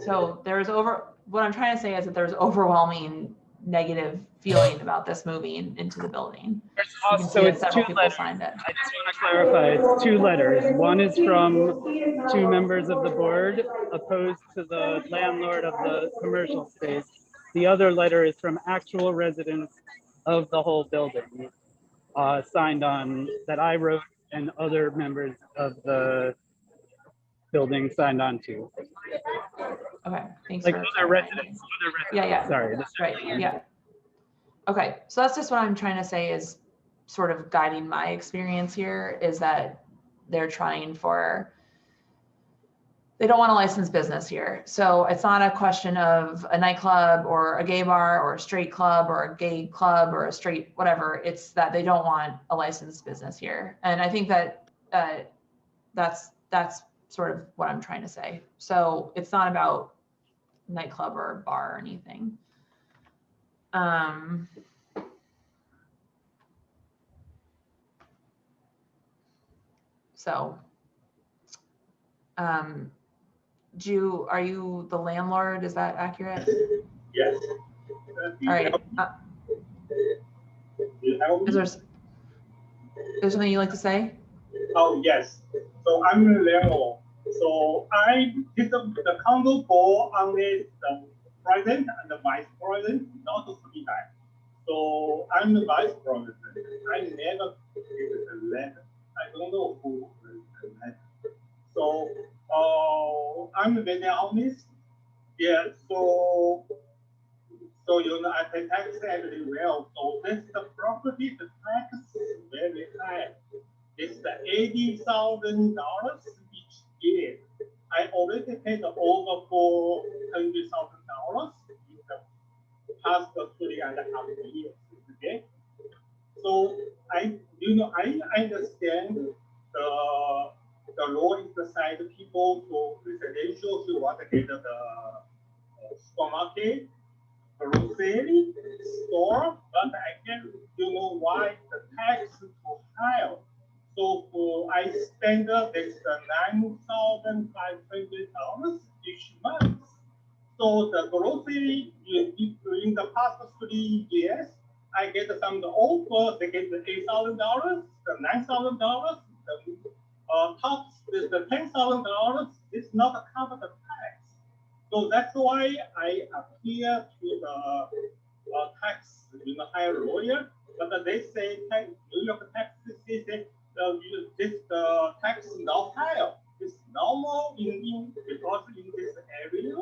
So there's what I'm trying to say is that there's overwhelming negative feeling about this moving into the building. You can see that several people signed it. I just want to clarify, it's 2 letters. One is from 2 members of the board opposed to the landlord of the commercial space. The other letter is from actual residents of the whole building, signed on, that I wrote and other members of the building signed on to. Okay, thanks like for other residents. Yeah. Sorry. Right, yeah. Okay, so that's just what I'm trying to say is sort of guiding my experience here is that they're trying for, they don't want a licensed business here. So it's not a question of a nightclub or a gay bar or a straight club or a gay club or a straight whatever. It's that they don't want a licensed business here. And I think that that's sort of what I'm trying to say. So it's not about nightclub or bar or anything. Are you the landlord? Is that accurate? Yes. All right. Is there something you'd like to say? Oh, yes. So I'm the landlord. So the condo board only the president and the vice president, not the three guys. So I'm the vice president. I never give the letter. I don't know who the letter. So I'm very honest. Yeah. So So I pay tax every well. So this the property, the tax is very high. It's the $80,000 each year. I already paid over $400,000 in the past 3.5 years. Okay. So I understand the law is decide people for residential who want to get the supermarket, grocery store, but I can why the tax is too high. So I spend this $9,500 each month. So the grocery during the past 3 years, I get some offer. They get the $8,000, the $9,000, the top the $10,000 is not cover the tax. So that's why I appear to the tax higher lawyer, but they say New York tax they say this tax is not higher. It's normal because in this area,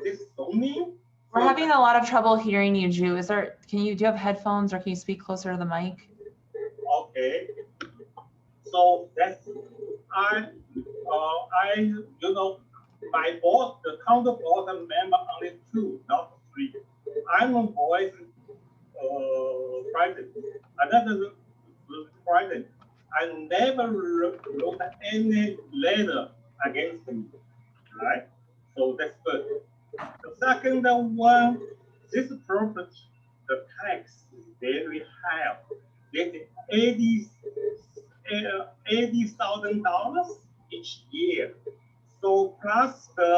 this zoning. We're having a lot of trouble hearing you, Ju. Do you have headphones or can you speak closer to the mic? Okay. So that's my board, the counter board member only 2, not 3. I'm a voice president. Another president. I never wrote any letter against me, right? So that's good. The second one, this property, the tax is very high. It's $80,000 each year. So plus the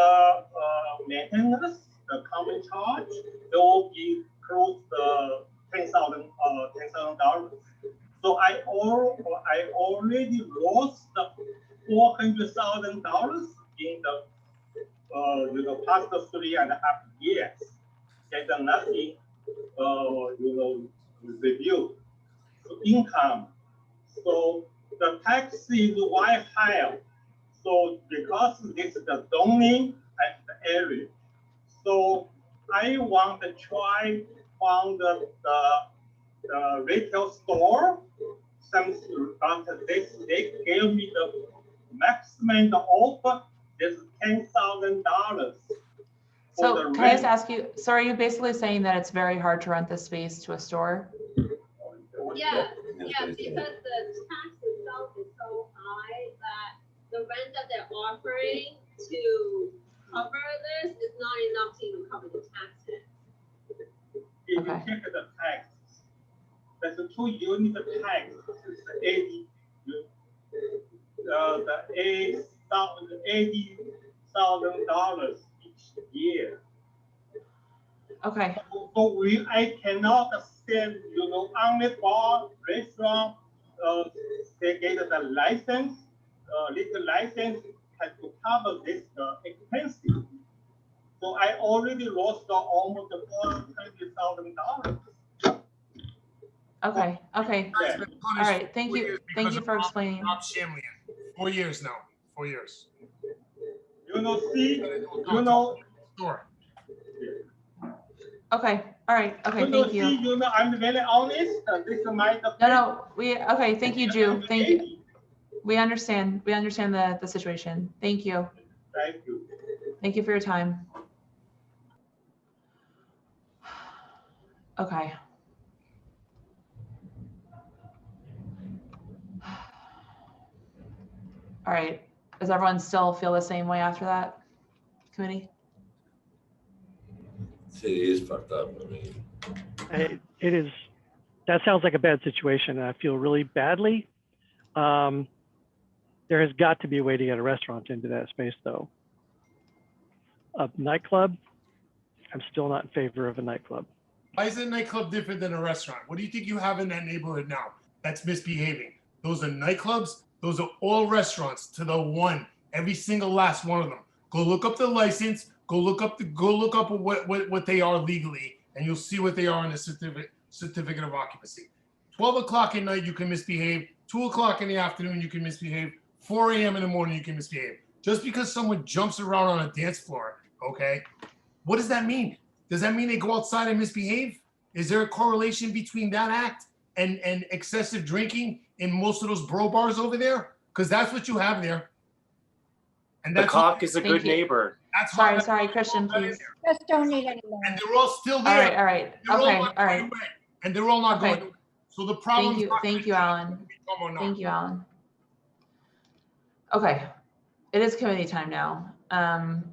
maintenance, the common charge, they will be close to $10,000. So I already lost $400,000 in the past 3.5 years. There's nothing review. So income. So the tax is why higher. So because this is the zoning at the area. So I want to try found the retail store. They gave me the maximum offer is $10,000. So can I just ask you, so are you basically saying that it's very hard to rent the space to a store? Yeah, because the tax itself is so high that the rent that they're offering to cover this is not enough to even cover the taxes. If you check the tax, there's a 2 unit tax, the $80,000 each year. Okay. So I cannot sell, only bar, restaurant, they get the license, legal license has to cover this expenses. So I already lost almost $400,000. Okay. Okay. Yeah. All right. Thank you. Thank you for explaining. 4 years now. 4 years. Store. Okay. All right. Okay. Thank you. I'm very honest. This is my. No. Okay. Thank you, Ju. Thank you. We understand. We understand the situation. Thank you. Thank you. Thank you for your time. Okay. All right. Does everyone still feel the same way after that, committee? It is fucked up. I mean, it is. That sounds like a bad situation, and I feel really badly. There has got to be a way to get a restaurant into that space, though. A nightclub, I'm still not in favor of a nightclub. Why is a nightclub different than a restaurant? What do you think you have in that neighborhood now that's misbehaving? Those are nightclubs. Those are all restaurants to the one, every single last one of them. Go look up the license. Go look up what they are legally, and you'll see what they are in the certificate of occupancy. 12 o'clock at night, you can misbehave. 2 o'clock in the afternoon, you can misbehave. 4 a.m. in the morning, you can misbehave. Just because someone jumps around on a dance floor, okay? What does that mean? Does that mean they go outside and misbehave? Is there a correlation between that act and excessive drinking in most of those bro bars over there? Because that's what you have there. And The that's cock is a good neighbor. That's Sorry, Christian, please. Just don't need any more. And they're all still there. All right. They're Okay, not all going right. away. And they're all not Okay. going away. So the problem. Thank you, Alan. Thank you, Alan. Okay, it is committee time now.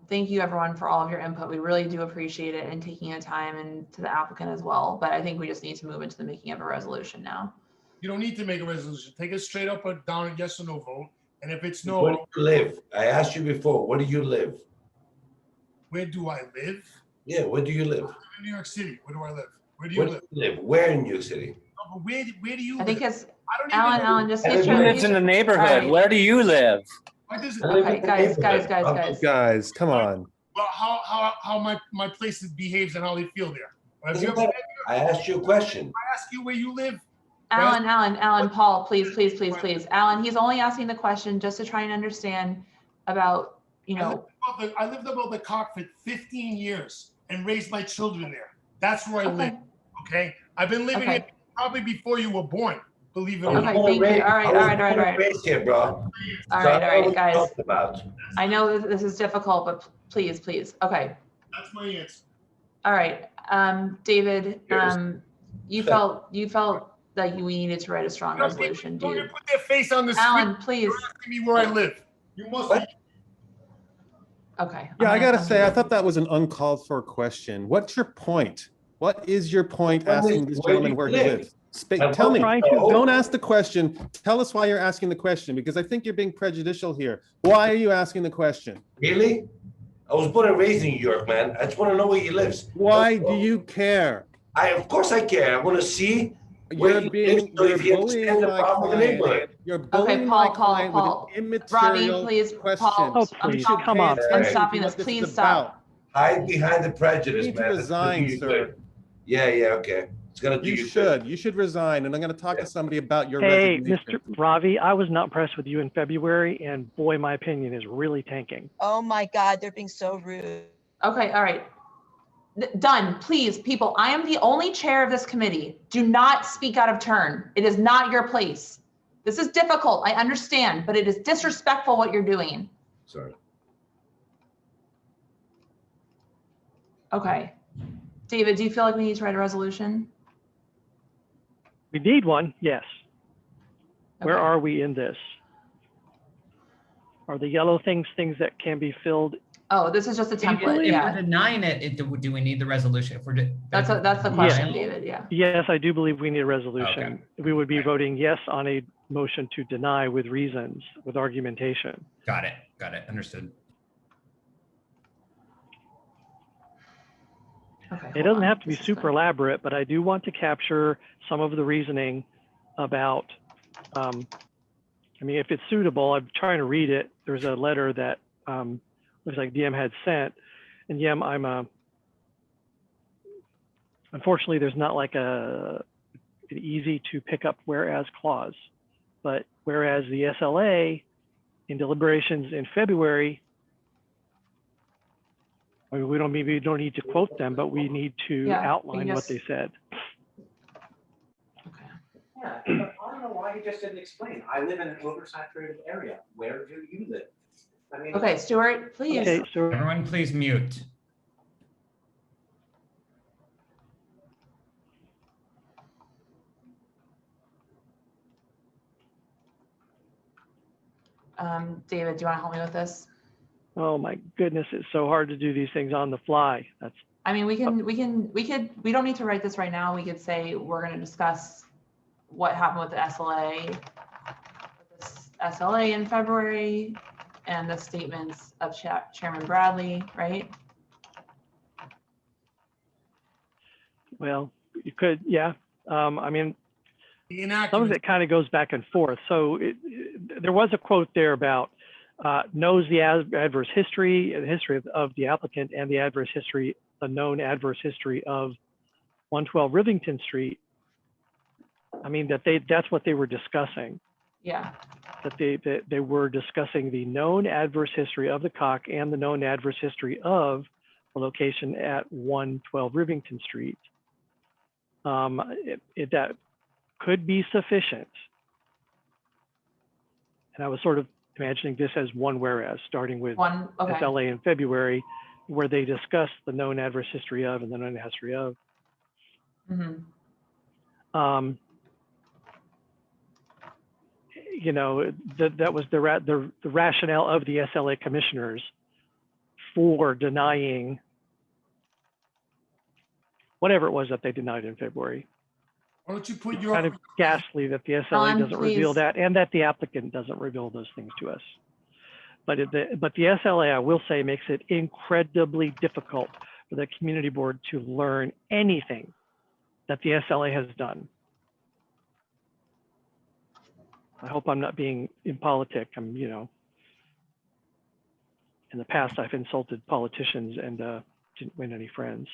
Thank you everyone for all of your input. We really do appreciate it and taking the time, and to the applicant as well. But I think we just need to move into the making of a resolution now. You don't need to make a resolution. Take it straight up or down, a yes or no vote. And if it's no. Where do you live? I asked you before, where do you live? Where do I live? Yeah, where do you live? I live in New York City. Where do I live? Where do you live? Where in New York City? No, but where do you I think live? it's Alan, just Who lives in the neighborhood? Where do you live? Okay, Guys, come on. Well, how my place behaves and how they feel there. Have you ever been there? I asked you a question. I ask you where you live. Alan, Paul, please. Alan, he's only asking the question just to try and understand about, you know. I lived above the cock for 15 years and raised my children there. That's where I live. Okay. I've been living it probably before you were born. Believe it or not. Okay, thank you. All right. Here, bro. All right, guys. About. I know this is difficult, but please. Okay. That's my answer. All right. David, you felt that we needed to write a strong resolution. Don't you put their face on the screen. Alan, please. You're asking me where I live. You must. Okay. Yeah, I gotta say, I thought that was an uncalled for question. What's your point? What is your point asking this gentleman where he lives? Tell me. Don't ask the question. Tell us why you're asking the question, because I think you're being prejudicial here. Why are you asking the question? Really? I was born and raised in New York, man. I just want to know where he lives. Why do you care? Of course I care. I want to see. You're bullying my client. You're bullying my client with an immaterial question. Paul, please, come on. I'm stopping this. Please stop. Hide behind the prejudice, You need to man. resign, sir. Yeah, okay. It's gonna do You should resign, and I'm going to talk to somebody about your Hey, resignation. Mr. Ravi, I was not impressed with you in February, and boy, my opinion is really tanking. Oh my God, they're being so rude. Okay, all right. Done. Please, people, I am the only chair of this committee. Do not speak out of turn. It is not your place. This is difficult. I understand, but it is disrespectful what you're doing. Sorry. Okay. David, do you feel like we need to write a resolution? We need one, yes. Where are we in this? Are the yellow things that can be filled? Oh, this is just a template. If we're denying it, do we need the resolution? If we're that's the question, David. Yeah. Yes, I do believe we need a resolution. Okay. We would be voting yes on a motion to deny with reasons, with argumentation. Got it. Understood. Okay, it doesn't have to be super elaborate, but I do want to capture some of the reasoning about, I mean, if it's suitable, I'm trying to read it. There's a letter that looks like DM had sent, and yeah, unfortunately, there's not like an easy to pick up whereas clause, but whereas the SLA in deliberations in February, I mean, we don't need to quote them, but we need to outline what they said. Yeah, but I don't know why he just didn't explain. I live in an oversaturated area. Where do you live? I mean, okay, Stuart, please. Okay, Stuart. Everyone, please mute. David, do you want to help me with this? Oh my goodness, it's so hard to do these things on the fly. I mean, we don't need to write this right now. We could say we're going to discuss what happened with the SLA in February and the statements of Chairman Bradley, right? Well, you could, yeah. I mean, some of it kind of goes back and forth. So there was a quote there about knows the adverse history, the history of the applicant, and the adverse history, the known adverse history of 112 Rivington Street. I mean, that's what they were discussing. Yeah. That they were discussing the known adverse history of the cock and the known adverse history of a location at 112 Rivington Street. That could be sufficient. And I was sort of imagining this as one whereas, starting with okay. SLA in February, where they discuss the known adverse history of and the known history of. You know, that was the rationale of the SLA commissioners for denying whatever it was that they denied in February. Why don't you put It's your kind of ghastly that the SLA doesn't reveal that, and that the applicant doesn't reveal those things to us. But the SLA, I will say, makes it incredibly difficult for the community board to learn anything that the SLA has done. I hope I'm not being impolitic. I'm, you know, in the past I've insulted politicians and didn't win any friends.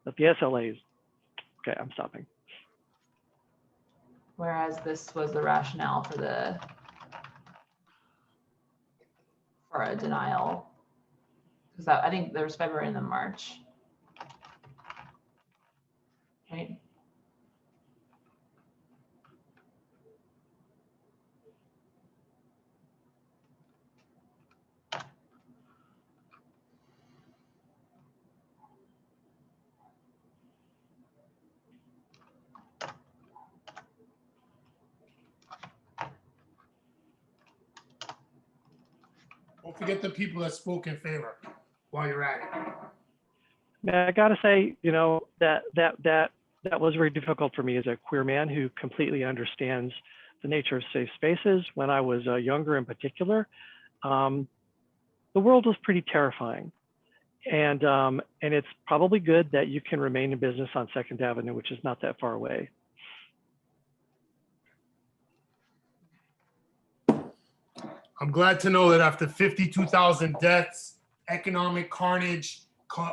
But the SLA is, okay, I'm stopping. Whereas this was the rationale for a denial. Because I think there was February and then March. Right? Don't forget the people that spoke in favor while you're at it. Now, I gotta say, you know, that was very difficult for me as a queer man who completely understands the nature of safe spaces. When I was younger in particular, the world was pretty terrifying. And it's probably good that you can remain in business on 2nd Avenue, which is not that far away. I'm glad to know that after 52,000 deaths, economic carnage,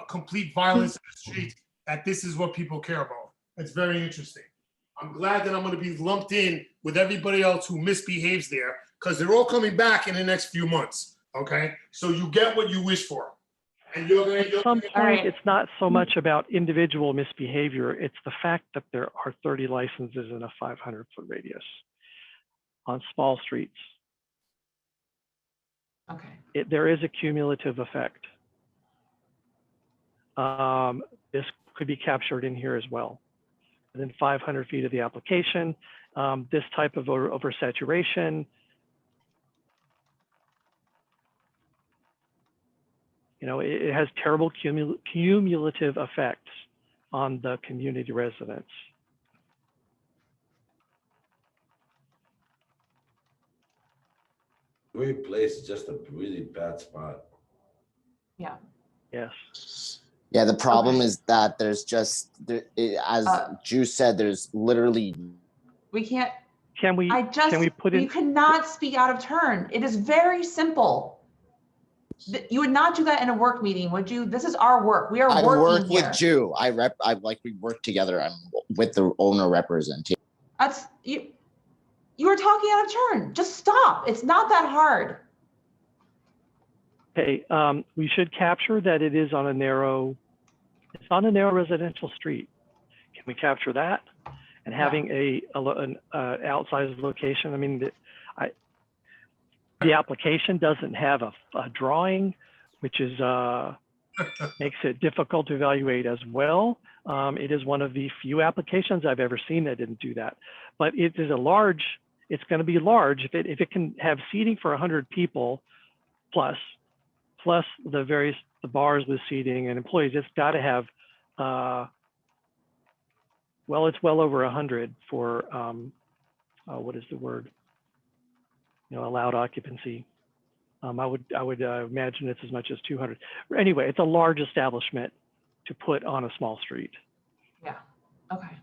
complete violence in the streets, that this is what people care about. It's very interesting. I'm glad that I'm going to be lumped in with everybody else who misbehaves there, because they're all coming back in the next few months. Okay, so you get what you wish for. And At some point, it's not so much about individual misbehavior. It's the fact that there are 30 licenses in a 500-foot radius on small streets. Okay. There is a cumulative effect. This could be captured in here as well. Within 500 feet of the application, this type of oversaturation, you know, it has terrible cumulative effects on the community residents. Great place, just a really bad spot. Yeah. Yes. Yeah, the problem is that there's just, as Drew said, there's literally. We can't. Can we put in? You cannot speak out of turn. It is very simple. You would not do that in a work meeting, would you? This is our work. We are I working work here. with Drew. We work together. I'm with the owner representation. That's you. You were talking out of turn. Just stop. It's not that hard. Okay, we should capture that it is on a narrow, it's on a narrow residential street. Can we capture that? And having an outsized location. I mean, the application doesn't have a drawing, which is makes it difficult to evaluate as well. It is one of the few applications I've ever seen that didn't do that. But it is a large. It's going to be large if it can have seating for 100 people plus the bars with seating and employees. It's got to have well, it's well over 100 for what is the word? You know, allowed occupancy. I would imagine it's as much as 200. Anyway, it's a large establishment to put on a small street. Yeah. Okay.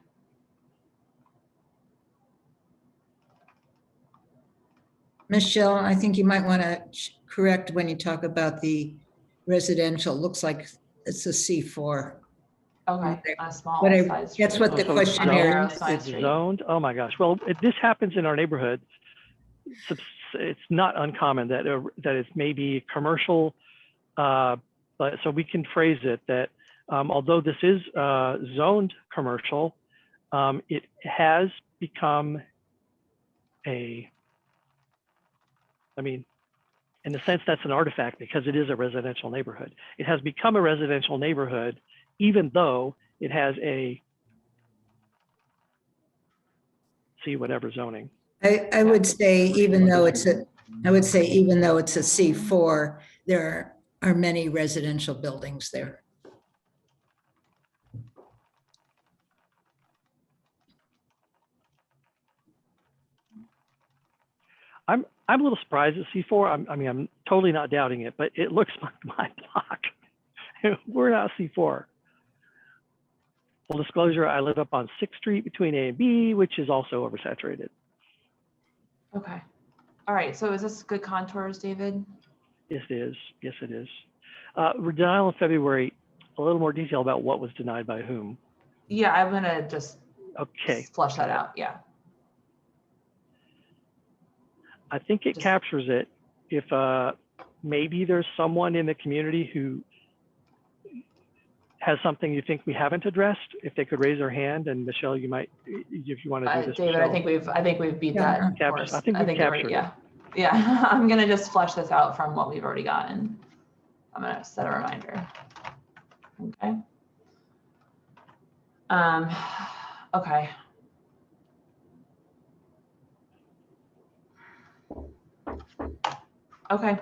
Michelle, I think you might want to correct when you talk about the residential. Looks like it's a C4. Okay, a small size. That's what the questionnaire is. It's zoned. Oh my gosh. Well, this happens in our neighborhood. it's not uncommon that that it's maybe commercial, but so we can phrase it that although this is zoned commercial, it has become in a sense, that's an artifact because it is a residential neighborhood. It has become a residential neighborhood, even though it has a C whatever zoning. I would say even though it's a C4, there are many residential buildings there. I'm a little surprised at C4. I'm totally not doubting it, but it looks like my block. We're not C4. Full disclosure, I live up on 6th Street between A and B, which is also oversaturated. Okay. All right. So is this good contours, David? Yes, it is. Yes, it is. Denial in February, a little more detail about what was denied by whom. Yeah, I'm going to just flush that out. Yeah. I think it captures it. If maybe there's someone in the community who has something you think we haven't addressed, if they could raise their hand, and Michelle, you might, if you want to do this. David, Michelle. I think we've beat that horse. I think we've captured it. Yeah. I'm gonna just flush this out from what we've already gotten. I'm gonna set a reminder. Okay. Okay. Okay.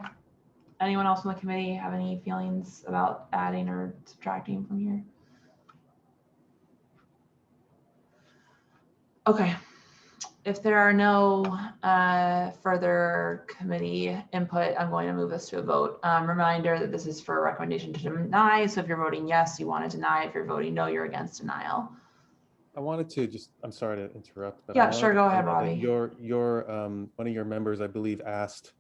Anyone else on the committee have any feelings about adding or subtracting from here? Okay. If there are no further committee input, I'm going to move this to a vote. Reminder that this is for a recommendation to deny. So if you're voting yes, you want to deny. If you're voting no, you're against denial. I wanted to I'm sorry to interrupt, but yeah, sure, go ahead, Robbie. Your one of your members, I believe, asked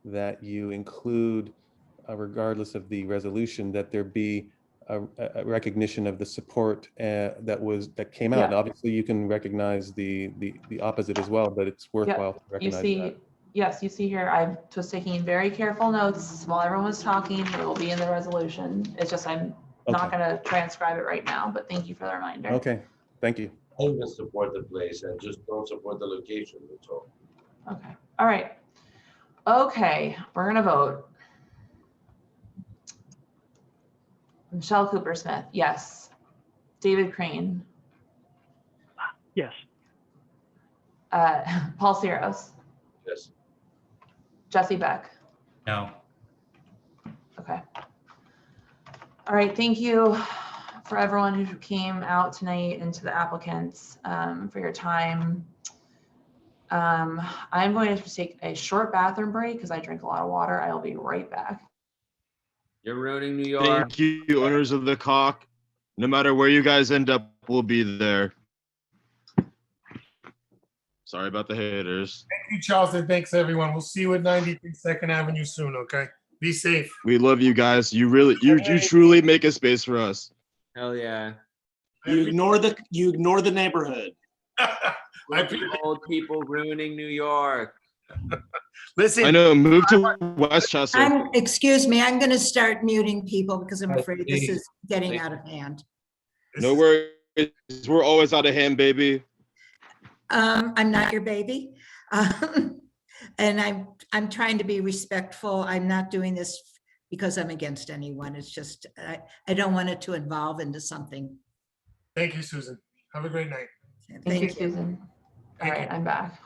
that you include, regardless of the resolution, that there be a recognition of the support that came out. Yeah. And obviously, you can recognize the opposite as well, but it's worthwhile to recognize that. Yes, you see here, I was taking very careful notes while everyone was talking. It will be in the resolution. It's just I'm not going to transcribe it right now, but thank you for the reminder. Okay, thank you. I even support the place and just don't support the location, that's all. Okay, all right. Okay, we're going to vote. Michelle Cooper Smith, yes. David Crane. Yes. Paul Ciros. Yes. Jesse Beck. No. Okay. All right, thank you for everyone who came out tonight and to the applicants for your time. I'm going to take a short bathroom break because I drink a lot of water. I will be right back. You're ruining New York. Thank you, owners of the Cock. No matter where you guys end up, we'll be there. Sorry about the haters. Thank you, Charleston. Thanks, everyone. We'll see you at 93 2nd Avenue soon, okay? Be safe. We love you guys. You truly make a space for us. Hell yeah. You ignore the neighborhood. Old people ruining New York. Listen. I know. Move to Westchester. Excuse me. I'm going to start muting people because I'm afraid this is getting out of hand. No worries. We're always out of hand, baby. I'm not your baby. And I'm trying to be respectful. I'm not doing this because I'm against anyone. It's just, I don't want it to evolve into something. Thank you, Susan. Have a great night. Thank you, Susan. All right, I'm back.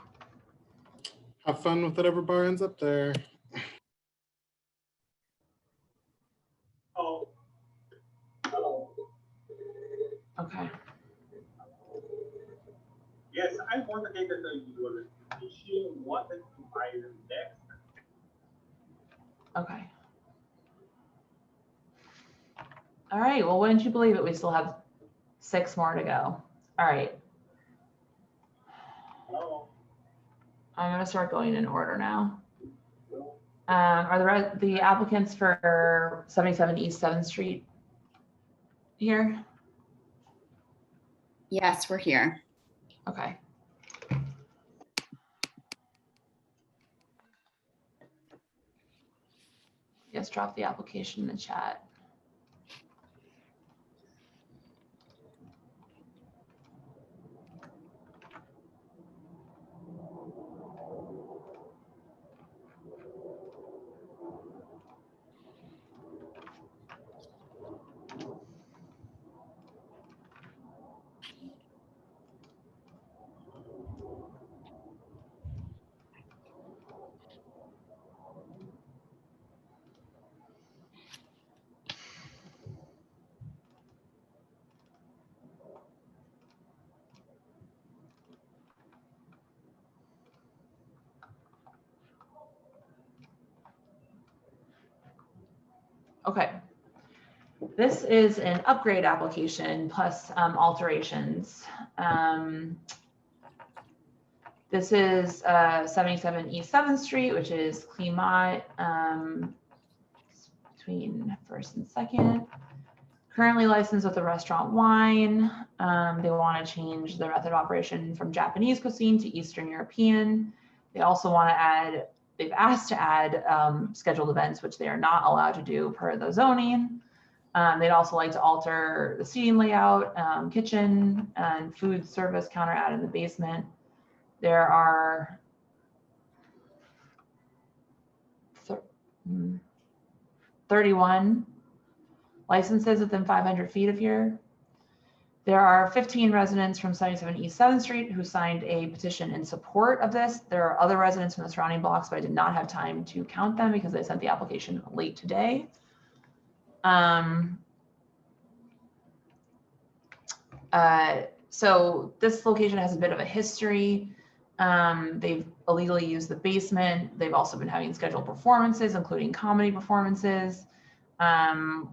Have fun with whatever bar ends up there. Oh. Okay. Yes, I want to get your issue wanted to buy the next. Okay. All right, well, wouldn't you believe it? We still have 6 more to go. All right. I'm gonna start going in order now. Are the applicants for 77 East 7th Street here? Yes, we're here. Okay. guess drop the application in the chat. Okay, this is an upgrade application plus alterations. This is 77 East 7th Street, which is Klimat, between 1st and 2nd. Currently licensed with a restaurant wine. They want to change the method of operation from Japanese cuisine to Eastern European. They also want to add, they've asked to add scheduled events, which they are not allowed to do per the zoning. They'd also like to alter the seating layout, kitchen and food service counter add in the basement. There are 31 licenses within 500 feet of here. There are 15 residents from 77 East 7th Street who signed a petition in support of this. There are other residents from the surrounding blocks, but I did not have time to count them because they sent the application late today. So this location has a bit of a history. They've illegally used the basement. They've also been having scheduled performances, including comedy performances.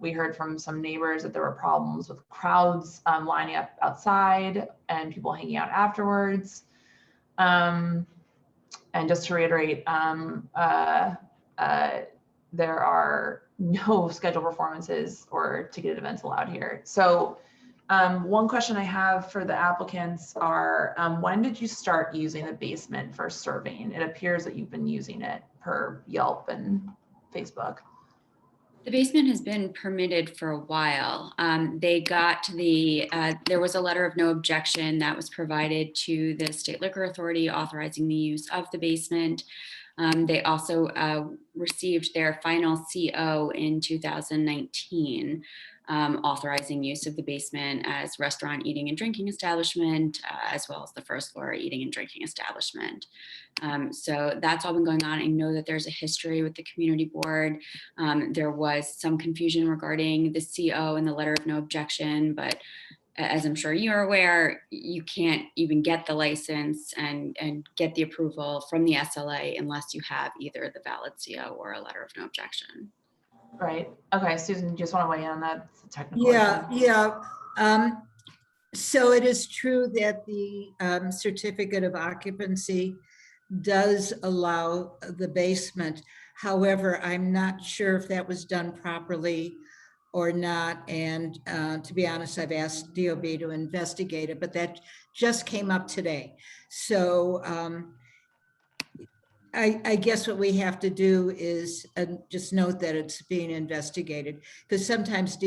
We heard from some neighbors that there were problems with crowds lining up outside and people hanging out afterwards. And just to reiterate, there are no scheduled performances or ticketed events allowed here. So one question I have for the applicants are, when did you start using the basement for serving? It appears that you've been using it per Yelp and Facebook. The basement has been permitted for a while. They got the, there was a letter of no objection that was provided to the State Liquor Authority authorizing the use of the basement. They also received their final CO in 2019, authorizing use of the basement as restaurant, eating and drinking establishment, as well as the first floor eating and drinking establishment. So that's all been going on. I know that there's a history with the community board. There was some confusion regarding the CO and the letter of no objection, but as I'm sure you're aware, you can't even get the license and get the approval from the SLA unless you have either the valid CO or a letter of no objection. Right. Okay, Susan, you just want to weigh in on that? It's a technical Yeah. So it is true that the certificate of occupancy does allow the basement. However, I'm not sure if that was done properly or not. And to be honest, I've asked DOB to investigate it, but that just came up today. So I guess what we have to do is just note that it's being investigated, because sometimes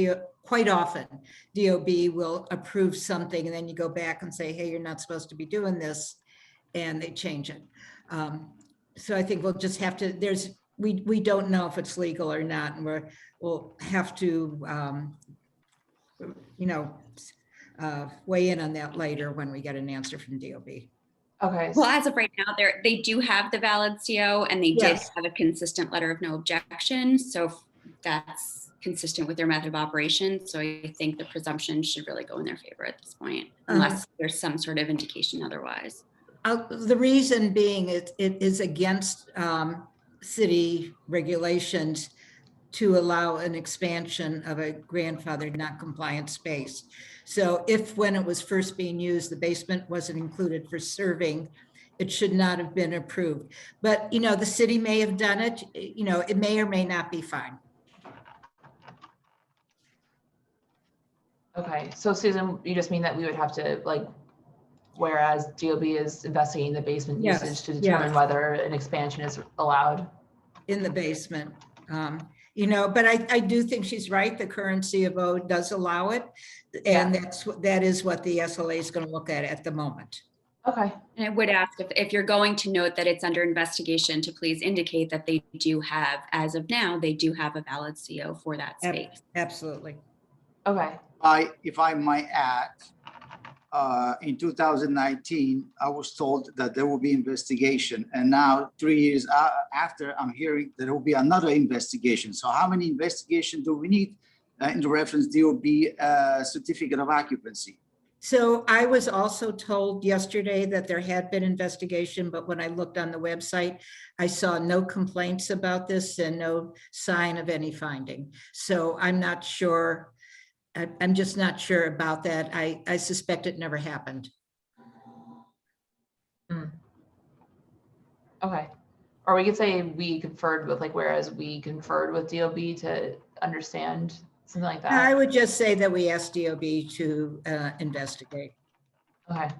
quite often DOB will approve something and then you go back and say, hey, you're not supposed to be doing this, and they change it. So I think we'll just have to, we don't know if it's legal or not, and we'll have to, weigh in on that later when we get an answer from DOB. Okay. Well, as of right now, they do have the valid CO and they did have a consistent letter of no objection. So that's consistent with their method of operation. So I think the presumption should really go in their favor at this point, unless there's some sort of indication otherwise. The reason being it is against city regulations to allow an expansion of a grandfathered non-compliant space. So if when it was first being used, the basement wasn't included for serving, it should not have been approved. But, the city may have done it, it may or may not be fine. Okay, so Susan, you just mean that we would have to, whereas DOB is investigating the basement usage to determine whether an expansion is allowed? In the basement. You know, but I do think she's right. The current C of O does allow it. And that is what the SLA is going to look at the moment. Okay. And I would ask if you're going to note that it's under investigation to please indicate that they do have, as of now, they do have a valid CO for that space. Absolutely. Okay. If I might add, in 2019, I was told that there will be investigation, and now 3 years after, I'm hearing that there will be another investigation. So how many investigations do we need in the reference DOB certificate of occupancy? So I was also told yesterday that there had been investigation, but when I looked on the website, I saw no complaints about this and no sign of any finding. So I'm not sure. I'm just not sure about that. I suspect it never happened. Okay. Or we could say we conferred with, like, whereas we conferred with DOB to understand, something like that. I would just say that we asked DOB to investigate. Okay.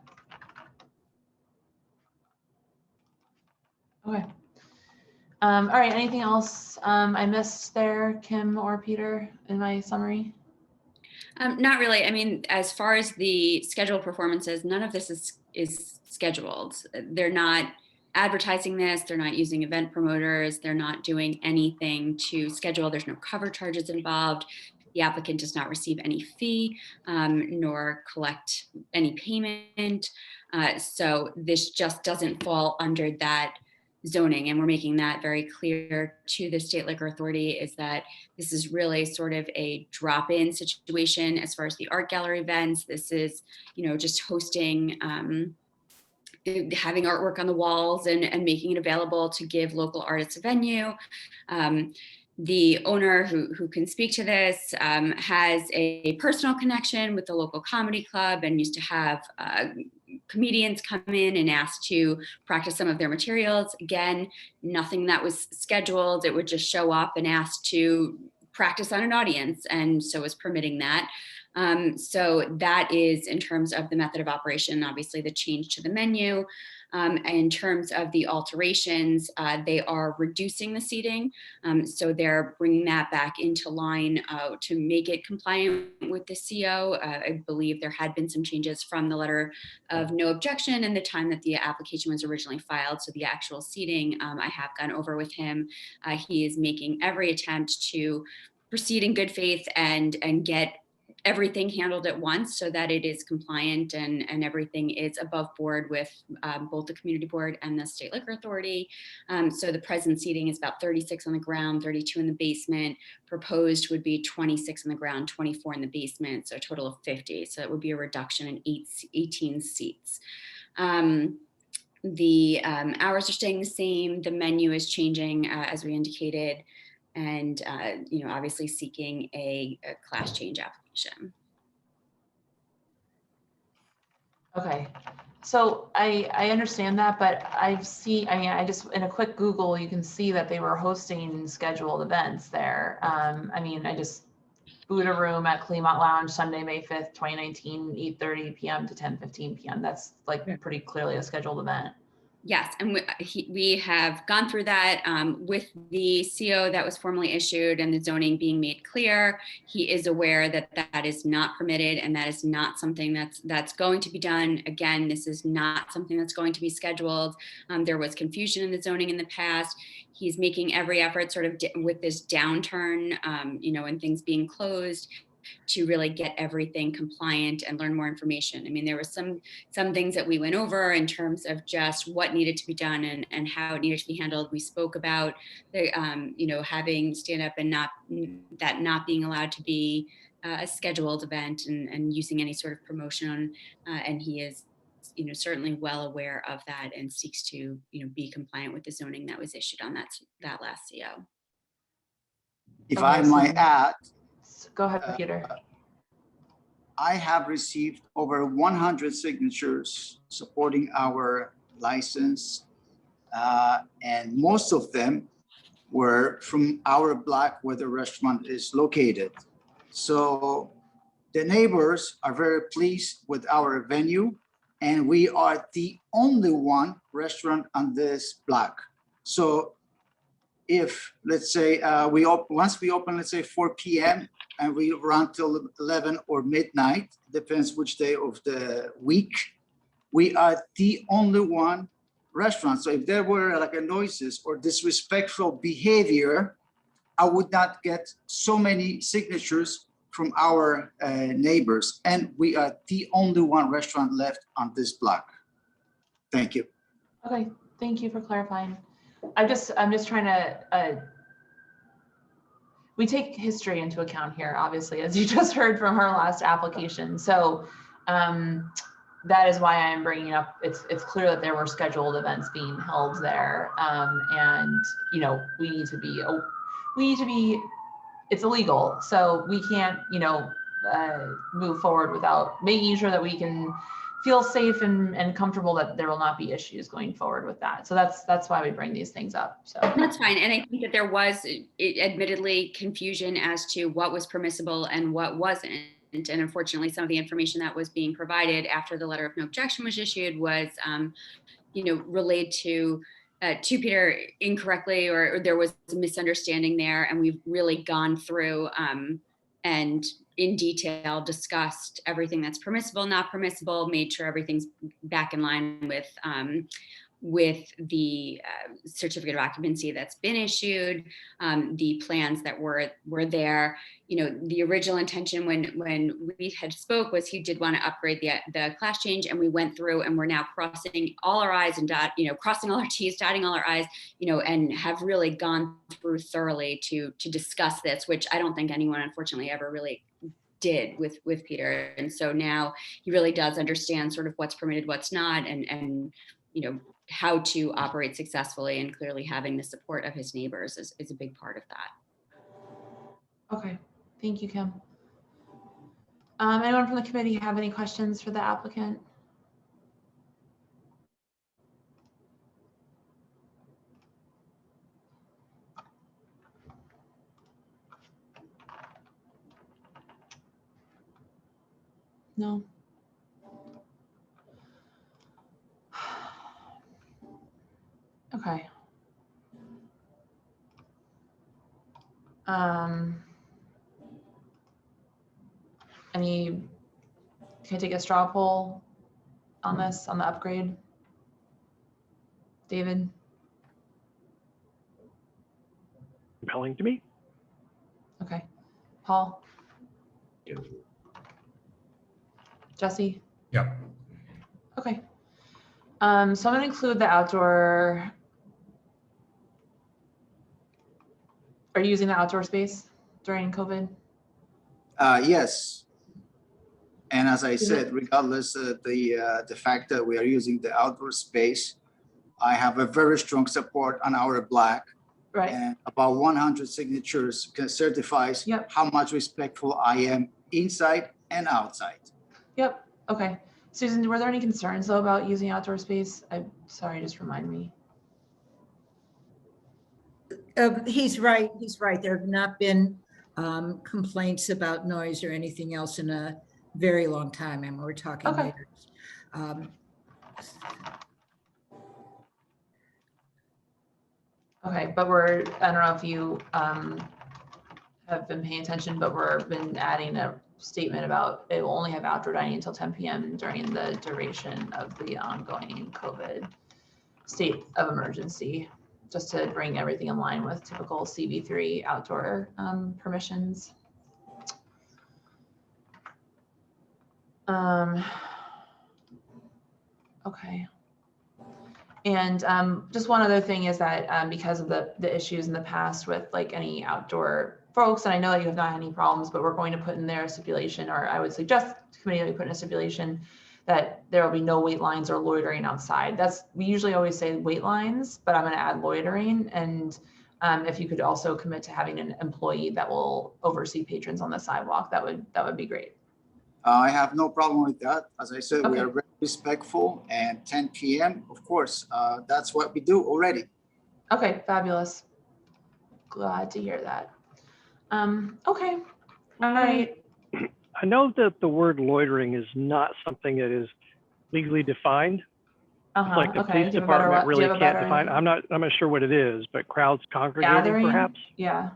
Okay. All right, anything else I missed there, Kim or Peter, in my summary? Not really. I mean, as far as the scheduled performances, none of this is scheduled. They're not advertising this. They're not using event promoters. They're not doing anything to schedule. There's no cover charges involved. The applicant does not receive any fee nor collect any payment. So this just doesn't fall under that zoning, and we're making that very clear to the State Liquor Authority, is that this is really sort of a drop-in situation as far as the art gallery events. This is, you know, just hosting, having artwork on the walls and making it available to give local artists a venue. The owner who can speak to this has a personal connection with the local comedy club and used to have comedians come in and ask to practice some of their materials. Again, nothing that was scheduled. It would just show up and ask to practice on an audience, and so is permitting that. So that is in terms of the method of operation, obviously the change to the menu. In terms of the alterations, they are reducing the seating. So they're bringing that back into line to make it compliant with the CO. I believe there had been some changes from the letter of no objection and the time that the application was originally filed. So the actual seating, I have gone over with him. He is making every attempt to proceed in good faith and get everything handled at once so that it is compliant and everything is above board with both the community board and the State Liquor Authority. So the present seating is about 36 on the ground, 32 in the basement. Proposed would be 26 on the ground, 24 in the basement, so a total of 50. So it would be a reduction in 18 seats. The hours are staying the same. The menu is changing as we indicated, and you know, obviously seeking a class change application. Okay, so I understand that, but I just, in a quick Google, you can see that they were hosting scheduled events there. I mean, I just Buddha Room at Klimat Lounge, Sunday, May 5th, 2019, 8:30 p.m. to 10:15 p.m. That's like pretty clearly a scheduled event. Yes, and we have gone through that with the CO that was formally issued and the zoning being made clear. He is aware that that is not permitted and that is not something that's going to be done. Again, this is not something that's going to be scheduled. There was confusion in the zoning in the past. He's making every effort sort of with this downturn, you know, and things being closed, to really get everything compliant and learn more information. I mean, there were some things that we went over in terms of just what needed to be done and how it needed to be handled. We spoke about the, you know, having stand up and not being allowed to be a scheduled event and using any sort of promotion. And he is, you know, certainly well aware of that and seeks to, you know, be compliant with the zoning that was issued on that last CO. If I might add, go ahead, Peter. I have received over 100 signatures supporting our license, and most of them were from our block where the restaurant is located. So the neighbors are very pleased with our venue, and we are the only one restaurant on this block. So if, let's say, once we open, let's say 4 p.m. and we run till 11 or midnight, depends which day of the week, we are the only one restaurant. So if there were like a noises or disrespectful behavior, I would not get so many signatures from our neighbors. And we are the only one restaurant left on this block. Thank you. Okay, thank you for clarifying. I'm just trying to, we take history into account here, obviously, as you just heard from our last application. So that is why I'm bringing up, it's clear that there were scheduled events being held there. And, you know, we need to be, it's illegal. So we can't, you know, move forward without making sure that we can feel safe and comfortable that there will not be issues going forward with that. So that's why we bring these things up. So that's fine. And I think that there was admittedly confusion as to what was permissible and what wasn't. And unfortunately, some of the information that was being provided after the letter of no objection was issued was, you know, relayed to Peter incorrectly, or there was a misunderstanding there. And we've really gone through and in detail discussed everything that's permissible, not permissible, made sure everything's back in line with the certificate of occupancy that's been issued, the plans that were there. You know, the original intention when we had spoke was he did want to upgrade the class change, and we went through and we're now crossing all our I's and crossing all our T's, dotting all our I's, you know, and have really gone through thoroughly to discuss this, which I don't think anyone unfortunately ever really did with Peter. And so now he really does understand sort of what's permitted, what's not, and you know, how to operate successfully, and clearly having the support of his neighbors is a big part of that. Okay, thank you, Kim. Anyone from the committee have any questions for the applicant? No. Okay. Can I take a straw poll on this, on the upgrade? David? Compelling to me. Okay. Paul? Jesse? Yep. Okay. So I'm gonna include the outdoor. Are you using the outdoor space during COVID? Yes. And as I said, regardless of the fact that we are using the outdoor space, I have a very strong support on our block. Right. And about 100 signatures certifies how much respectful I am inside and outside. Yep. Okay. Susan, were there any concerns though about using outdoor space? I'm sorry, just remind me. He's right. He's right. There have not been complaints about noise or anything else in a very long time, and we're talking years. Okay, but I don't know if you have been paying attention, but we've been adding a statement about it will only have outdoor dining until 10 p.m. during the duration of the ongoing COVID state of emergency, just to bring everything in line with typical CB3 outdoor permissions. Okay. And just one other thing is that because of the issues in the past with like any outdoor folks, and I know that you have not had any problems, but we're going to put in there a stipulation, or I would suggest the committee that we put in a stipulation that there will be no wait lines or loitering outside. We usually always say wait lines, but I'm going to add loitering. And if you could also commit to having an employee that will oversee patrons on the sidewalk, that would be great. I have no problem with that. As I said, we are very respectful, and 10 p.m. of course, that's what we do already. Okay, fabulous. Glad to hear that. Okay, all right. I know that the word loitering is not something that is legally defined. Like the Okay. police Do you have a better, department do you really have a can't better define, I'm not sure what it is, but crowds congregating gathering? perhaps? Yeah.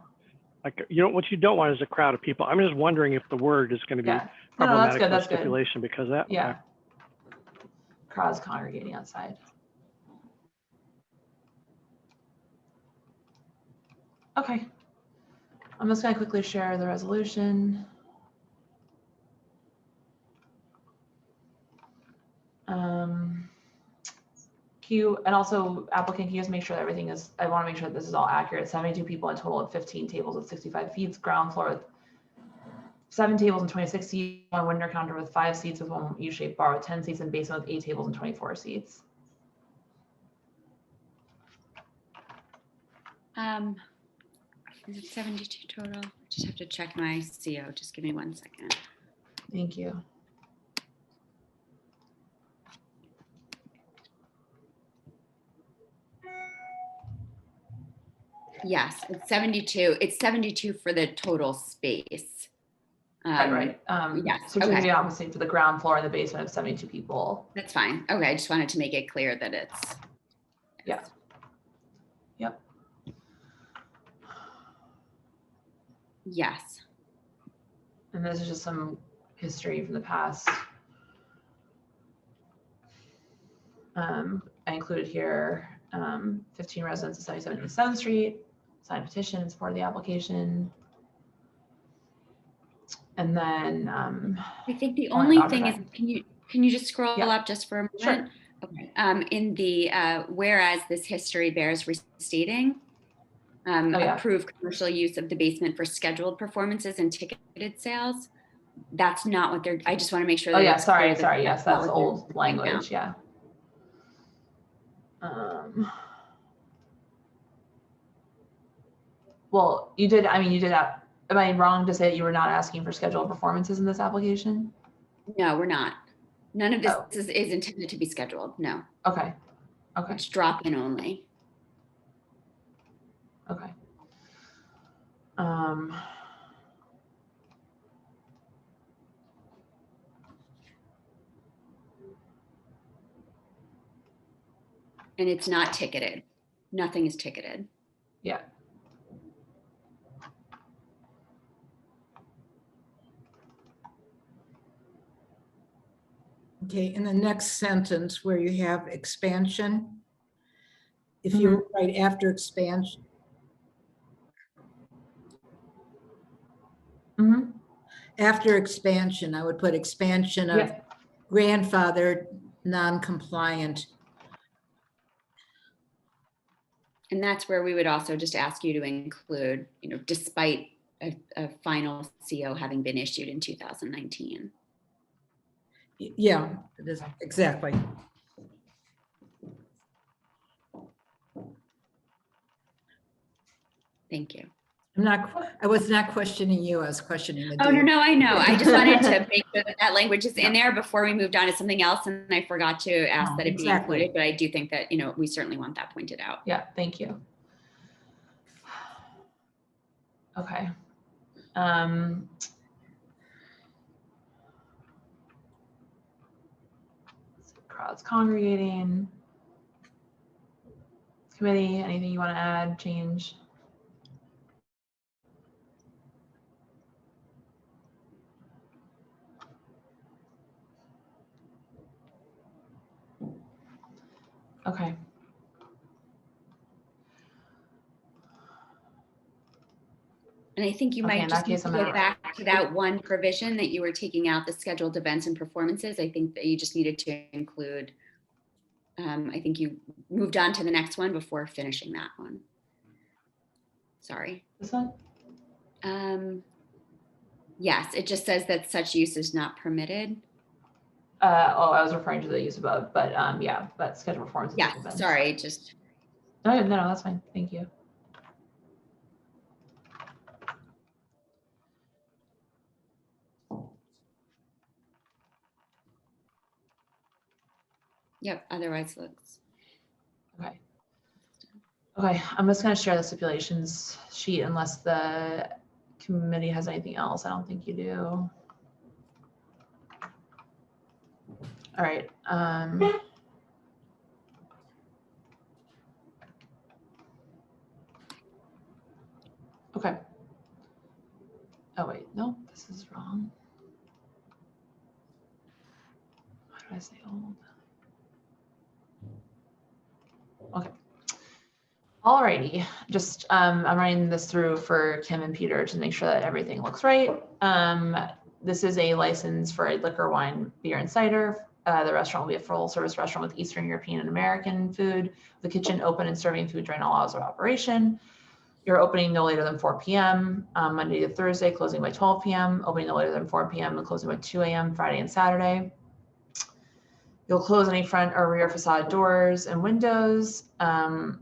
Like, what you don't want is a crowd of people. I'm just wondering if the word is going to be Yeah. No, that's problematic good. for That's good. stipulation because of that. Yeah. Okay. Crowds congregating outside. Okay. I'm just going to quickly share the resolution. And also applicant, can you just make sure that everything is, I want to make sure that this is all accurate. 72 people in total at 15 tables with 65 seats, ground floor with 7 tables and 26 seats, 1 window counter with 5 seats with 1 U-shaped bar with 10 seats, and basement with 8 tables and 24 seats. Is it 72 total? I just have to check my CO. Just give me 1 second. Thank you. Yes, it's 72. It's 72 for the total space. Right. Yes. So it's going to be Okay. obviously for the ground floor and the basement of 72 people. That's fine. Okay. I just wanted to make it clear that it's. Yeah. Yep. Yes. And this is just some history from the past. I included here 15 residents of 77 East 7th Street signed a petition in support of the application. And then I think the only thing is, can you just scroll up just for a moment? Sure. Okay. In the whereas this history bears restating, approved commercial use of the basement for scheduled performances and ticketed sales. That's not what they're. I just want to make sure that. Oh yeah, it's clear that sorry. Yes, that's what old they're doing language. now. Yeah. Well, you did. I mean, you did that. Am I wrong to say that you were not asking for scheduled performances in this application? No, we're not. None of this is intended to be scheduled. No. Okay. Okay. It's drop-in only. Okay. And it's not ticketed. Nothing is ticketed. Yeah. Okay, in the next sentence where you have expansion, if you write after expansion. After expansion, I would put expansion of grandfathered, non-compliant. And that's where we would also just ask you to include, despite a final CO having been issued in 2019. Yeah, it is exactly. Thank you. I was not questioning you, I was questioning the. Oh, no, I know. I just wanted to make sure that language is in there before we moved on to something else. And I forgot to ask that it be included, but I do think that, we certainly want that pointed out. Yeah, thank you. Okay. Crowds congregating. Committee, anything you want to add, change? Okay. And I think you might just need to go back to that one provision that you were taking out, the scheduled events and performances. I think that you just needed to include, I think you moved on to the next one before finishing that one. Sorry. This one? Yes, it just says that such use is not permitted. I was referring to the use above, but yeah, but scheduled performances. Yeah, sorry, just. No, that's fine. Thank you. Yep, otherwise looks. Okay. Okay, I'm just going to share the stipulations sheet unless the committee has anything else. I don't think you do. All right. Okay. Oh wait, no, this is wrong. Why did I say old? Okay. Alrighty, just I'm running this through for Kim and Peter to make sure that everything looks right. This is a license for a liquor, wine, beer, and cider. The restaurant will be a full service restaurant with Eastern European and American food. The kitchen open and serving food during all hours of operation. You're opening no later than 4 p.m. Monday to Thursday, closing by 12 p.m. Opening no later than 4 p.m. and closing by 2 a.m. Friday and Saturday. You'll close any front or rear facade doors and windows. Sorry,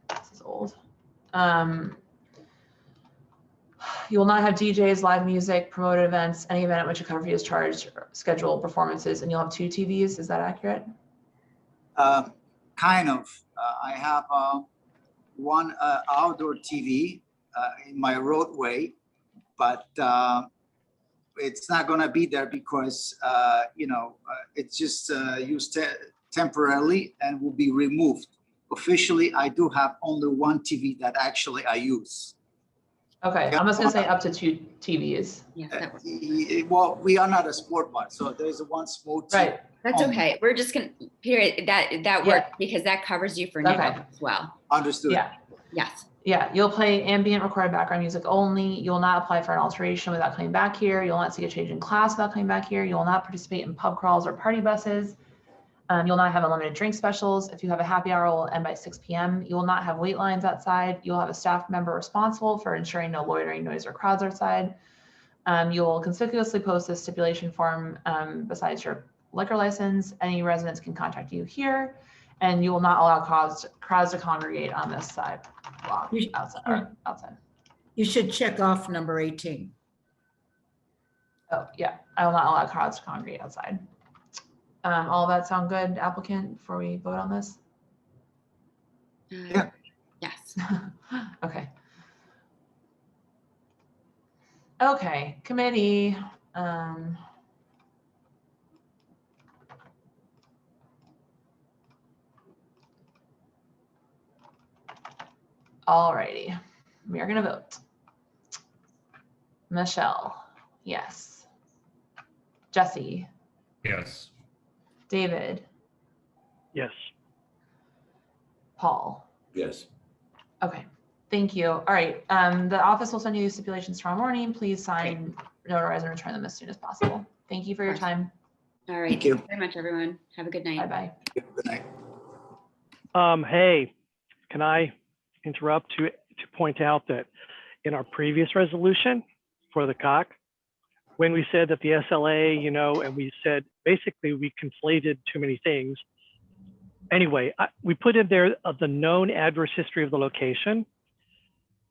this is old. You will not have DJs, live music, promoted events, any event at which a cover fee is charged, scheduled performances, and you'll have 2 TVs. Is that accurate? Kind of. I have one outdoor TV in my roadway, but it's not going to be there because, it's just used temporarily and will be removed. Officially, I do have only one TV that actually I use. Okay, I'm just gonna say up to 2 TVs. Well, we are not a sport bar, so there's one small TV. Right. That's okay. We're just gonna, period, that works because that covers you for now as well. Understood. Yeah. Yes. Yeah, you'll play ambient recorded background music only. You will not apply for an alteration without coming back here. You'll not see a change in class without coming back here. You will not participate in pub crawls or party buses. You'll not have unlimited drink specials. If you have a happy hour, it will end by 6 p.m. You will not have wait lines outside. You'll have a staff member responsible for ensuring no loitering, noise, or crowds outside. You will conspicuously post this stipulation form besides your liquor license. Any residents can contact you here, and you will not allow crowds to congregate on this side. Outside. You should check off number 18. Oh, yeah. I will not allow crowds to congregate outside. All that sound good, applicant, before we vote on this? Yeah. Yes. Okay. Okay, committee. Alrighty, we are gonna vote. Michelle, yes. Jesse. Yes. David. Yes. Paul. Yes. Okay, thank you. All right, the office will send you these stipulations tomorrow morning. Please sign, notarize, and return them as soon as possible. Thank you for your time. All right. Thank you. Thank you very much, everyone. Have a good night. Bye-bye. Good night. Hey, can I interrupt to point out that in our previous resolution for the COC, when we said that the SLA, and we said basically we conflated too many things. Anyway, we put in there the known adverse history of the location.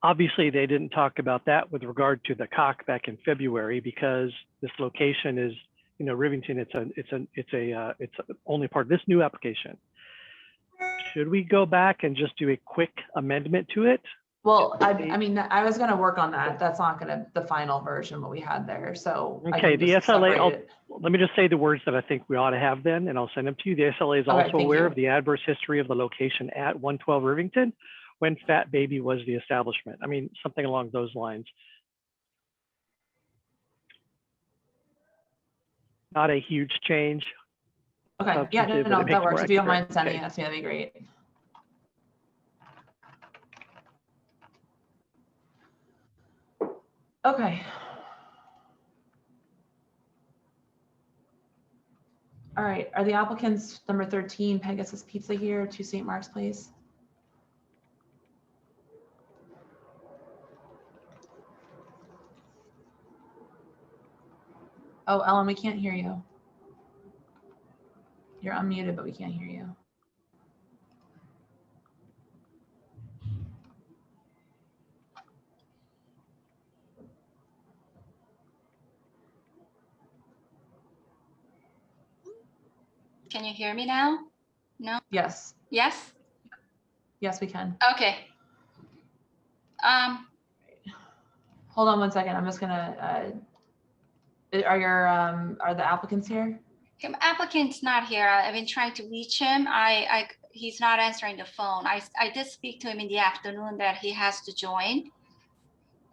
Obviously, they didn't talk about that with regard to the COC back in February because this location is, Rivington. It's only part of this new application. Should we go back and just do a quick amendment to it? Well, I mean, I was gonna work on that. That's not the final version what we had there. So okay, the SLA. Let me just say the words that I think we ought to have then, and I'll send them to you. The SLA is also aware of the adverse history of the location at 112 Rivington when Fat Baby was the establishment. I mean, something along those lines. Not a huge change. Okay, yeah, no, that works. If you don't mind sending it to me, that'd be great. Okay. All right, are the applicants number 13 Pegasus Pizza here, 2 St. Mark's Place? Oh, Ellen, we can't hear you. You're unmuted, but we can't hear you. Can you hear me now? No? Yes. Yes? Yes, we can. Okay. Hold on one second. I'm just gonna, are the applicants here? Applicant's not here. I've been trying to reach him. he's not answering the phone. I did speak to him in the afternoon that he has to join.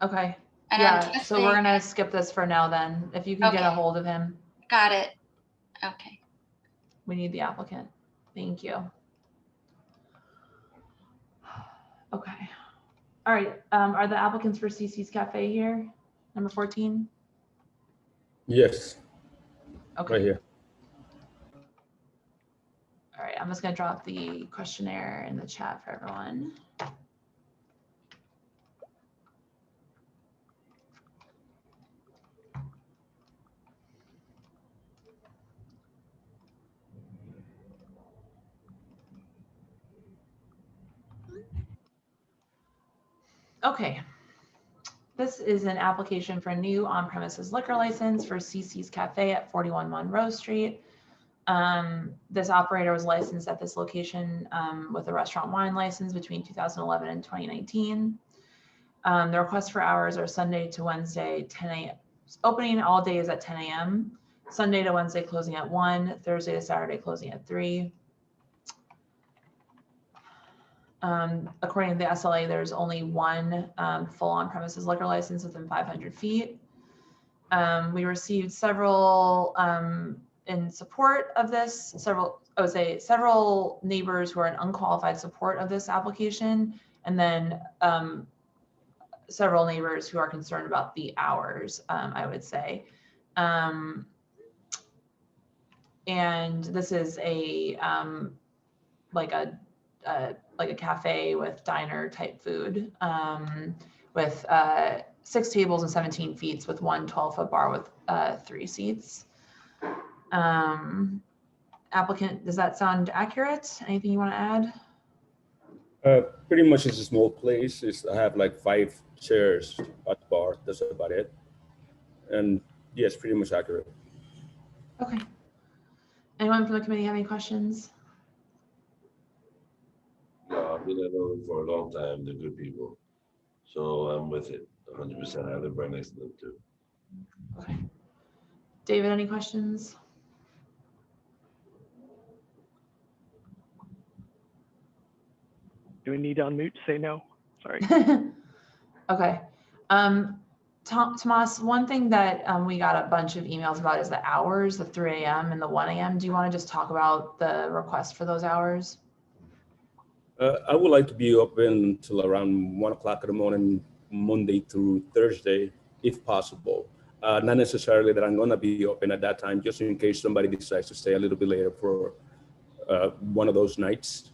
Okay. And yeah. I'm So we're gonna skip this for now then. If you can get a Okay. hold of him. Got it. Okay. We need the applicant. Thank you. Okay. All right. Are the applicants for CC's Cafe here? Number 14? Yes. Okay. Right here. All right. I'm just going to drop the questionnaire in the chat for everyone. Okay. This is an application for a new on-premises liquor license for CC's Cafe at 41 Monroe Street. This operator was licensed at this location with a restaurant wine license between 2011 and 2019. The request for hours are Sunday to Wednesday, 10 a.m. Opening all days at 10 a.m. Sunday to Wednesday closing at 1, Thursday to Saturday closing at 3. According to the SLA, there's only one full on-premises liquor license within 500 feet. We received several in support of this, several neighbors who are in unqualified support of this application, and then several neighbors who are concerned about the hours, I would say. And this is a like a cafe with diner type food with 6 tables and 17 feet with one 12-foot bar with 3 seats. Applicant, does that sound accurate? Anything you want to add? Pretty much it's a small place. I have like 5 chairs at the bar. That's about it. And yes, pretty much accurate. Okay. Anyone from the committee have any questions? No, I've been at them for a long time. They're good people. So I'm with it 100%. I live right next to them too. Okay. David, any questions? Do we need to unmute to say no? Sorry. Okay. Tomas, one thing that we got a bunch of emails about is the hours, the 3 a.m. and the 1 a.m. Do you want to just talk about the request for those hours? I would like to be open until around 1 o'clock in the morning, Monday through Thursday, if possible. Not necessarily that I'm going to be open at that time, just in case somebody decides to stay a little bit later for one of those nights.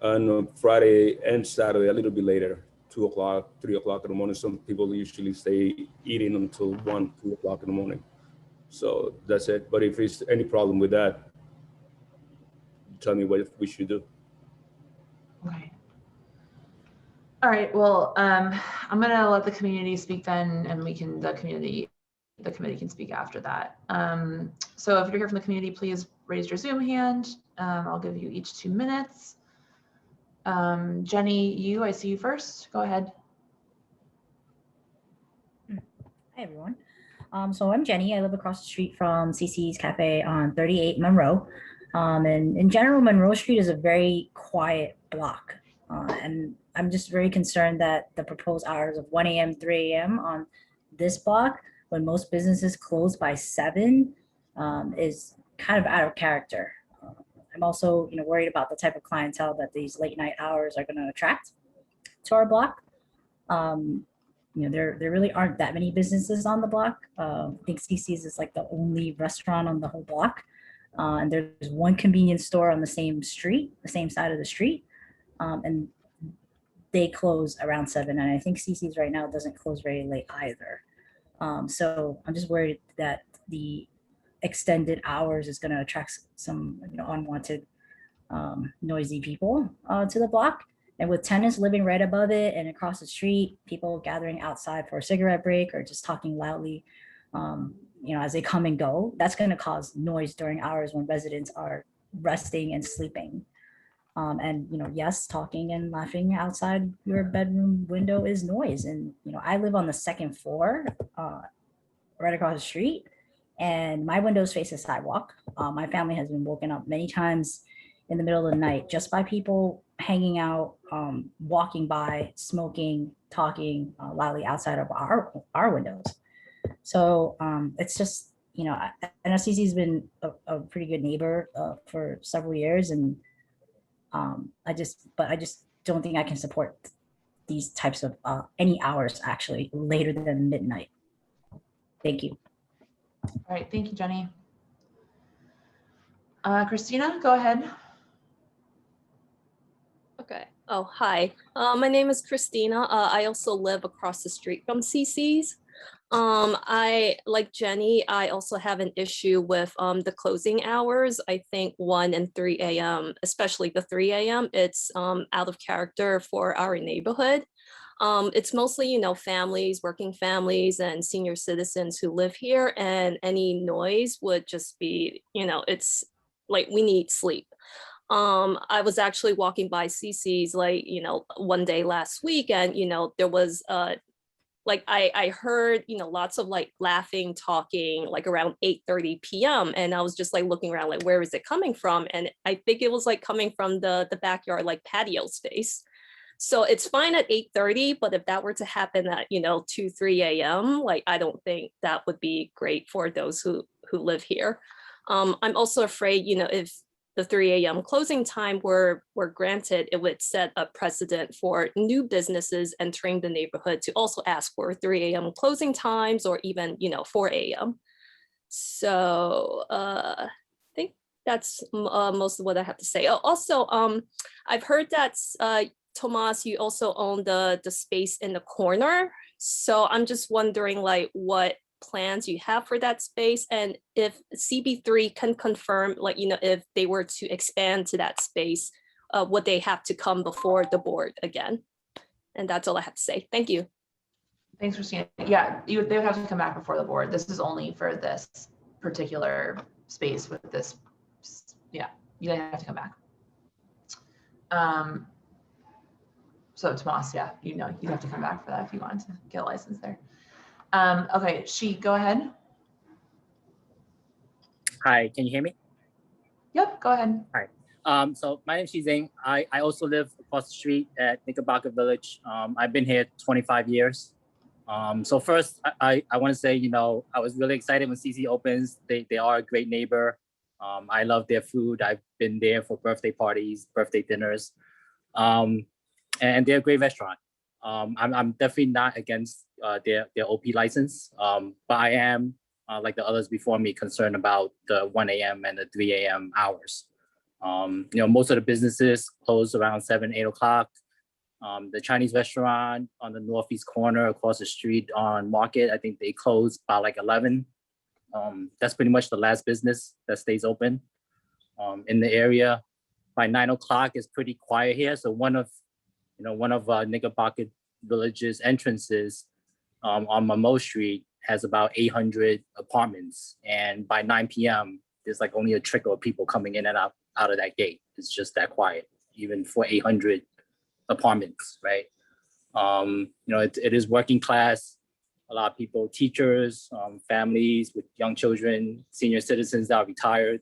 And on Friday and Saturday, a little bit later, 2 o'clock, 3 o'clock in the morning. Some people usually stay eating until 1, 2 o'clock in the morning. So that's it. But if there's any problem with that, tell me what we should do. Okay. All right. Well, I'm going to let the community speak then, and the committee can speak after that. So if you're here from the community, please raise your Zoom hand. I'll give you each 2 minutes. Jenny, I see you first. Go ahead. Hi, everyone. So I'm Jenny. I live across the street from CC's Cafe on 38 Monroe. And in general, Monroe Street is a very quiet block. And I'm just very concerned that the proposed hours of 1 a.m., 3 a.m. on this block, when most businesses close by 7, is kind of out of character. I'm also, worried about the type of clientele that these late night hours are going to attract to our block. There really aren't that many businesses on the block. I think CC's is like the only restaurant on the whole block. And there's one convenience store on the same street, the same side of the street. And they close around 7. And I think CC's right now doesn't close very late either. So I'm just worried that the extended hours is going to attract some unwanted noisy people to the block. And with tenants living right above it and across the street, people gathering outside for a cigarette break or just talking loudly, as they come and go, that's going to cause noise during hours when residents are resting and sleeping. And yes, talking and laughing outside your bedroom window is noise. And I live on the 2nd floor, right across the street, and my windows face a sidewalk. My family has been woken up many times in the middle of the night just by people hanging out, walking by, smoking, talking loudly outside of our windows. So it's just, you know, NSCC has been a pretty good neighbor for several years, and I just don't think I can support these types of any hours actually later than midnight. Thank you. All right, thank you, Jenny. Christina, go ahead. Okay. Oh, hi. My name is Christina. I also live across the street from CC's. I, like Jenny, I also have an issue with the closing hours. I think 1 and 3 a.m., especially the 3 a.m., it's out of character for our neighborhood. It's mostly, you know, families, working families and senior citizens who live here, and any noise would just be, you know, it's like we need sleep. I was actually walking by CC's like, you know, one day last week, and, you know, there was like I heard, you know, lots of like laughing, talking like around 8:30 p.m. And I was just like looking around like, where is it coming from? And I think it was like coming from the backyard, like patio space. So it's fine at 8:30, but if that were to happen at, you know, 2, 3 a.m., like I don't think that would be great for those who live here. I'm also afraid, you know, if the 3 a.m. closing time were granted, it would set a precedent for new businesses entering the neighborhood to also ask for 3 a.m. closing times, or even, you know, 4 a.m. So I think that's most of what I have to say. Oh, also, I've heard that Tomas, you also own the space in the corner. So I'm just wondering like what plans you have for that space, and if CB3 can confirm, like, you know, if they were to expand to that space, would they have to come before the board again? And that's all I have to say. Thank you. Thanks, Christina. Yeah, they would have to come back before the board. This is only for this particular space with this. Yeah, you have to come back. So Tomas, yeah, you know, you'd have to come back for that if you wanted to get a license there. Okay, She, go ahead. Hi, can you hear me? Yep, go ahead. Hi. So my name is Shizing. I also live across the street at Knickerbocker Village. I've been here 25 years. So first, I want to say, you know, I was really excited when CC opens. They are a great neighbor. I love their food. I've been there for birthday parties, birthday dinners, and they're a great restaurant. I'm definitely not against their OP license, but I am, like the others before me, concerned about the 1 a.m. and the 3 a.m. hours. You know, most of the businesses close around 7, 8 o'clock. The Chinese restaurant on the northeast corner across the street on Market, I think they close by like 11. That's pretty much the last business that stays open in the area. By 9 o'clock, it's pretty quiet here. So one of Knickerbocker Village's entrances on Monroe Street has about 800 apartments, and by 9 p.m. there's like only a trickle of people coming in and out of that gate. It's just that quiet, even for 800 apartments, right? You know, it is working class. A lot of people, teachers, families with young children, senior citizens that are retired.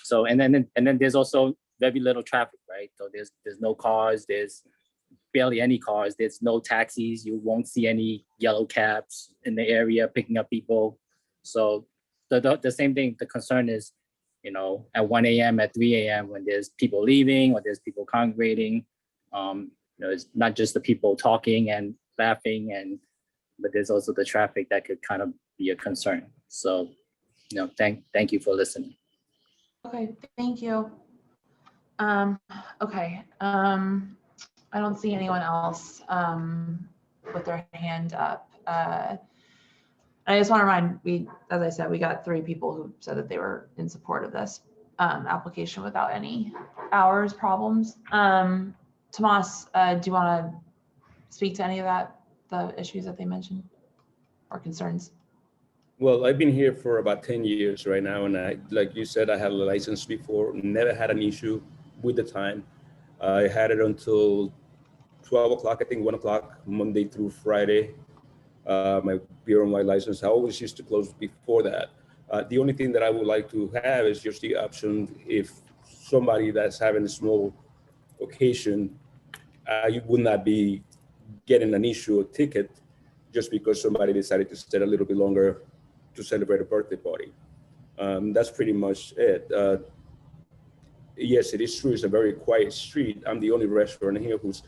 So and then there's also very little traffic, right? So there's no cars, there's barely any cars, there's no taxis, you won't see any yellow cabs in the area picking up people. So the same thing, the concern is, you know, at 1 a.m., at 3 a.m., when there's people leaving or there's people congregating, you know, it's not just the people talking and laughing, but there's also the traffic that could kind of be a concern. So, you know, thank you for listening. Okay, thank you. Okay, I don't see anyone else with their hand up. I just want to remind, as I said, we got 3 people who said that they were in support of this application without any hours problems. Tomas, do you want to speak to any of the issues that they mentioned or concerns? Well, I've been here for about 10 years right now, and like you said, I had a license before, never had an issue with the time. I had it until 12 o'clock, I think 1 o'clock, Monday through Friday. My beer and wine license, I always used to close before that. The only thing that I would like to have is just the option if somebody that's having a small occasion, you would not be getting an issue ticket just because somebody decided to stay a little bit longer to celebrate a birthday party. That's pretty much it. Yes, it is true. It's a very quiet street. I'm the only restaurant here who's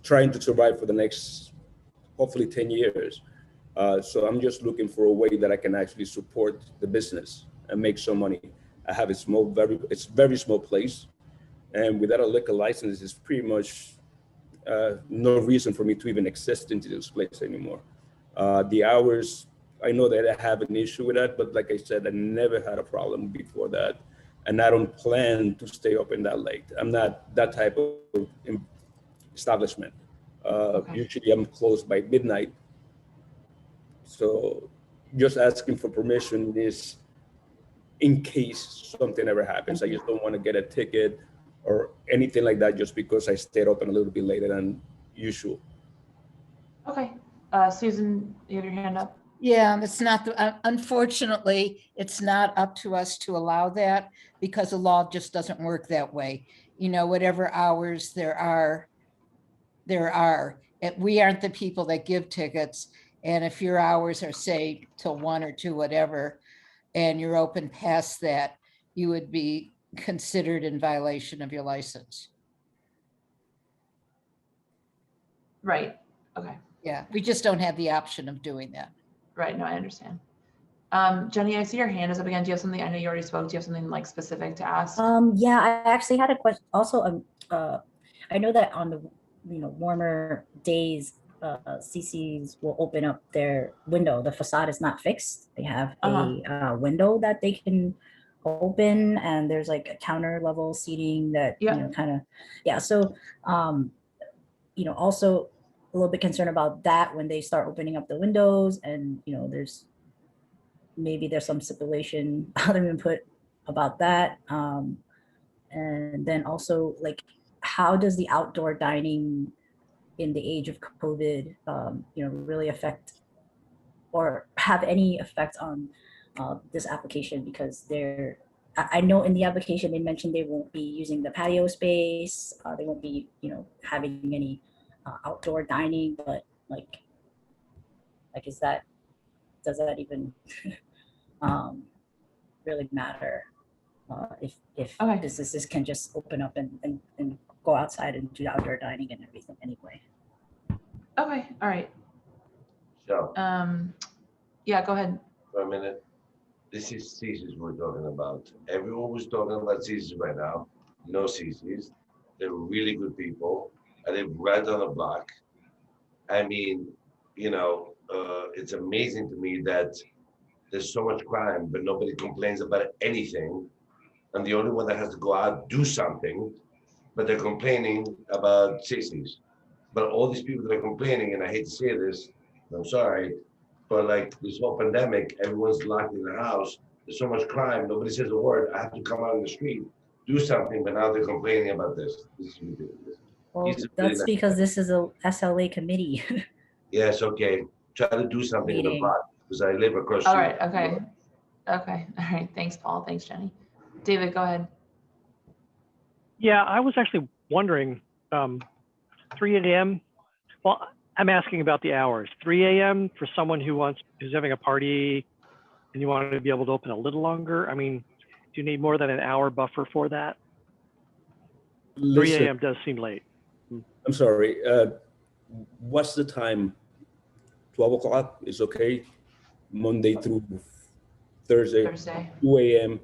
trying to survive for the next, hopefully 10 years. So I'm just looking for a way that I can actually support the business and make some money. I have it's very small place. And without a liquor license, it's pretty much no reason for me to even exist into this place anymore. The hours, I know that I have an issue with that, but like I said, I never had a problem before that. And I don't plan to stay open that late. I'm not that type of establishment. Usually I'm closed by midnight. So just asking for permission is in case something ever happens. I just don't want to get a ticket or anything like that just because I stayed open a little bit later than usual. Okay. Susan, you have your hand up? Yeah, it's not, unfortunately, it's not up to us to allow that because the law just doesn't work that way. You know, whatever hours there are. We aren't the people that give tickets. And if your hours are, say, till 1 or 2, whatever, and you're open past that, you would be considered in violation of your license. Right. Okay. Yeah, we just don't have the option of doing that. Right. No, I understand. Jenny, I see your hand is up again. Do you have something? I know you already spoke. Do you have something like specific to ask? Yeah, I actually had a question. Also, I know that on the warmer days, CC's will open up their window. The facade is not fixed. They have a window that they can open, and there's like a counter level seating that So, also a little bit concerned about that when they start opening up the windows, and there's some stipulation other input about that, and then also like how does the outdoor dining in the age of COVID, really affect or have any effect on this application? Because I know in the application they mentioned they won't be using the patio space, they won't be, having any outdoor dining, but does that even really matter if businesses can just open up and go outside and do outdoor dining and everything anyway? Okay. All right. So. Yeah, go ahead. For a minute. This is CC's we're talking about. Everyone was talking about CC's right now. No CC's. They're really good people. I live right on the block. I mean, it's amazing to me that there's so much crime, but nobody complains about anything. I'm the only one that has to go out, do something, but they're complaining about CC's. But all these people that are complaining, and I hate to say this, I'm sorry, but like this whole pandemic, everyone's locked in the house. There's so much crime, nobody says a word. I have to come out in the street, do something, but now they're complaining about this. This is ridiculous. Well, that's because this is a SLA committee. Yes, okay. Try to do something in the block because I live across the All right. Okay. Okay. All right. Thanks, Paul. Thanks, Jenny. David, go ahead. Yeah, I was actually wondering, 3 a.m. Well, I'm asking about the hours. 3 a.m. for someone who's having a party and you want to be able to open a little longer. I mean, do you need more than an hour buffer for that? 3 a.m. does seem late. I'm sorry. What's the time? 12 o'clock is okay. Monday through Thursday. 2 a.m.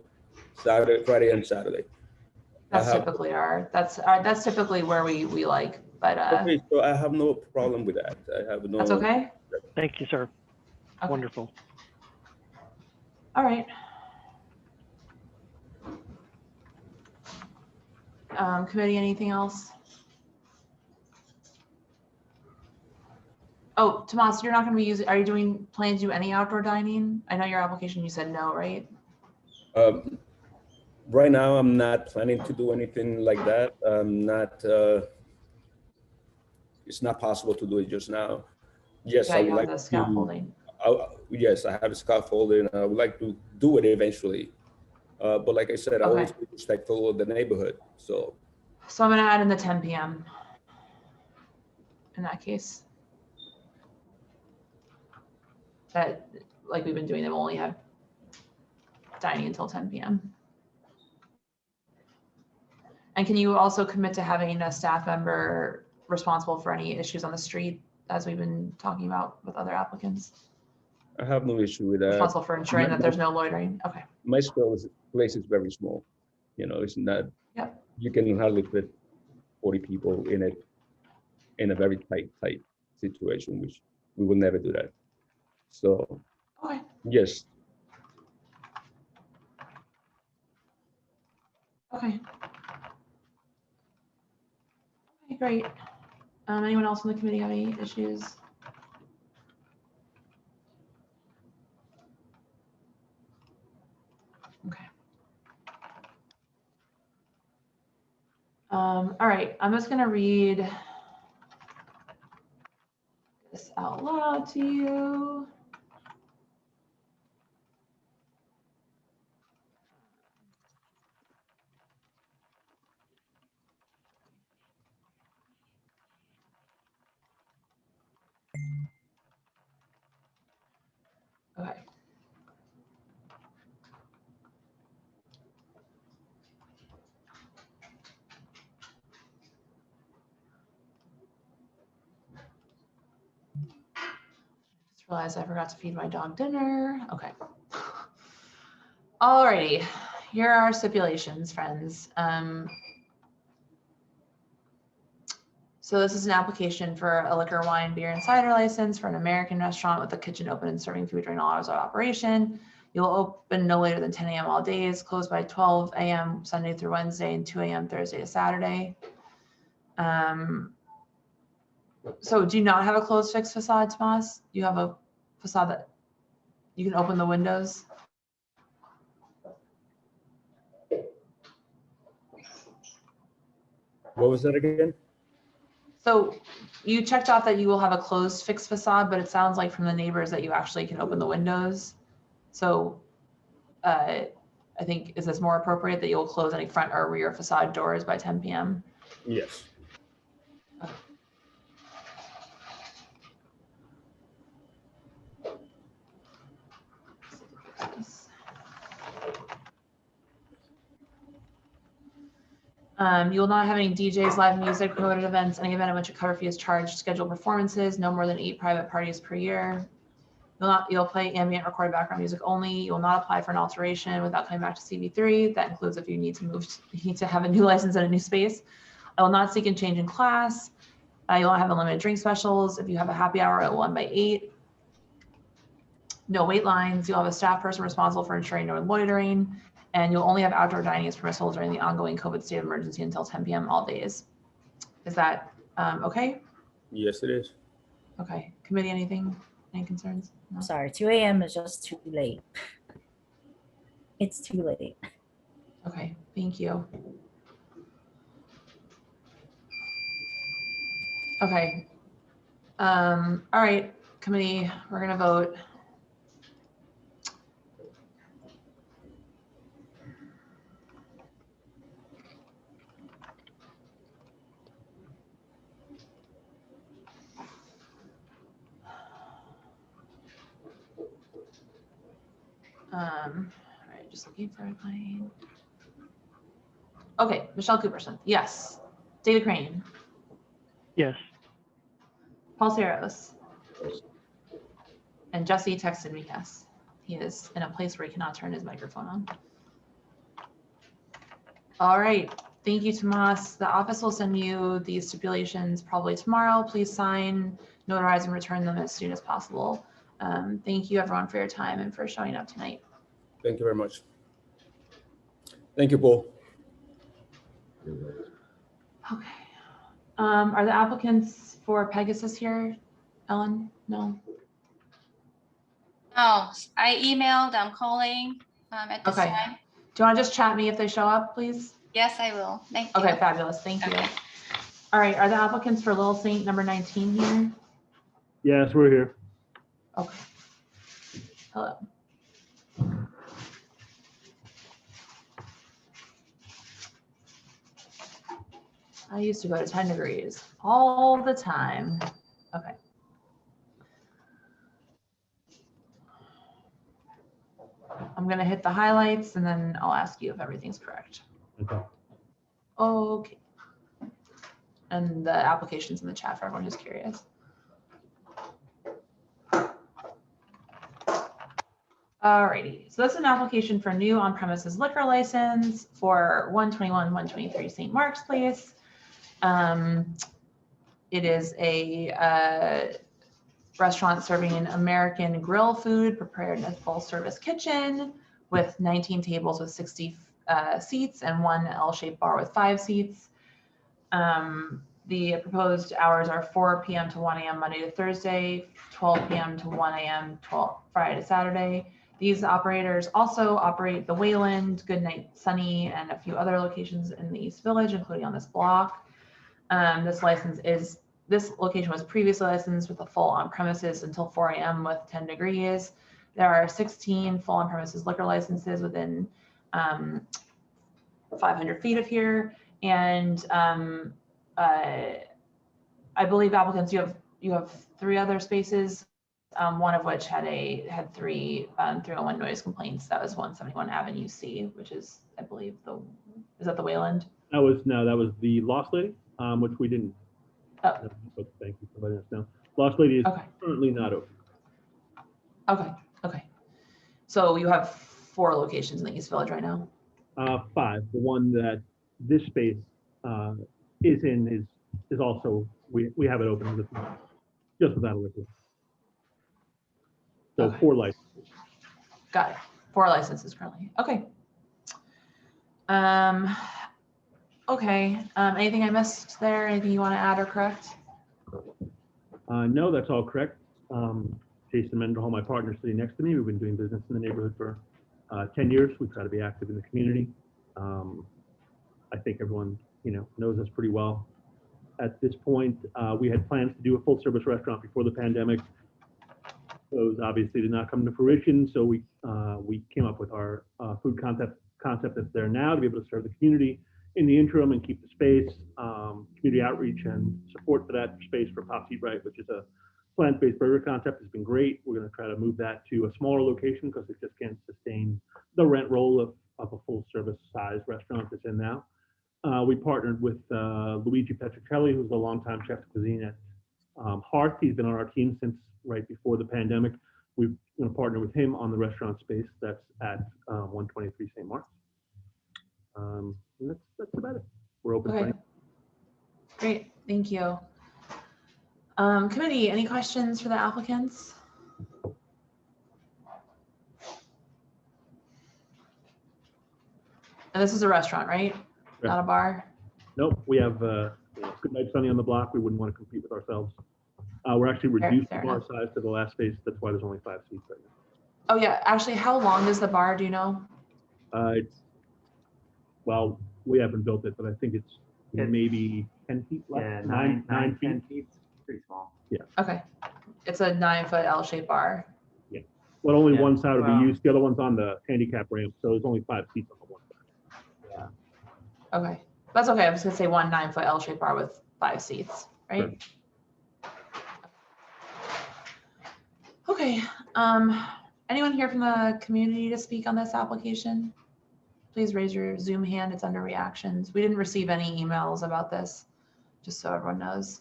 Saturday, Friday, and Saturday. That's typically where we like, but okay, so I have no problem with that. I have no. That's okay. Thank you, sir. Okay. Wonderful. All right. Committee, anything else? Oh, Tomas, you're not going to be using. Are you planning to do any outdoor dining? I know your application you said no, right? Right now, I'm not planning to do anything like that. It's not possible to do it just now. Yes, yeah, I would like the scaffolding. yes, I have a scaffolding, and I would like to do it eventually. But like I said, I always be respectful of the neighborhood. So I'm gonna add in the 10 p.m. in that case. That, like we've been doing, them only have dining until 10 p.m. And can you also commit to having a staff member responsible for any issues on the street, as we've been talking about with other applicants? I have no issue with that. Responsible for ensuring that there's no loitering. Okay. My place is very small. You know, it's not. Yep. You can hardly fit 40 people in it, in a very tight situation, which we will never do that. So, okay. Yes. Okay. Okay, great. Anyone else on the committee have any issues? Okay. All right, I'm just gonna read this out loud to you. Okay. Just realized I forgot to feed my dog dinner. Okay. Alrighty, here are our stipulations, friends. So this is an application for a liquor, wine, beer, and cider license for an American restaurant with a kitchen open and serving food during all hours of operation. You'll open no later than 10 a.m. all days, closed by 12 a.m. Sunday through Wednesday and 2 a.m. Thursday to Saturday. So do you not have a closed fixed facade, Tomas? You have a facade that you can open the windows? What was that again? So you checked off that you will have a closed fixed facade, but it sounds like from the neighbors that you actually can open the windows. So I think, is this more appropriate that you'll close any front or rear facade doors by 10 p.m.? Yes. You'll not have any DJs, live music, promoted events, any event in which a cover fee is charged, scheduled performances, no more than 8 private parties per year. You'll play ambient recorded background music only. You will not apply for an alteration without coming back to CB3. That includes if you need to have a new license and a new space. I will not seek a change in class. You won't have unlimited drink specials. If you have a happy hour at 1 by 8. No wait lines. You'll have a staff person responsible for ensuring no loitering. And you'll only have outdoor dining as permissible during the ongoing COVID state of emergency until 10 p.m. all days. Is that okay? Yes, it is. Okay. Committee, anything? Any concerns? No? Sorry, 2 a.m. is just too late. It's too late. Okay, thank you. Okay. All right, committee, we're gonna vote. All right, just looking for a line. Okay, Michelle Cooperson, yes. David Crane. Yes. Paul Saros. And Jesse texted me yes. He is in a place where he cannot turn his microphone on. All right, thank you, Tomas. The office will send you these stipulations probably tomorrow. Please sign, notarize, and return them as soon as possible. Thank you everyone for your time and for showing up tonight. Thank you very much. Thank you, Paul. Okay. Are the applicants for Pegasus here, Ellen? No? No, I emailed, I'm calling at this Okay. time. Do you want to just chat me if they show up, please? Yes, I will. Thank you. Okay, fabulous. Thank you. All right, are the applicants for Little Saint number 19 here? Yes, we're here. Okay. Hello. I used to go to 10 degrees all the time. Okay. I'm gonna hit the highlights and then I'll ask you if everything's correct. Okay. Okay. And the application's in the chat for everyone who's curious. Alrighty, so that's an application for new on-premises liquor license for 121, 123 St. Mark's Place. It is a restaurant serving American grill food prepared in a full-service kitchen with 19 tables with 60 seats and one L-shaped bar with 5 seats. The proposed hours are 4 p.m. to 1 a.m. Monday to Thursday, 12 p.m. to 1 a.m. Friday to Saturday. These operators also operate the Wayland, Goodnight Sunny, and a few other locations in the East Village, including on this block. This location was previously licensed with a full on-premises until 4 a.m. with 10 degrees. There are 16 full on-premises liquor licenses within 500 feet of here, and I believe applicants, you have 3 other spaces. One of which had 3 301 noise complaints. That was 171 Avenue C, which is, I believe, is that the Wayland? That was the Lost Lady, which we didn't. Oh. No, thank you for letting us know. Lost Lady is currently not open. Okay. So you have 4 locations in the East Village right now? 5. The one that this space is in is also, we have it open just without a liquor. So 4 licenses. Got it. 4 licenses currently. Okay. Okay. Anything I missed there? Anything you want to add or correct? No, that's all correct. Jason Mendenhall, my partner, sitting next to me. We've been doing business in the neighborhood for 10 years. We try to be active in the community. I think everyone, knows us pretty well. At this point, we had plans to do a full-service restaurant before the pandemic. Those obviously did not come to fruition, so we came up with our food concept that's there now to be able to serve the community in the interim and keep the space, community outreach and support for that space for Pop's Eat Right, which is a plant-based burger concept, has been great. We're going to try to move that to a smaller location because it just can't sustain the rent roll of a full-service size restaurant that's in now. We partnered with Luigi Petricelli, who's a longtime chef de cuisine at Hearth. He's been on our team since right before the pandemic. We're going to partner with him on the restaurant space that's at 123 St. Mark's. And that's about it. We're open. Okay. Great, thank you. Committee, any questions for the applicants? And this is a restaurant, right? Not a bar? Nope, we have Goodnight Sunny on the block. We wouldn't want to compete with ourselves. We're actually reducing the bar size to the last space. That's why there's only 5 seats right now. Oh yeah, actually, how long is the bar, do you know? Well, we haven't built it, but I think it's maybe 10 feet left. Yeah, 9 feet. 10 feet. Pretty small. Yeah. Okay, it's a 9-foot L-shaped bar. Yeah. Well, only one side will be used. The other one's on the handicap ramp, so there's only 5 seats on the one side. Yeah. Okay, that's okay. I was gonna say one 9-foot L-shaped bar with 5 seats, right? Sure. Okay, anyone here from the community to speak on this application? Please raise your Zoom hand. It's under reactions. We didn't receive any emails about this, just so everyone knows.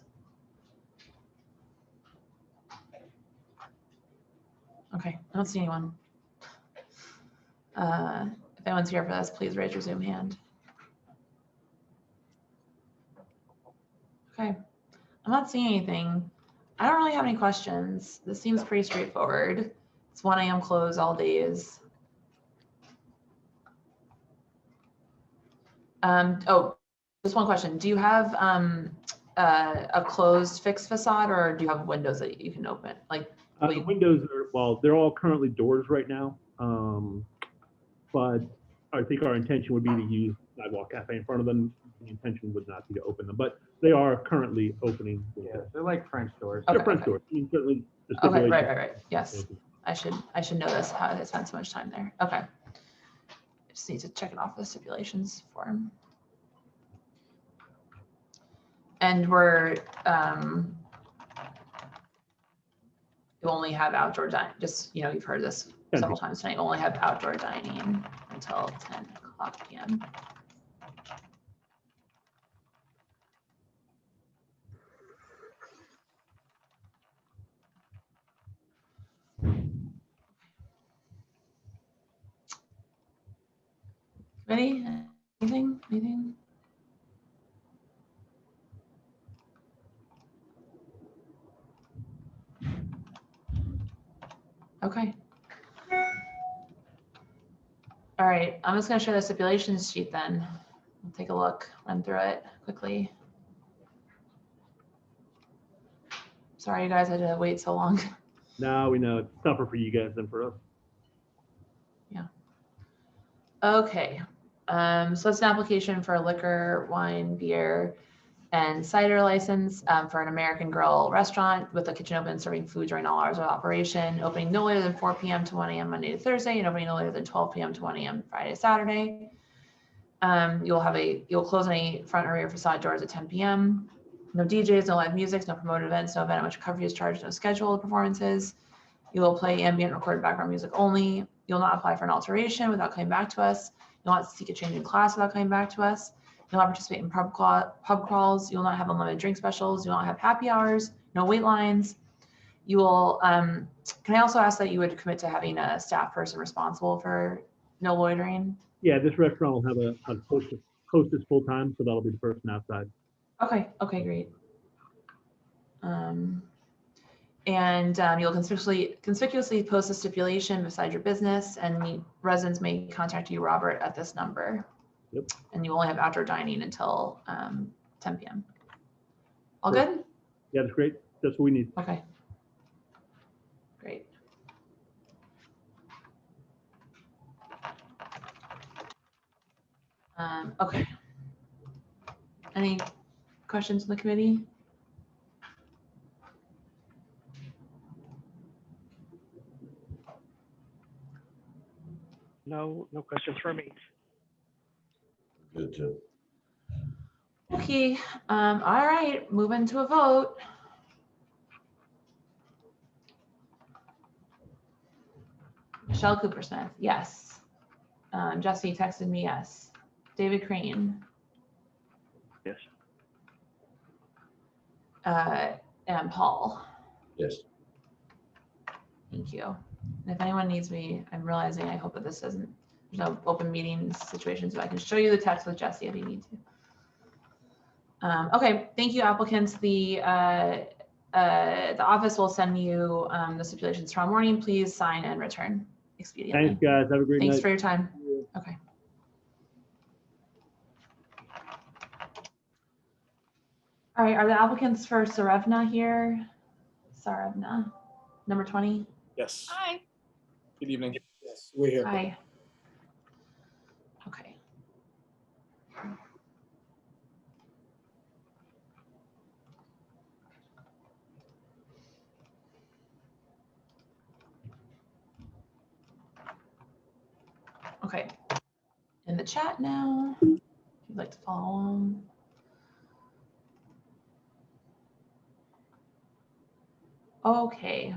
Okay, I don't see anyone. If anyone's here for this, please raise your Zoom hand. Okay, I'm not seeing anything. I don't really have any questions. This seems pretty straightforward. It's 1 a.m. close all days. Oh, just one question. Do you have a closed fixed facade, or do you have windows that you can open? Like the windows are, well, they're all currently doors right now. But I think our intention would be to use Sidewalk Cafe in front of them. The intention would not be to open them, but they are currently opening. Yeah, they're like French doors. They're French doors. I mean, certainly the Okay, stipulation- right. Yes. I should know this, how I spent so much time there. Okay. Just need to check it off the stipulations form. And we're, you only have outdoor dining, just, you know, you've heard this several times tonight, only have outdoor dining until 10 o'clock p.m. Ready? Anything? Okay. All right, I'm just gonna share the stipulations sheet then. We'll take a look, run through it quickly. Sorry, you guys had to wait so long. Now we know it's tougher for you guys than for us. Yeah. Okay. So it's an application for a liquor, wine, beer, and cider license for an American Grill restaurant with a kitchen open serving food during all hours of operation, opening no later than 4 p.m. to 1 a.m. Monday to Thursday, and opening no later than 12 p.m. to 1 a.m. Friday to Saturday. You'll close any front or rear facade doors at 10 p.m. No DJs, no live music, no promoted events, no event at which cover is charged, no scheduled performances. You will play ambient recorded background music only. You'll not apply for an alteration without coming back to us. You'll not seek a change in class without coming back to us. You'll not participate in pub crawls. You'll not have unlimited drink specials. You'll not have happy hours, no wait lines. You will, can I also ask that you would commit to having a staff person responsible for no loitering? Yeah, this restaurant will have a hostess full time, so that'll be the person outside. Okay, great. You'll conspicuously post a stipulation beside your business, and residents may contact you, Robert, at this number. Yep. And you only have outdoor dining until 10 p.m. All good? Yeah, that's great. That's what we need. Okay. Great. Okay. Any questions from the committee? No questions for me. Good too. Okay. All right. Moving to a vote. Michelle Coopersmith, yes. Jesse texted me, yes. David Crane. Yes. And Paul. Yes. Thank you. And if anyone needs me, I'm realizing, I hope that this doesn't, there's no open meeting situations, so I can show you the text with Jesse if you need to. Okay, thank you, applicants. The office will send you the stipulations tomorrow morning. Please sign and return expediently. Thanks, guys. Have a great night. Thanks for your time. Okay. All right, are the applicants for Tzarevna here? Tzarevna, number 20? Yes. Hi. Good evening. Yes, we're here. Hi. Okay. Okay. In the chat now, if you'd like to follow along. Okay.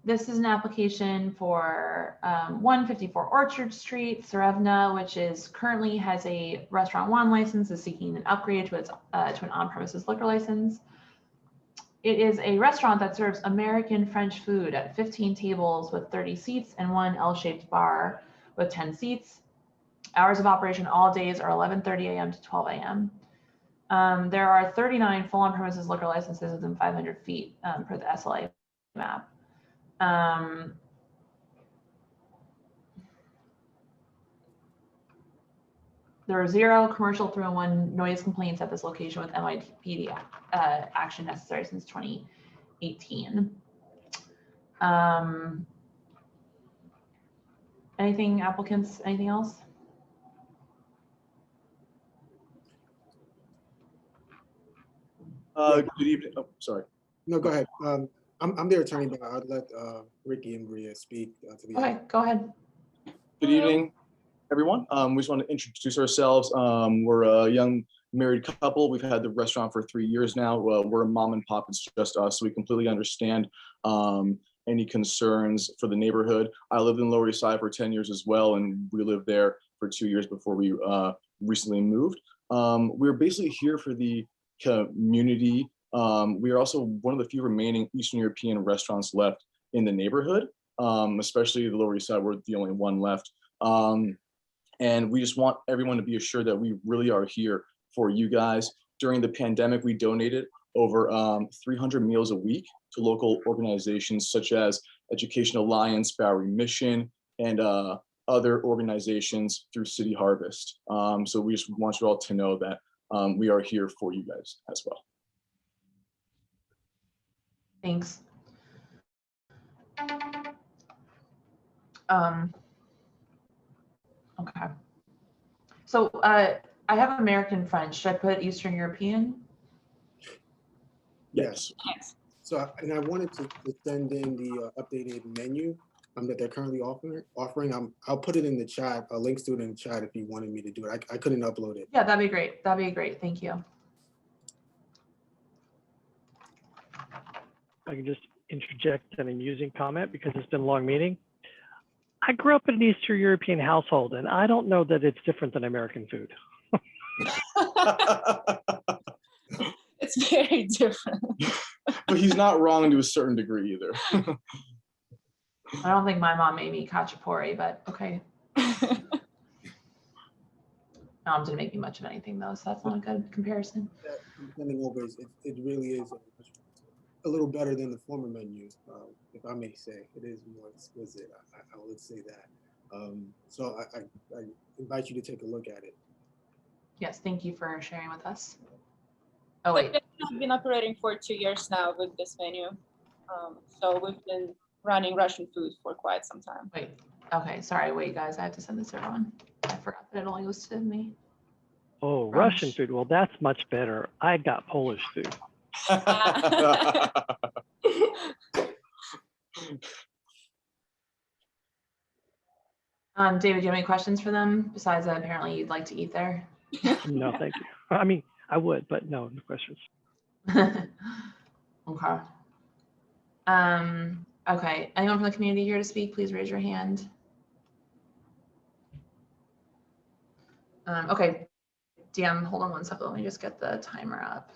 This is an application for 154 Orchard Street, Tzarevna, which currently has a restaurant wine license, is seeking an upgrade to an on-premises liquor license. It is a restaurant that serves American French food at 15 tables with 30 seats and one L-shaped bar with 10 seats. Hours of operation all days are 11:30 a.m. to 12 a.m. There are 39 full on-premises liquor licenses within 500 feet per the SLA map. There are 0 commercial 301 noise complaints at this location with NYPD action necessary since 2018. Anything, applicants, anything else? Good evening. Oh, sorry. No, go ahead. I'm their attorney, but I'd let Ricky and Maria speak to the. Okay, go ahead. Good evening, everyone. We just want to introduce ourselves. We're a young married couple. We've had the restaurant for 3 years now. We're a mom and pop. It's just us. So we completely understand any concerns for the neighborhood. I lived in Lower East Side for 10 years as well, and we lived there for 2 years before we recently moved. We're basically here for the community. We are also one of the few remaining Eastern European restaurants left in the neighborhood, especially the Lower East Side. We're the only one left. And we just want everyone to be assured that we really are here for you guys. During the pandemic, we donated over 300 meals a week to local organizations such as Education Alliance, Bowery Mission, and other organizations through City Harvest. So we just want you all to know that we are here for you guys as well. Thanks. Okay. So I have American French. Should I put Eastern European? Yes. So, and I wanted to send in the updated menu that they're currently offering. I'll put it in the chat, links to it in the chat if you wanted me to do it. I couldn't upload it. Yeah, that'd be great. That'd be great. Thank you. I can just interject an amusing comment because it's been a long meeting. I grew up in an Eastern European household, and I don't know that it's different than American food. It's very different. But he's not wrong to a certain degree either. I don't think my mom made me khachapuri, but okay. Mom didn't make me much of anything though, so that's not a good comparison. Sending over, it really is a little better than the former menu, if I may say. It is more exquisite. I would say that. So I invite you to take a look at it. Yes, thank you for sharing with us. Oh wait. We've been operating for 2 years now with this menu. So we've been running Russian food for quite some time. Wait, okay, sorry, wait guys, I have to send this to everyone. I forgot that it only goes to me. Oh, Russian food. Well, that's much better. I got Polish food. David, do you have any questions for them besides that apparently you'd like to eat there? No, thank you. I mean, I would, but no questions. Okay. Okay, anyone from the community here to speak, please raise your hand. Okay, DM, hold on one second. Let me just get the timer up.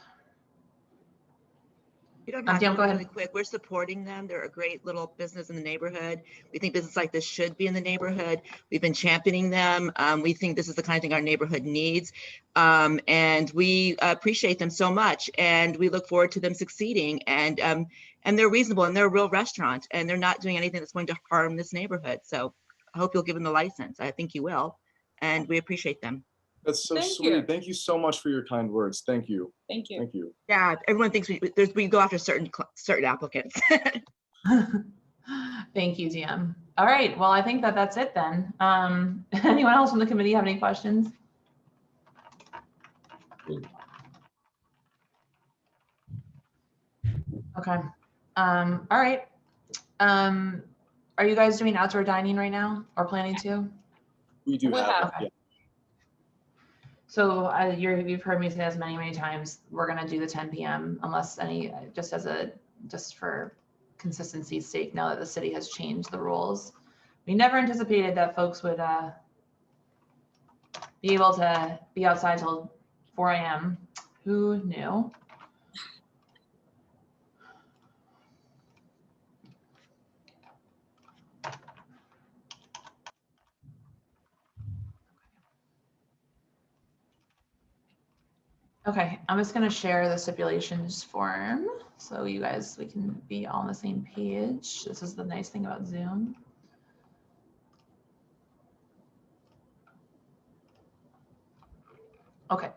You don't have to, go ahead. really quick. We're supporting them. They're a great little business in the neighborhood. We think business like this should be in the neighborhood. We've been championing them. We think this is the kind of thing our neighborhood needs. And we appreciate them so much. And we look forward to them succeeding. And they're reasonable and they're a real restaurant and they're not doing anything that's going to harm this neighborhood. So I hope you'll give them the license. I think you will. And we appreciate them. That's so sweet. Thank you so much for your kind words. Thank you. Thank you. Thank you. Yeah, everyone thinks we go after certain applicants. Thank you, DM. All right, well, I think that's it then. Anyone else from the committee have any questions? Okay. All right. Are you guys doing outdoor dining right now or planning to? We do have. Okay. Yeah. So you've heard me say this many times. We're going to do the 10 p.m. unless just for consistency's sake, now that the city has changed the rules. We never anticipated that folks would be able to be outside till 4 a.m. Who knew? Okay, I'm just going to share the stipulations form so we can be all on the same page. This is the nice thing about Zoom. Okay.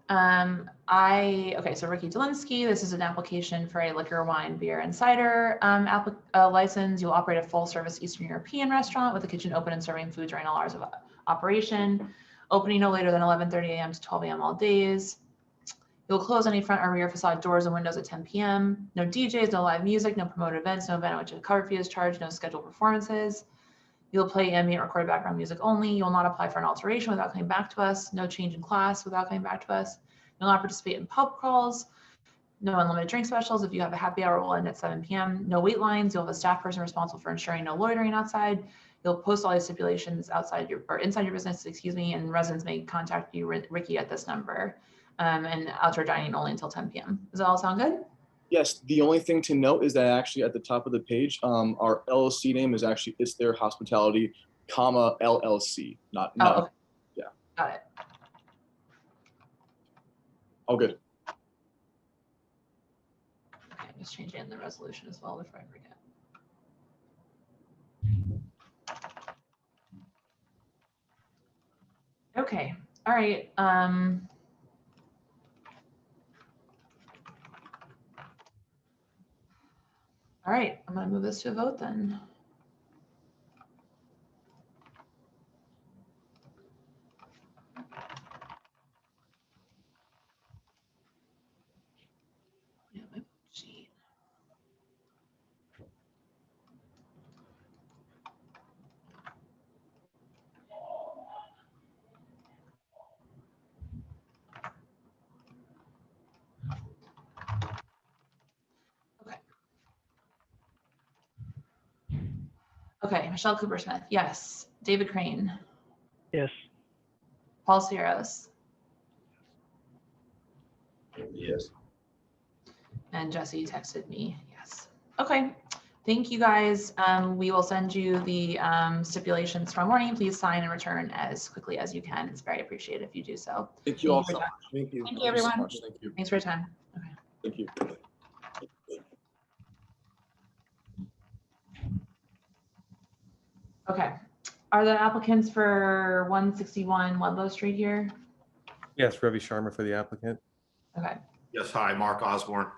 So Ricky Delinsky, this is an application for a liquor, wine, beer, and cider license. You'll operate a full-service Eastern European restaurant with the kitchen open and serving food during all hours of operation. Opening no later than 11:30 a.m. to 12 a.m. all days. You'll close any front or rear facade doors and windows at 10 p.m. No DJs, no live music, no promoted events, no event at which a cover fee is charged, no scheduled performances. You'll play ambient recorded background music only. You'll not apply for an alteration without coming back to us. No change in class without coming back to us. You'll not participate in pub crawls. No unlimited drink specials. If you have a happy hour, will end at 7 p.m. No wait lines. You'll have a staff person responsible for ensuring no loitering outside. You'll post all these stipulations outside your or inside your business, excuse me, and residents may contact you, Ricky, at this number. And outdoor dining only until 10 p.m. Does that all sound good? Yes, the only thing to note is that actually at the top of the page, our LLC name is actually It's Their Hospitality, comma LLC, not okay. Yeah. Got it. All good. Okay, I'm just changing in the resolution as well before I forget. Okay, all right. All right, I'm gonna move this to a vote then. Yeah, my sheet. Okay, Michelle Cooper Smith, yes. David Crane, Yes. Paul Sierras, Yes. and Jesse texted me, yes. Okay, thank you guys. We will send you the stipulations tomorrow morning. Please sign and return as quickly as you can. It's very appreciated if you do so. Thank you all so for much. your time. Thank you. Thank you, everyone. Thank you. Thanks for your time. Okay. Thank you. Okay, are the applicants for 161 Ludlow Street here? Yes, Ravi Sharma for the applicant. Okay, Yes, hi, Mark Osborne.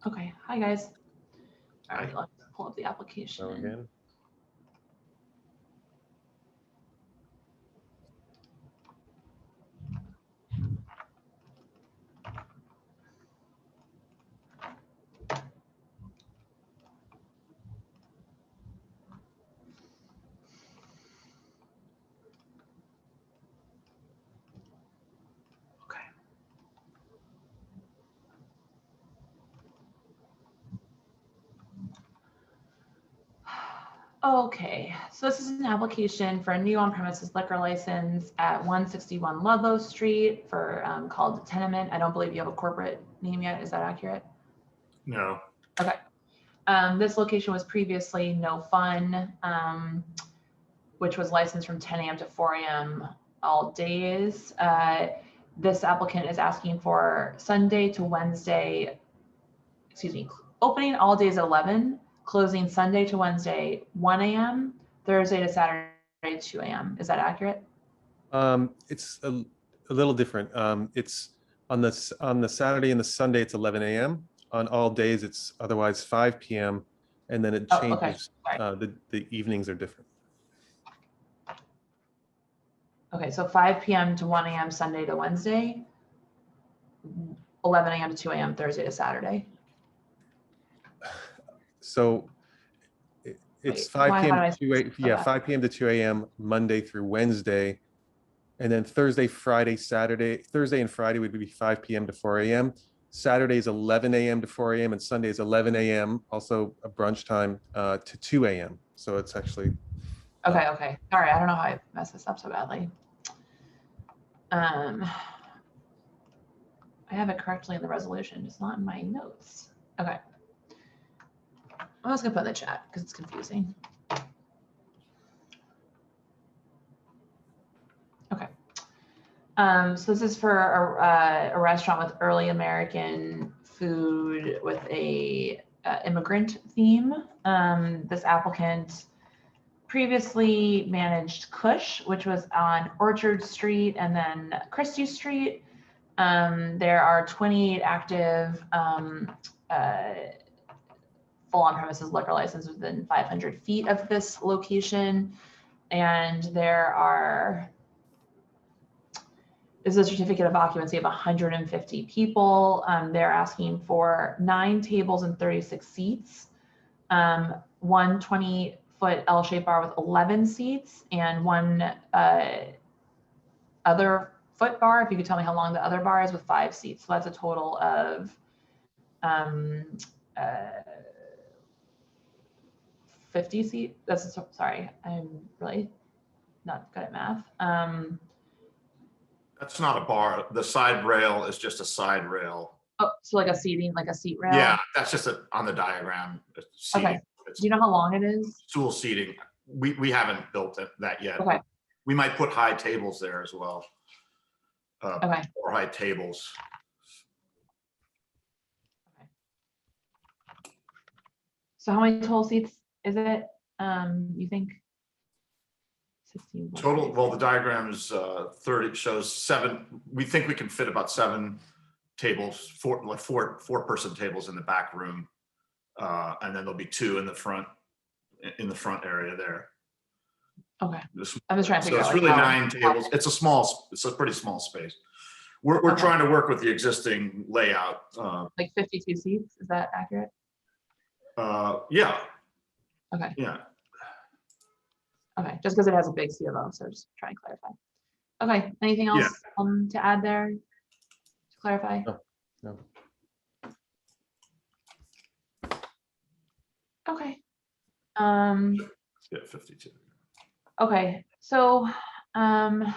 okay, hi guys. All right, let's pull up the application. So again. Okay, so this is an application for a new on-premises liquor license at 161 Ludlow Street for called Tenement. I don't believe you have a corporate name yet. Is that accurate? No. Okay. This location was previously No Fun, which was licensed from 10 a.m. to 4 a.m. all days. This applicant is asking for Sunday to Wednesday, excuse me, opening all days at 11, closing Sunday to Wednesday, 1 a.m., Thursday to Saturday, 2 a.m. Is that accurate? It's a little different. It's on the Saturday and the Sunday, it's 11 a.m. On all days, it's otherwise 5 p.m. And then it changes. Okay. The evenings are different. Okay, so 5 p.m. to 1 a.m. Sunday to Wednesday, 11 a.m. to 2 a.m. Thursday to Saturday. So it's 5 p.m. to 2 a.m. Yeah, 5 p.m. to 2 a.m. Monday through Wednesday. And then Thursday, Friday, Saturday, Thursday and Friday would be 5 p.m. to 4 a.m. Saturday is 11 a.m. to 4 a.m. and Sunday is 11 a.m. Also a brunch time to 2 a.m. So it's actually. Okay, okay. All right, I don't know how I messed this up so badly. I have it correctly in the resolution, just not in my notes. Okay. I'm just gonna put it in the chat because it's confusing. Okay. So this is for a restaurant with early American food with a immigrant theme. This applicant previously managed Kush, which was on Orchard Street and then Christie Street. There are 28 active full on-premises liquor license within 500 feet of this location. And there are This is a certificate of occupancy of 150 people. They're asking for 9 tables and 36 seats, one 20-foot L-shaped bar with 11 seats, and one other foot bar, if you could tell me how long the other bar is, with 5 seats. So that's a total of 50 seats. That's, sorry, I'm really not good at math. That's not a bar. The side rail is just a side rail. Oh, so like a seating, like a seat rail? Yeah, that's just on the diagram. Seating. Okay. Do you know how long it is? Stool seating. We haven't built that yet. Okay. We might put high tables there as well. Okay. Or high tables. So how many total seats is it, you think? 16, Total, well, the diagram is 30, shows 7. We think we can fit about 7 tables, four person tables in the back room. And then there'll be 2 in the front area there. Okay. I'm just trying to figure out. So it's really 9 tables. It's a pretty small space. We're trying to work with the existing layout. Like 52 seats, is that accurate? Yeah. Okay. Yeah. Okay, just because it has a big C of O, so just trying to clarify. Okay, anything else to add there to clarify? No. Okay. Yeah, 52. Okay, so can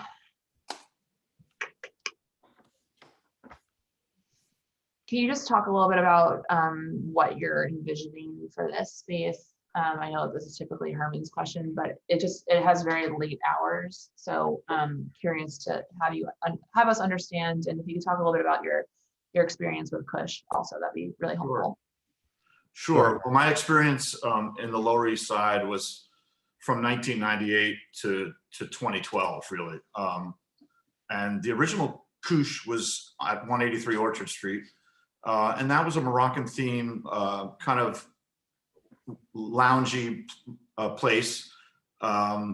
you just talk a little bit about what you're envisioning for this space? I know this is typically Herman's question, but it has very late hours. So I'm curious to have us understand, and if you could talk a little bit about your experience with Kush also, that'd be really helpful. Sure. Well, my experience in the Lower East Side was from 1998 to 2012, really. And the original Kush was at 183 Orchard Street. And that was a Moroccan theme, kind of loungy place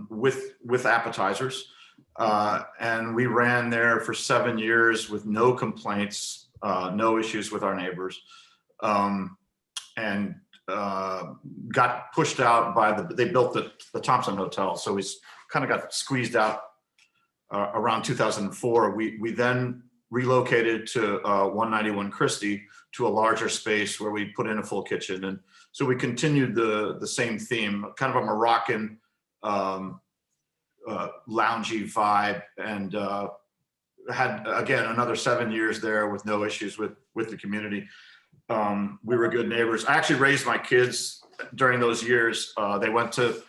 with appetizers. And we ran there for 7 years with no complaints, no issues with our neighbors. And got pushed out by they built the Thompson Hotel. So we kind of got squeezed out around 2004. We then relocated to 191 Christie to a larger space where we put in a full kitchen. And so we continued the same theme, kind of a Moroccan loungy vibe, and had, again, another 7 years there with no issues with the community. We were good neighbors. I actually raised my kids during those years. They went to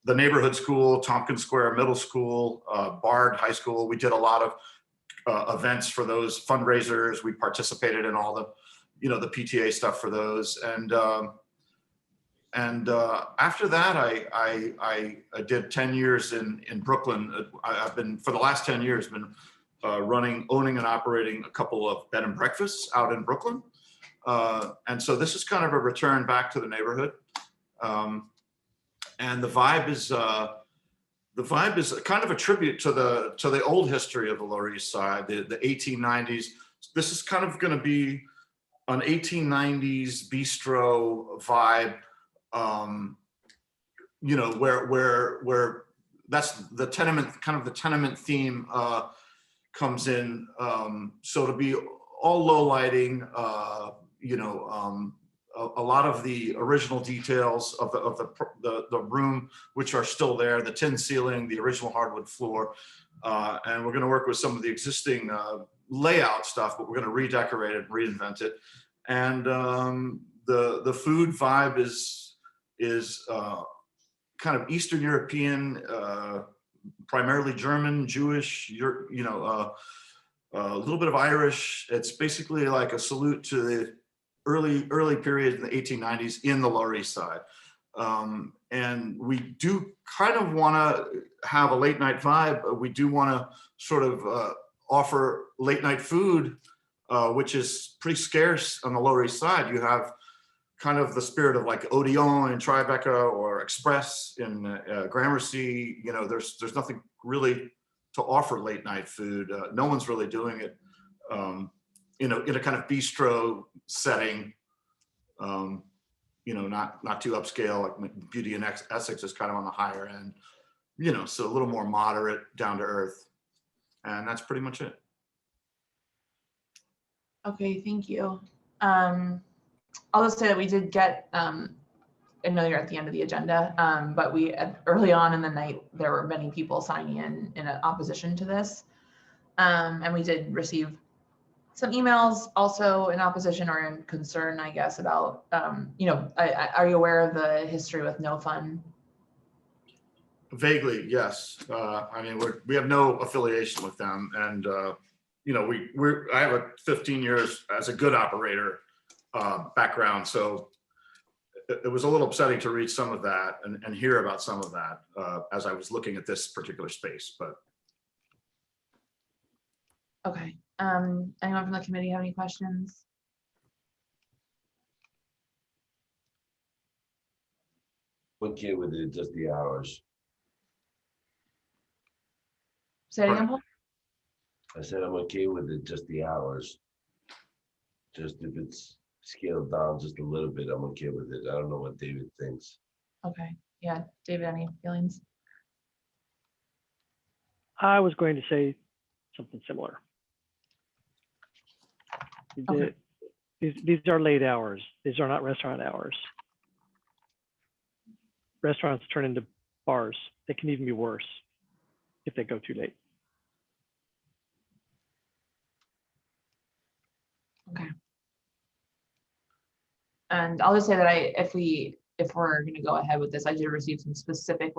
the neighborhood school, Tompkins Square Middle School, Bard High School. We did a lot of events for those fundraisers. We participated in all the PTA stuff for those. And after that, I did 10 years in Brooklyn. I've been, for the last 10 years, been owning and operating a couple of bed and breakfasts out in Brooklyn. And so this is kind of a return back to the neighborhood. And the vibe is kind of a tribute to the old history of the Lower East Side, the 1890s. This is kind of going to be an 1890s bistro vibe, where that's the tenement, kind of the tenement theme comes in. So to be all low lighting, a lot of the original details of the room, which are still there, the tin ceiling, the original hardwood floor. And we're going to work with some of the existing layout stuff, but we're going to redecorate it, reinvent it. And the food vibe is kind of Eastern European, primarily German, Jewish, a little bit of Irish. It's basically like a salute to the early period in the 1890s in the Lower East Side. And we do kind of want to have a late night vibe. We do want to sort of offer late night food, which is pretty scarce on the Lower East Side. You have kind of the spirit of like Odeon in Tribeca or Express in Gramercy. There's nothing really offer late night food. No one's really doing it, in a kind of bistro setting. Not too upscale, like Beauty and Essex is kind of on the higher end, so a little more moderate, down to earth. And that's pretty much it. Okay, thank you. I'll just say that we did get, I know you're at the end of the agenda, but early on in the night, there were many people signing in opposition to this. And we did receive some emails also in opposition or in concern, I guess, about, are you aware of the history with No Fun? Vaguely, yes. We have no affiliation with them, and I have a 15 years as a good operator background, so it was a little upsetting to read some of that and hear about some of that as I was looking at this particular space. But okay. Anyone from the committee have any questions? Okay with it, just the hours. Say it again, Paul? I said I'm okay with it, just the hours. Just if it's scaled down just a little bit, I'm okay with it. I don't know what David thinks. Okay. Yeah, David, any feelings? I was going to say something similar. Okay. These are late hours. These are not restaurant hours. Restaurants turn into bars. They can even be worse if they go too late. Okay. And I'll just say that if we're going to go ahead with this, I did receive some specific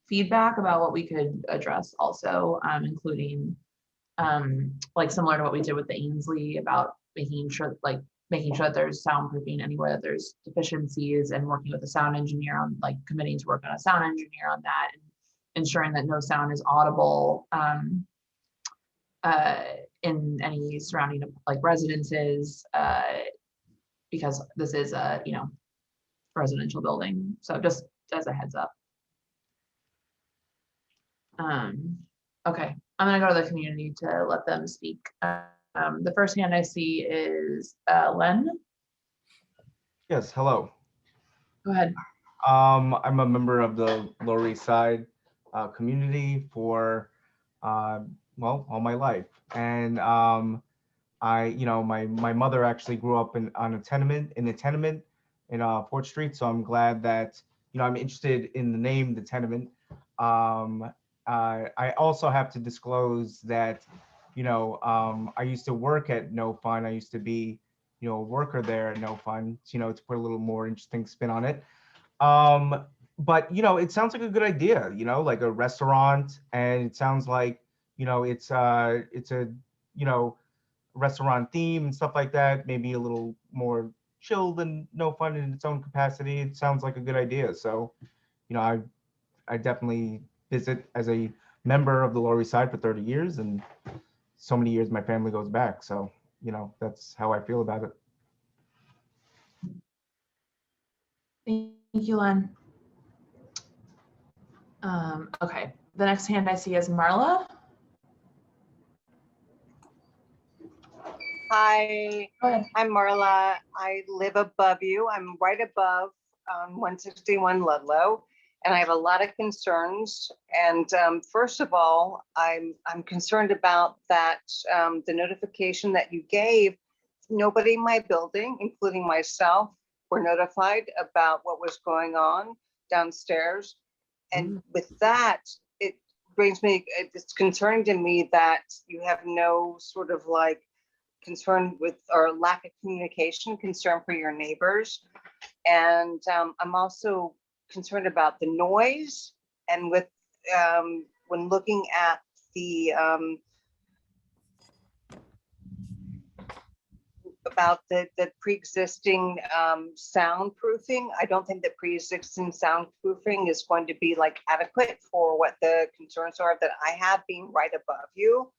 feedback about what we could address also, including similar to what we did with the Ainsley about making sure that there's soundproofing anywhere that there's deficiencies, and working with the sound engineer on committing to work on a sound engineer on that, and ensuring that no sound is audible in any surrounding residences, because this is a residential building. So just as a heads up. Okay, I'm gonna go to the community to let them speak. The first hand I see is Len. Yes, hello. Go ahead. I'm a member of the Lower East Side community for all my life, and my mother actually grew up in a tenement in Fort Street, so I'm glad that I'm interested in the name, the tenement. I also have to disclose that I used to work at No Fun. I used to be a worker there at No Fun, to put a little more interesting spin on it. But it sounds like a good idea, like a restaurant, and it sounds like it's a restaurant theme and stuff like that, maybe a little more chill than No Fun in its own capacity. It sounds like a good idea. So I definitely visit as a member of the Lower East Side for 30 years, and so many years my family goes back. So that's how I feel about it. Thank you, Len. Okay, the next hand I see is Marla. Hi, I'm Marla. I live above you. I'm right above 161 Ludlow, and I have a lot of concerns. And first of all, I'm concerned about that the notification that you gave. Nobody in my building, including myself, were notified about what was going on downstairs. And with that, it's concerning to me that you have no sort of concern with or lack of communication, concern for your neighbors. And I'm also concerned about the noise, and with when looking at the about the pre-existing soundproofing. I don't think that pre-existing soundproofing is going to be adequate for what the concerns are that I have being right above you.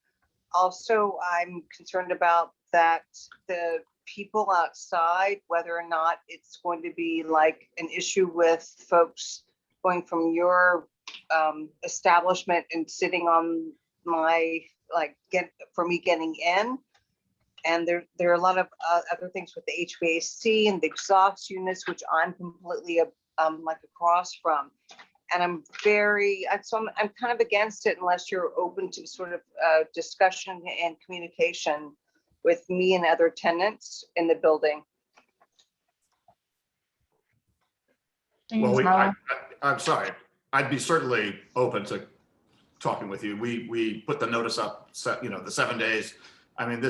Also, I'm concerned about that the people outside, whether or not it's going to be an issue with folks going from your establishment and sitting on for me getting in. And there are a lot of other things with the HVAC and the exhaust units, which I'm completely like across from. And I'm kind of against it unless you're open to sort of discussion and communication with me and other tenants in the building. Well, I'm sorry. I'd be certainly open to talking with you. We put the notice up, the 7 days. I mean,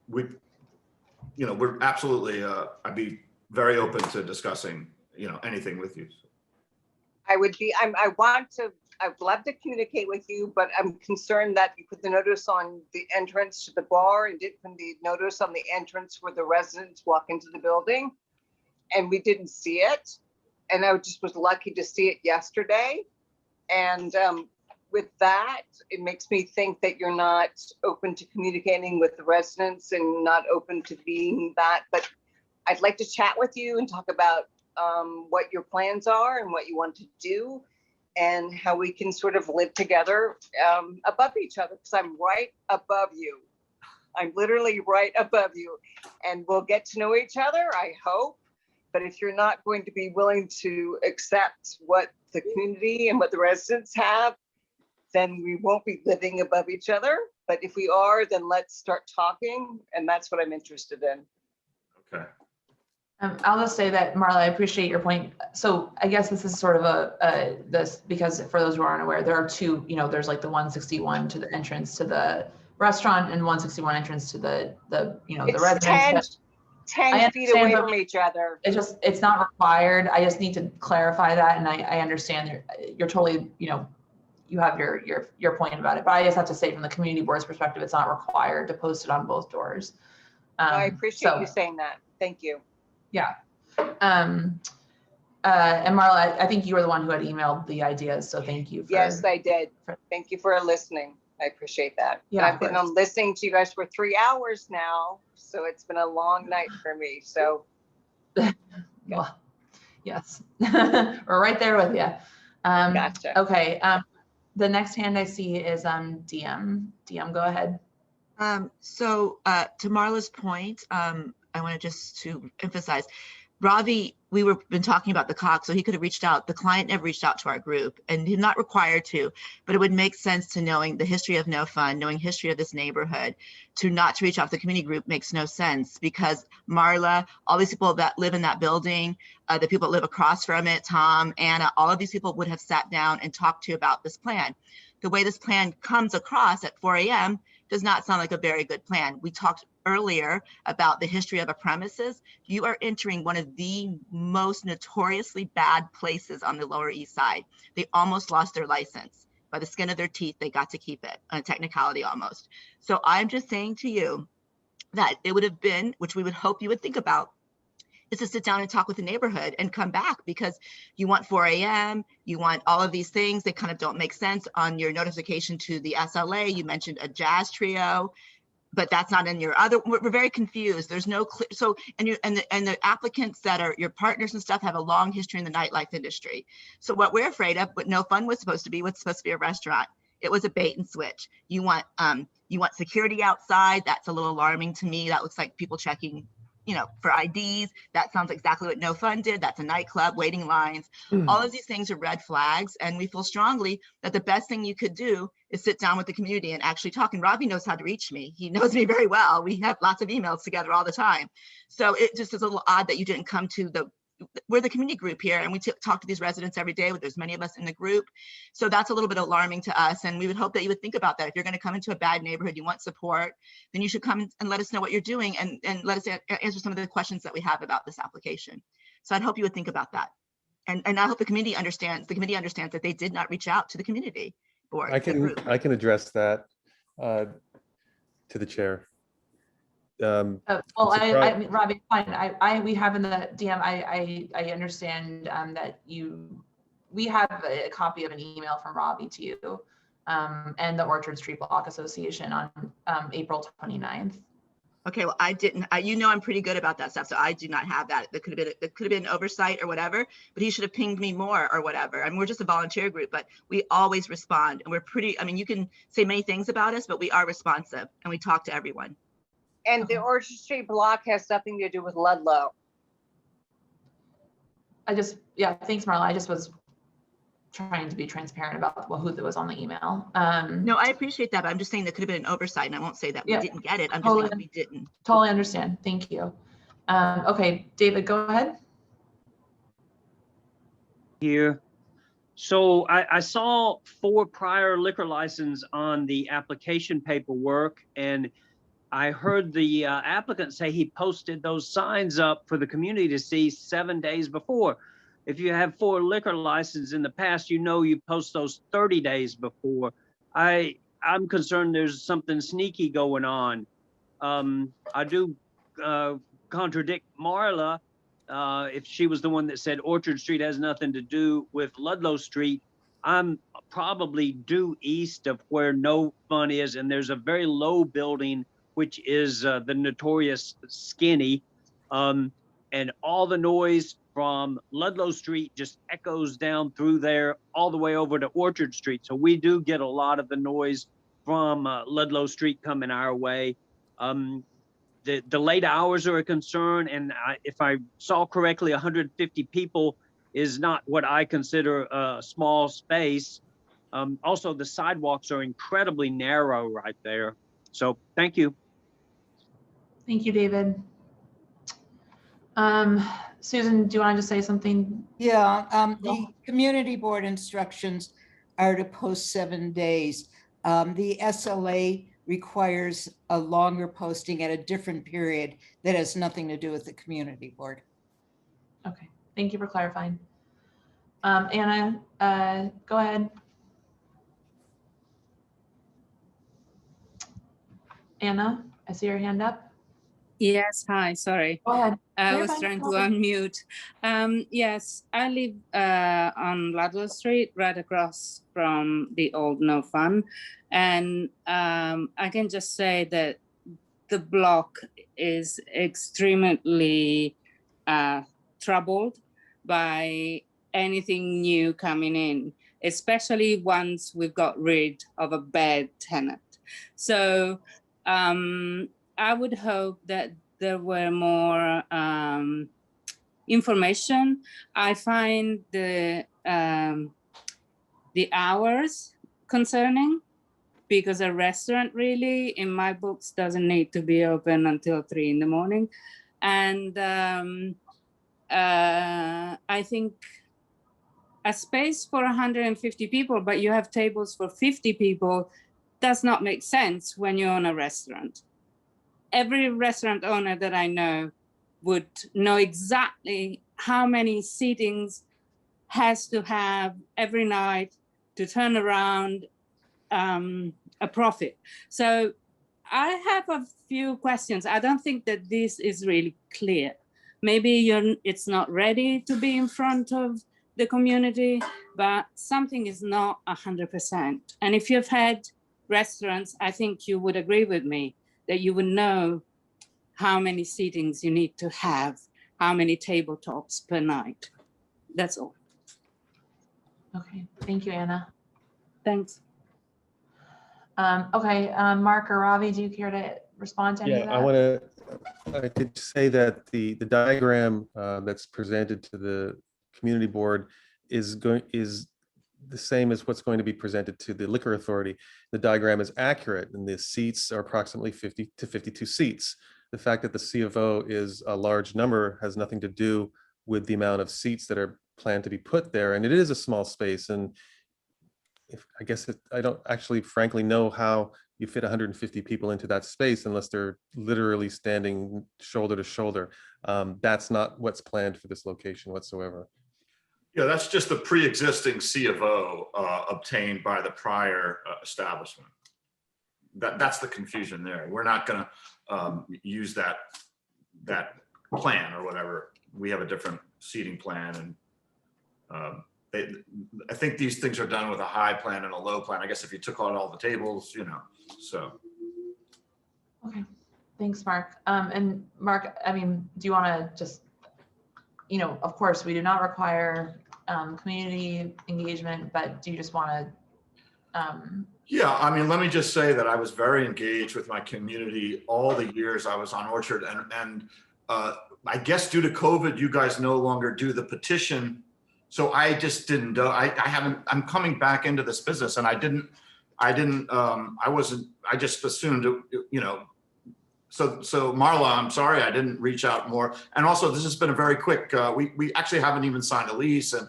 we're absolutely, I'd be very open to discussing, anything with you. I'd love to communicate with you, but I'm concerned that you put the notice on the entrance to the bar and didn't put the notice on the entrance where the residents walk into the building. And we didn't see it. And I just was lucky to see it yesterday. And with that, it makes me think that you're not open to communicating with the residents and not open to being that. But I'd like to chat with you and talk about what your plans are and what you want to do and how we can sort of live together above each other, because I'm right above you. I'm literally right above you, and we'll get to know each other, I hope. But if you're not going to be willing to accept what the community and what the residents have, then we won't be living above each other. But if we are, then let's start talking. And that's what I'm interested in. Okay. I'll just say that, Marla, I appreciate your point. So I guess this is sort of because for those who aren't aware, there are two, there's like the 161 to the entrance to the restaurant and 161 entrance to the residence. 10 feet away from each other. It's not required. I just need to clarify that. And I understand you're totally, you have your point about it, but I just have to say from the community board's perspective, it's not required to post it on both doors. I appreciate you saying that. Thank you. Yeah. And Marla, I think you were the one who had emailed the ideas. So thank you. Yes, I did. Thank you for listening. I appreciate that. Yeah, I've been on listening to you guys for 3 hours now. So it's been a long night for me. So well, yes, we're right there with you. Gotcha. Okay. The next hand I see is DM. DM, go ahead. So to Marla's point, I wanted just to emphasize, Ravi, been talking about the COC, so he could have reached out. The client never reached out to our group, and he's not required to, but it would make sense to knowing the history of No Fun, knowing history of this neighborhood, not to reach out to the community group makes no sense, because Marla, all these people that live in that building, the people that live across from it, Tom, Anna, all of these people would have sat down and talked to you about this plan. The way this plan comes across at 4 a.m. does not sound like a very good plan. We talked earlier about the history of a premises. You are entering one of the most notoriously bad places on the Lower East Side. They almost lost their license. By the skin of their teeth, they got to keep it, on a technicality almost. So I'm just saying to you that it would have been, which we would hope you would think about, is to sit down and talk with the neighborhood and come back, because you want 4 a.m., you want all of these things that kind of don't make sense. On your notification to the SLA, you mentioned a jazz trio, but that's not in your other. We're very confused. There's no clear. So, and the applicants that are your partners and stuff have a long history in the nightlife industry. So what we're afraid of, what No Fun was supposed to be, what's supposed to be a restaurant, it was a bait and switch. You want security outside. That's a little alarming to me. That looks like people checking, for IDs. That sounds exactly what No Fun did. That's a nightclub, waiting lines. All of these things are red flags. And we feel strongly that the best thing you could do is sit down with the community and actually talk. And Ravi knows how to reach me. He knows me very well. We have lots of emails together all the time. So it just is a little odd that you didn't come to we're the community group here, and we talk to these residents every day. There's many of us in the group. So that's a little bit alarming to us. And we would hope that you would think about that. If you're going to come into a bad neighborhood, you want support, then you should come and let us know what you're doing, and let us answer some of the questions that we have about this application. So I'd hope you would think about that. And I hope the committee understands that they did not reach out to the community board. I can address that to the chair. Well, I mean, Robbie, fine. We have in the DM. I understand that we have a copy of an email from Robbie to you, and the Orchard Street Block Association on April 29th. Okay, well, I didn't, you know, I'm pretty good about that stuff. So I do not have that. It could have been oversight or whatever, but he should have pinged me more or whatever. I mean, we're just a volunteer group, but we always respond, and we're pretty, I mean, you can say many things about us, but we are responsive and we talk to everyone. And the Orchard Street block has nothing to do with Ludlow. Yeah, thanks, Marla. I just was trying to be transparent about who that was on the email. No, I appreciate that, but I'm just saying there could have been an oversight, and I won't say that we didn't get it. I'm just saying that we didn't. Totally understand. Thank you. Okay, David, go ahead. Here. So I saw 4 prior liquor license on the application paperwork, and I heard the applicant say he posted those signs up for the community to see 7 days before. If you have 4 liquor licenses in the past, you know you post those 30 days before. I'm concerned there's something sneaky going on. I do contradict Marla if she was the one that said Orchard Street has nothing to do with Ludlow Street. I'm probably due east of where No Fun is, and there's a very low building, which is the notorious Skinny. And all the noise from Ludlow Street just echoes down through there all the way over to Orchard Street. So we do get a lot of the noise from Ludlow Street coming our way. The late hours are a concern, and if I saw correctly, 150 people is not what I consider a small space. Also, the sidewalks are incredibly narrow right there. So thank you. Thank you, David. Susan, do you want to just say something? Yeah, the community board instructions are to post 7 days. The SLA requires a longer posting at a different period that has nothing to do with the community board. Okay, thank you for clarifying. Anna, go ahead. Anna, I see your hand up. Yes, hi, sorry. Go ahead. I was trying to unmute. Yes, I live on Ludlow Street, right across from the old No Fun. And I can just say that the block is extremely troubled by anything new coming in, especially once we've got rid of a bad tenant. So I would hope that there were more information. I find the hours concerning, because a restaurant really, in my books, doesn't need to be open until 3 in the morning. And I think a space for 150 people, but you have tables for 50 people, does not make sense when you own a restaurant. Every restaurant owner that I know would know exactly how many seatings has to have every night to turn around a profit. So I have a few questions. I don't think that this is really clear. Maybe it's not ready to be in front of the community, but something is not 100%. And if you've had restaurants, I think you would agree with me that you would know how many seatings you need to have, how many tabletops per night. That's all. Okay, thank you, Anna. Thanks. Okay, Mark or Ravi, do you care to respond to any of that? I could say that the diagram that's presented to the community board is the same as what's going to be presented to the liquor authority. The diagram is accurate, and the seats are approximately 50 to 52 seats. The fact that the C of O is a large number has nothing to do with the amount of seats that are planned to be put there, and it is a small space. And I don't actually frankly know how you fit 150 people into that space unless they're literally standing shoulder to shoulder. That's not what's planned for this location whatsoever. Yeah, that's just the pre-existing C of O obtained by the prior establishment. That's the confusion there. We're not going to use that plan or whatever. We have a different seating plan, and I think these things are done with a high plan and a low plan. I guess if you took out all the tables, so. Okay. Thanks, Mark. And Mark, I mean, do you want to just, you know, of course, we do not require community engagement, but do you just want to? Yeah, I mean, let me just say that I was very engaged with my community all the years I was on Orchard, and I guess due to COVID, you guys no longer do the petition. So I just didn't, I'm coming back into this business, and I just assumed, you know, so Marla, I'm sorry, I didn't reach out more. And also this has been a very quick, we actually haven't even signed a lease, and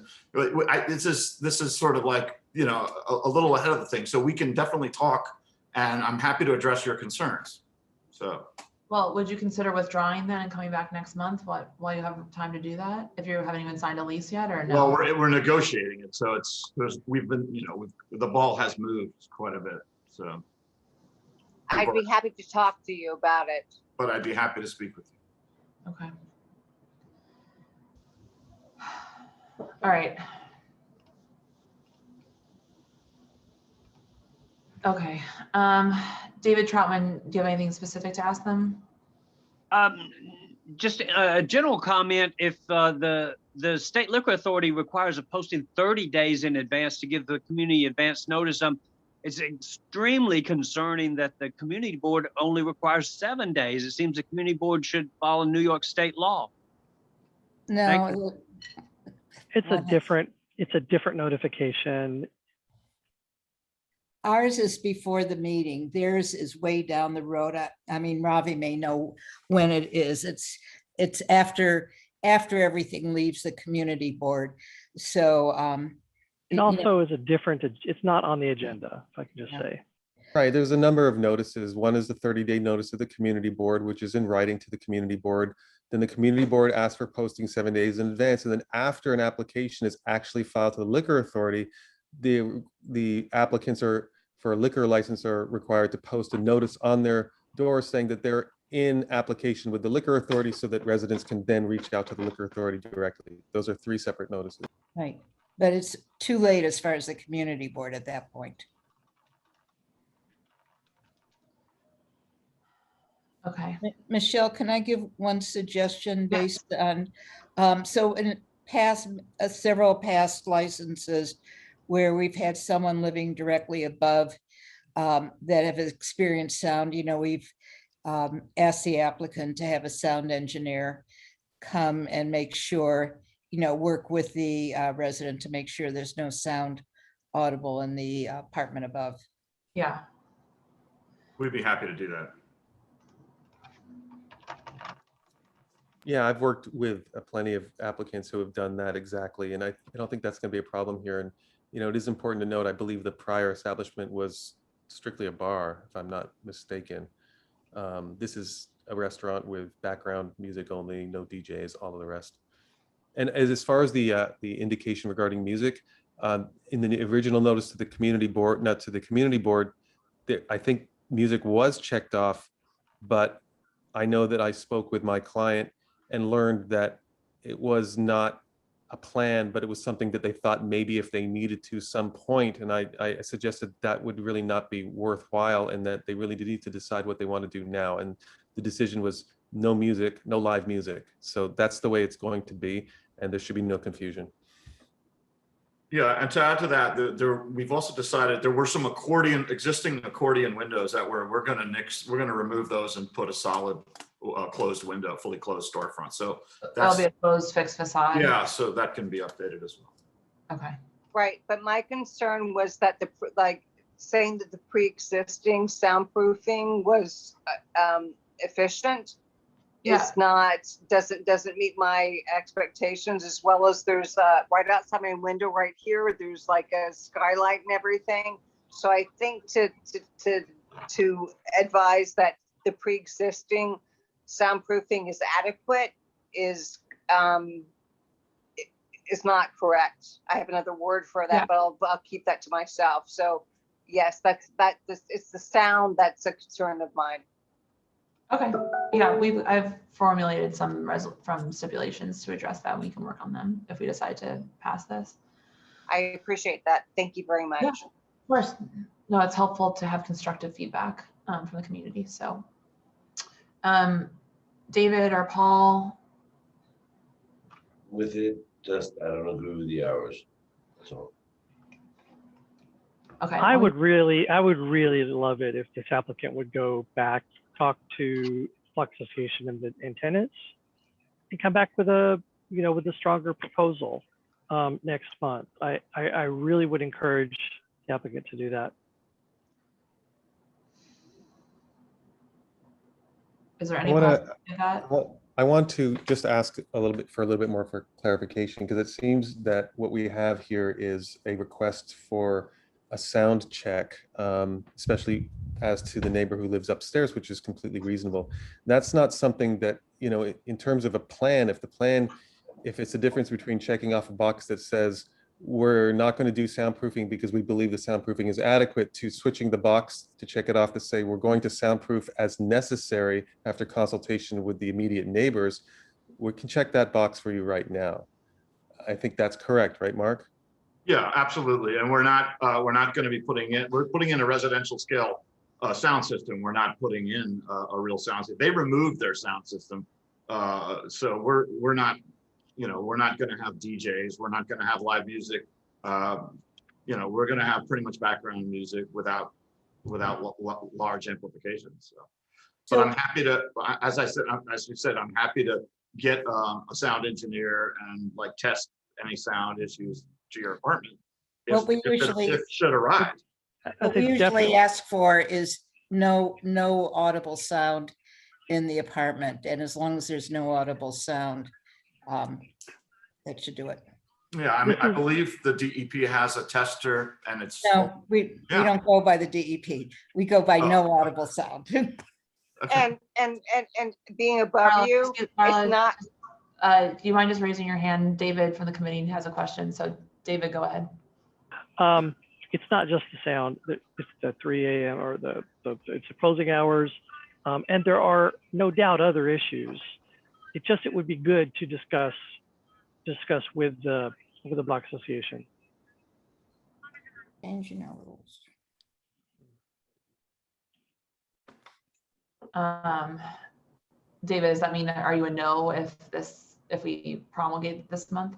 this is sort of like, you know, a little ahead of the thing. So we can definitely talk, and I'm happy to address your concerns. So. Well, would you consider withdrawing then and coming back next month while you have time to do that? If you haven't even signed a lease yet, or no? Well, we're negotiating it, so we've been, you know, the ball has moved quite a bit. So. I'd be happy to talk to you about it. But I'd be happy to speak with you. Okay. All right. Okay. David Troutman, do you have anything specific to ask them? Just a general comment. If the State Liquor Authority requires a posting 30 days in advance to give the community advance notice, it's extremely concerning that the community board only requires 7 days. It seems the community board should follow New York state law. No, it's a different notification. Ours is before the meeting. Theirs is way down the road. I mean, Ravi may know when it is. It's after everything leaves the community board. So it also is it's not on the agenda, if I can just say. Right, there's a number of notices. One is the 30-day notice of the community board, which is in writing to the community board. Then the community board asks for posting 7 days in advance. And then after an application is actually filed to the liquor authority, the applicants for a liquor license are required to post a notice on their door saying that they're in application with the liquor authority, so that residents can then reach out to the liquor authority directly. Those are 3 separate notices. right, but it's too late as far as the community board at that point. Okay. Michelle, can I give one suggestion based on, so in several past licenses where we've had someone living directly above that have experienced sound, you know, we've asked the applicant to have a sound engineer come and make sure, you know, work with the resident to make sure there's no sound audible in the apartment above. Yeah. We'd be happy to do that. Yeah, I've worked with plenty of applicants who have done that exactly, and I don't think that's going to be a problem here. And you know, it is important to note, I believe the prior establishment was strictly a bar, if I'm not mistaken. This is a restaurant with background music only, no DJs, all of the rest. And as far as the indication regarding music, in the original notice to the community board, not to the community board, I think music was checked off, but I know that I spoke with my client and learned that it was not a plan, but it was something that they thought maybe if they needed to some point. And I suggested that would really not be worthwhile, and that they really need to decide what they want to do now. And the decision was no music, no live music. So that's the way it's going to be, and there should be no confusion. Yeah, and to add to that, we've also decided there were some existing accordion windows that we're going to remove those and put a solid closed window, fully closed storefront. So that'll be a closed fixed facade. Yeah, so that can be updated as well. Okay. Right, but my concern was that saying that the pre-existing soundproofing was efficient. Yeah. It's not, doesn't meet my expectations, as well as there's right outside my window right here, there's like a skylight and everything. So I think to advise that the pre-existing soundproofing is adequate is not correct. I have another word for that, but I'll keep that to myself. So yes, it's the sound that's a concern of mine. Okay. Yeah, I've formulated some stipulations to address that. We can work on them if we decide to pass this. I appreciate that. Thank you very much. Yeah, of course. No, it's helpful to have constructive feedback from the community. So, David or Paul? With it, just, I don't agree with the hours, that's all. Okay. I would really love it if this applicant would go back, talk to Block Association and tenants, and come back with a, with a stronger proposal next month. I really would encourage the applicant to do that. Is there any possibility of that? I want to just ask a little bit more for clarification, because it seems that what we have here is a request for a sound check, especially as to the neighbor who lives upstairs, which is completely reasonable. That's not something that, in terms of a plan, if it's a difference between checking off a box that says we're not going to do soundproofing because we believe the soundproofing is adequate, to switching the box to check it off to say we're going to soundproof as necessary after consultation with the immediate neighbors, we can check that box for you right now. I think that's correct, right, Mark? Yeah, absolutely. And we're not going to be we're putting in a residential scale sound system. We're not putting in a real sound system. They removed their sound system. So we're not, we're not going to have DJs. We're not going to have live music. We're going to have pretty much background music without large amplifications. So, but I'm happy to, as you said, I'm happy to get a sound engineer and test any sound issues to your apartment if it should arise. What we usually ask for is no audible sound in the apartment, and as long as there's no audible sound, that should do it. Yeah, I mean, I believe the DEP has a tester, and it's we don't go by the DEP. We go by no audible sound. And being above you, it's not. Do you mind just raising your hand? David from the committee has a question. So David, go ahead. It's not just the sound. It's the 3 a.m. or it's the closing hours, and there are no doubt other issues. It would be good to discuss with the Block Association. Changing our rules. David, does that mean, are you a no if we promulgate this month?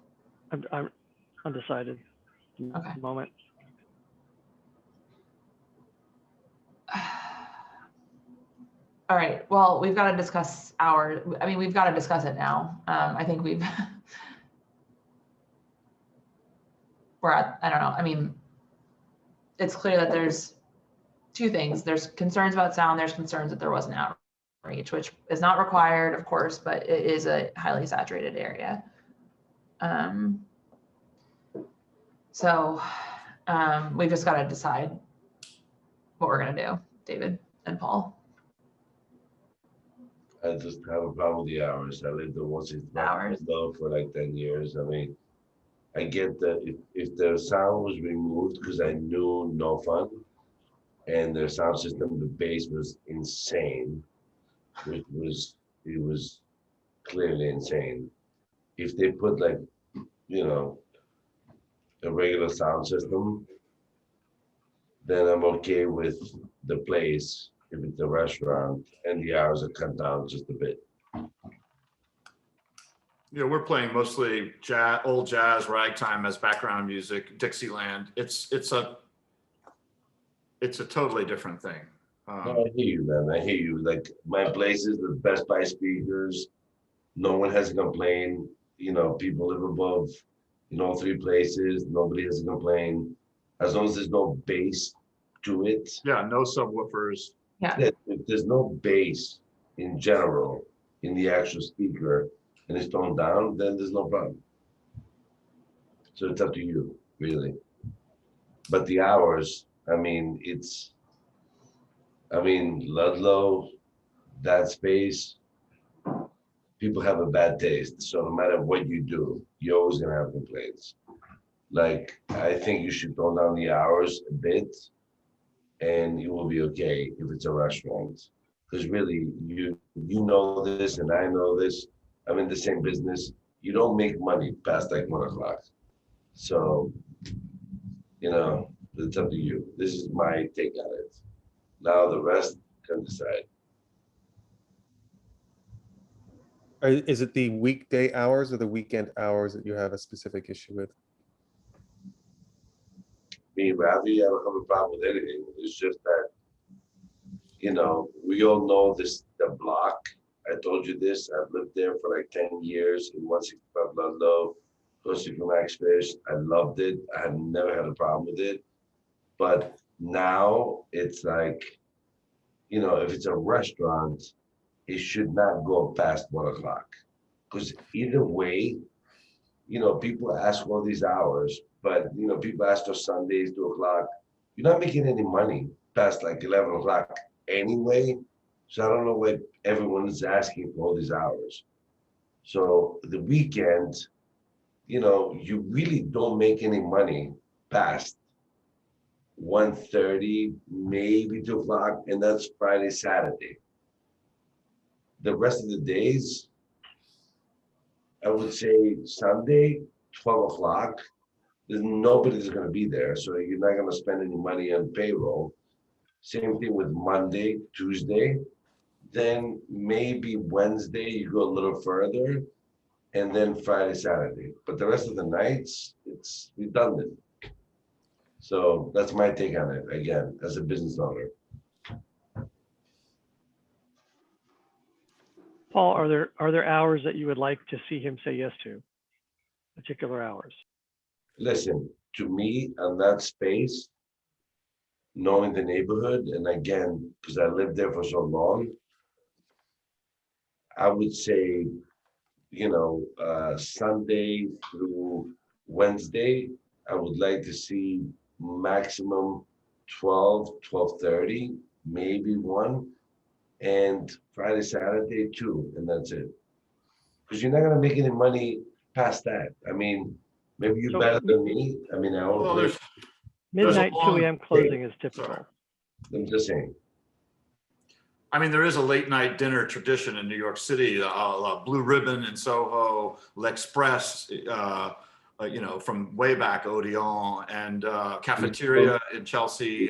I'm undecided at the moment. All right, well, we've got to discuss we've got to discuss it now. I think we're at, I don't know. I mean, it's clear that there's two things. There's concerns about sound. There's concerns that there wasn't outreach, which is not required, of course, but it is a highly saturated area. So we've just got to decide what we're going to do, David and Paul. I just have a problem with the hours. I lived in Washington for like 10 years. I mean, I get that if the sound was removed because I knew no fun, and their sound system, the bass was insane, it was clearly insane. If they put a regular sound system, then I'm okay with the place if it's a restaurant and the hours are cut down just a bit. Yeah, we're playing mostly old jazz, ragtime as background music, Dixieland. It's a totally different thing. I hear you, man. I hear you. Like my places, the Best Buy speakers, no one has a complaint. People live above, all three places. Nobody has a complaint. As long as there's no bass to it. Yeah, no subwoofers. Yeah. If there's no bass in general in the actual speaker and it's toned down, then there's no problem. So it's up to you, really. But the hours, Ludlow, that space, people have a bad taste. So no matter what you do, you're always gonna have complaints. I think you should tone down the hours a bit, and you will be okay if it's a restaurant. Because really, you know this and I know this. I'm in the same business. You don't make money past 1 o'clock. So, it's up to you. This is my take on it. Now the rest can decide. Is it the weekday hours or the weekend hours that you have a specific issue with? Me, Ravi, I don't have a problem with anything. It's just that, you know, we all know this, the block. I told you this, I've lived there for like 10 years in 165 Ludlow, close to Max Fish. I loved it. I had never had a problem with it. But now it's like, you know, if it's a restaurant, it should not go past 1 o'clock. Because either way, you know, people ask all these hours, but, you know, people ask for Sundays, 2 o'clock. You're not making any money past like 11 o'clock anyway. So I don't know why everyone is asking for all these hours. So the weekend, you know, you really don't make any money past 1:30, maybe 2 o'clock, and that's Friday, Saturday. The rest of the days, I would say Sunday, 12 o'clock, there's nobody that's gonna be there, so you're not gonna spend any money on payroll. Same thing with Monday, Tuesday, then maybe Wednesday, you go a little further, and then Friday, Saturday. But the rest of the nights, it's redundant. So that's my take on it, again, as a business owner. Paul, are there hours that you would like to see him say yes to? Particular hours? Listen, to me, on that space, knowing the neighborhood, and again, because I lived there for so long, I would say, you know, Sunday through Wednesday, I would like to see maximum 12, 12:30, maybe 1, and Friday, Saturday 2, and that's it. Because you're not gonna make any money past that. I mean, maybe you're better than me. I mean, I always. Midnight 2 a.m. closing is typical. I'm just saying. I mean, there is a late night dinner tradition in New York City, Blue Ribbon in Soho, L'Express, you know, from way back, Odeon, and Cafeteria in Chelsea.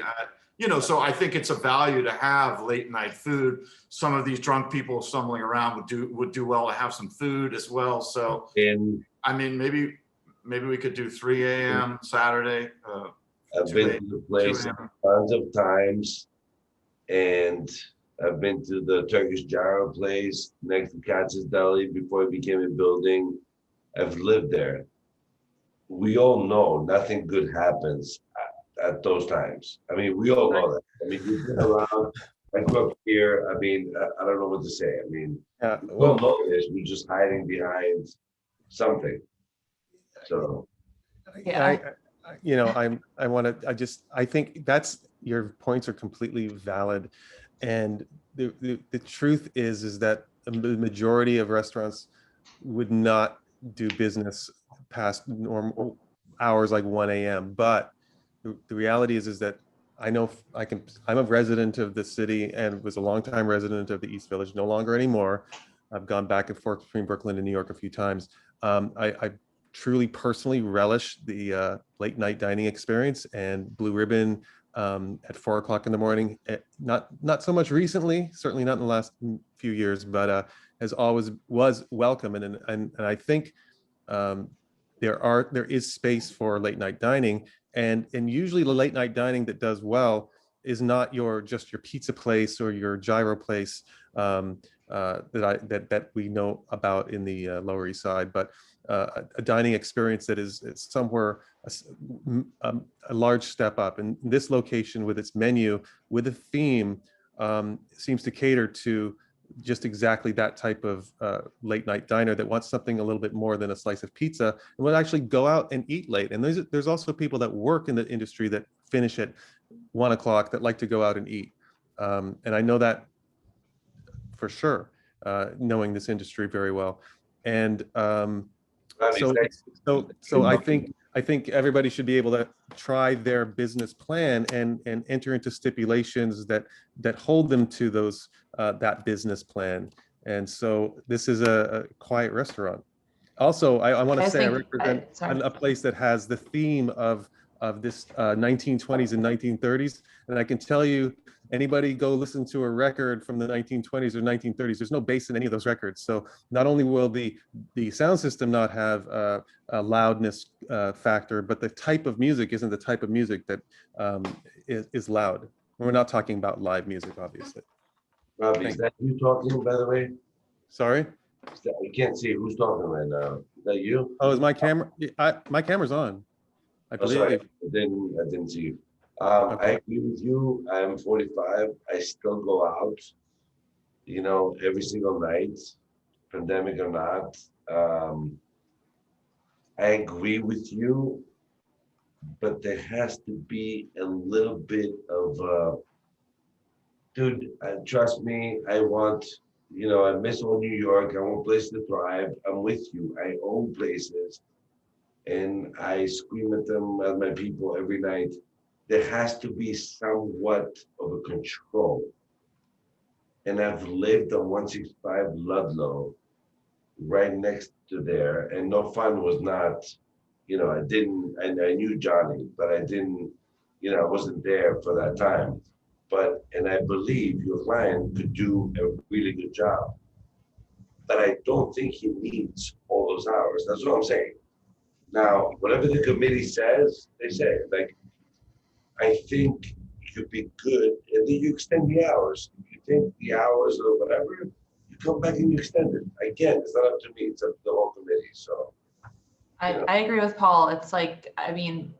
You know, so I think it's a value to have late night food. Some of these drunk people stumbling around would do well to have some food as well. So, I mean, maybe we could do 3 a.m. Saturday. I've been to the place tons of times, and I've been to the Turkish gyro place next to Katz's Deli before it became a building. I've lived there. We all know nothing good happens at those times. I mean, we all know that. I mean, we've been around. I grew up here. I mean, I don't know what to say. I mean, we all know this. We're just hiding behind something. So, yeah. I think that's, your points are completely valid. And the truth is that the majority of restaurants would not do business past normal hours like 1 a.m. But the reality is that I know I'm a resident of the city and was a longtime resident of the East Village, no longer anymore. I've gone back and forth between Brooklyn and New York a few times. I truly personally relish the late night dining experience, and Blue Ribbon at 4 o'clock in the morning, not so much recently, certainly not in the last few years, but as always was welcome. And I think there is space for late night dining, and usually the late night dining that does well is not just your pizza place or your gyro place that we know about in the Lower East Side, but a dining experience that is somewhere a large step up. And this location with its menu, with a theme, seems to cater to just exactly that type of late night diner that wants something a little bit more than a slice of pizza and will actually go out and eat late. And there's also people that work in the industry that finish at 1 o'clock that like to go out and eat. And I know that for sure, knowing this industry very well. And so I think everybody should be able to try their business plan and enter into stipulations that hold them to those that business plan. And so this is a quiet restaurant. Also, I want to say I represent a place that has the theme of of this 1920s and 1930s. And I can tell you, anybody go listen to a record from the 1920s or 1930s, there's no bass in any of those records. So not only will the sound system not have a loudness factor, but the type of music isn't the type of music that is loud. We're not talking about live music, obviously. Robbie, is that you talking, by the way? Sorry? I can't see who's talking right now. Is that you? Oh, is my camera? My camera's on. I Oh, believe. sorry. I didn't see you. I agree with you. I'm 45. I still go out, you know, every single night, pandemic or not. I agree with you, but there has to be a little bit of, dude, trust me, I want, you know, I miss old New York. I want a place to thrive. I'm with you. I own places and I scream at them, at my people every night. There has to be somewhat of a control. And I've lived on 165 Ludlow, right next to there, and No Fun was not, you know, I knew Johnny, but I didn't, you know, I wasn't there for that time. And I believe your client could do a really good job. But I don't think he needs all those hours. That's what I'm saying. Now, whatever the committee says, they say, like, I think it could be good, and then you extend the hours. If you think the hours or whatever, you come back and you extend it. Again, it's not up to me, it's up to the whole committee, so. I agree with Paul. It's like, I mean,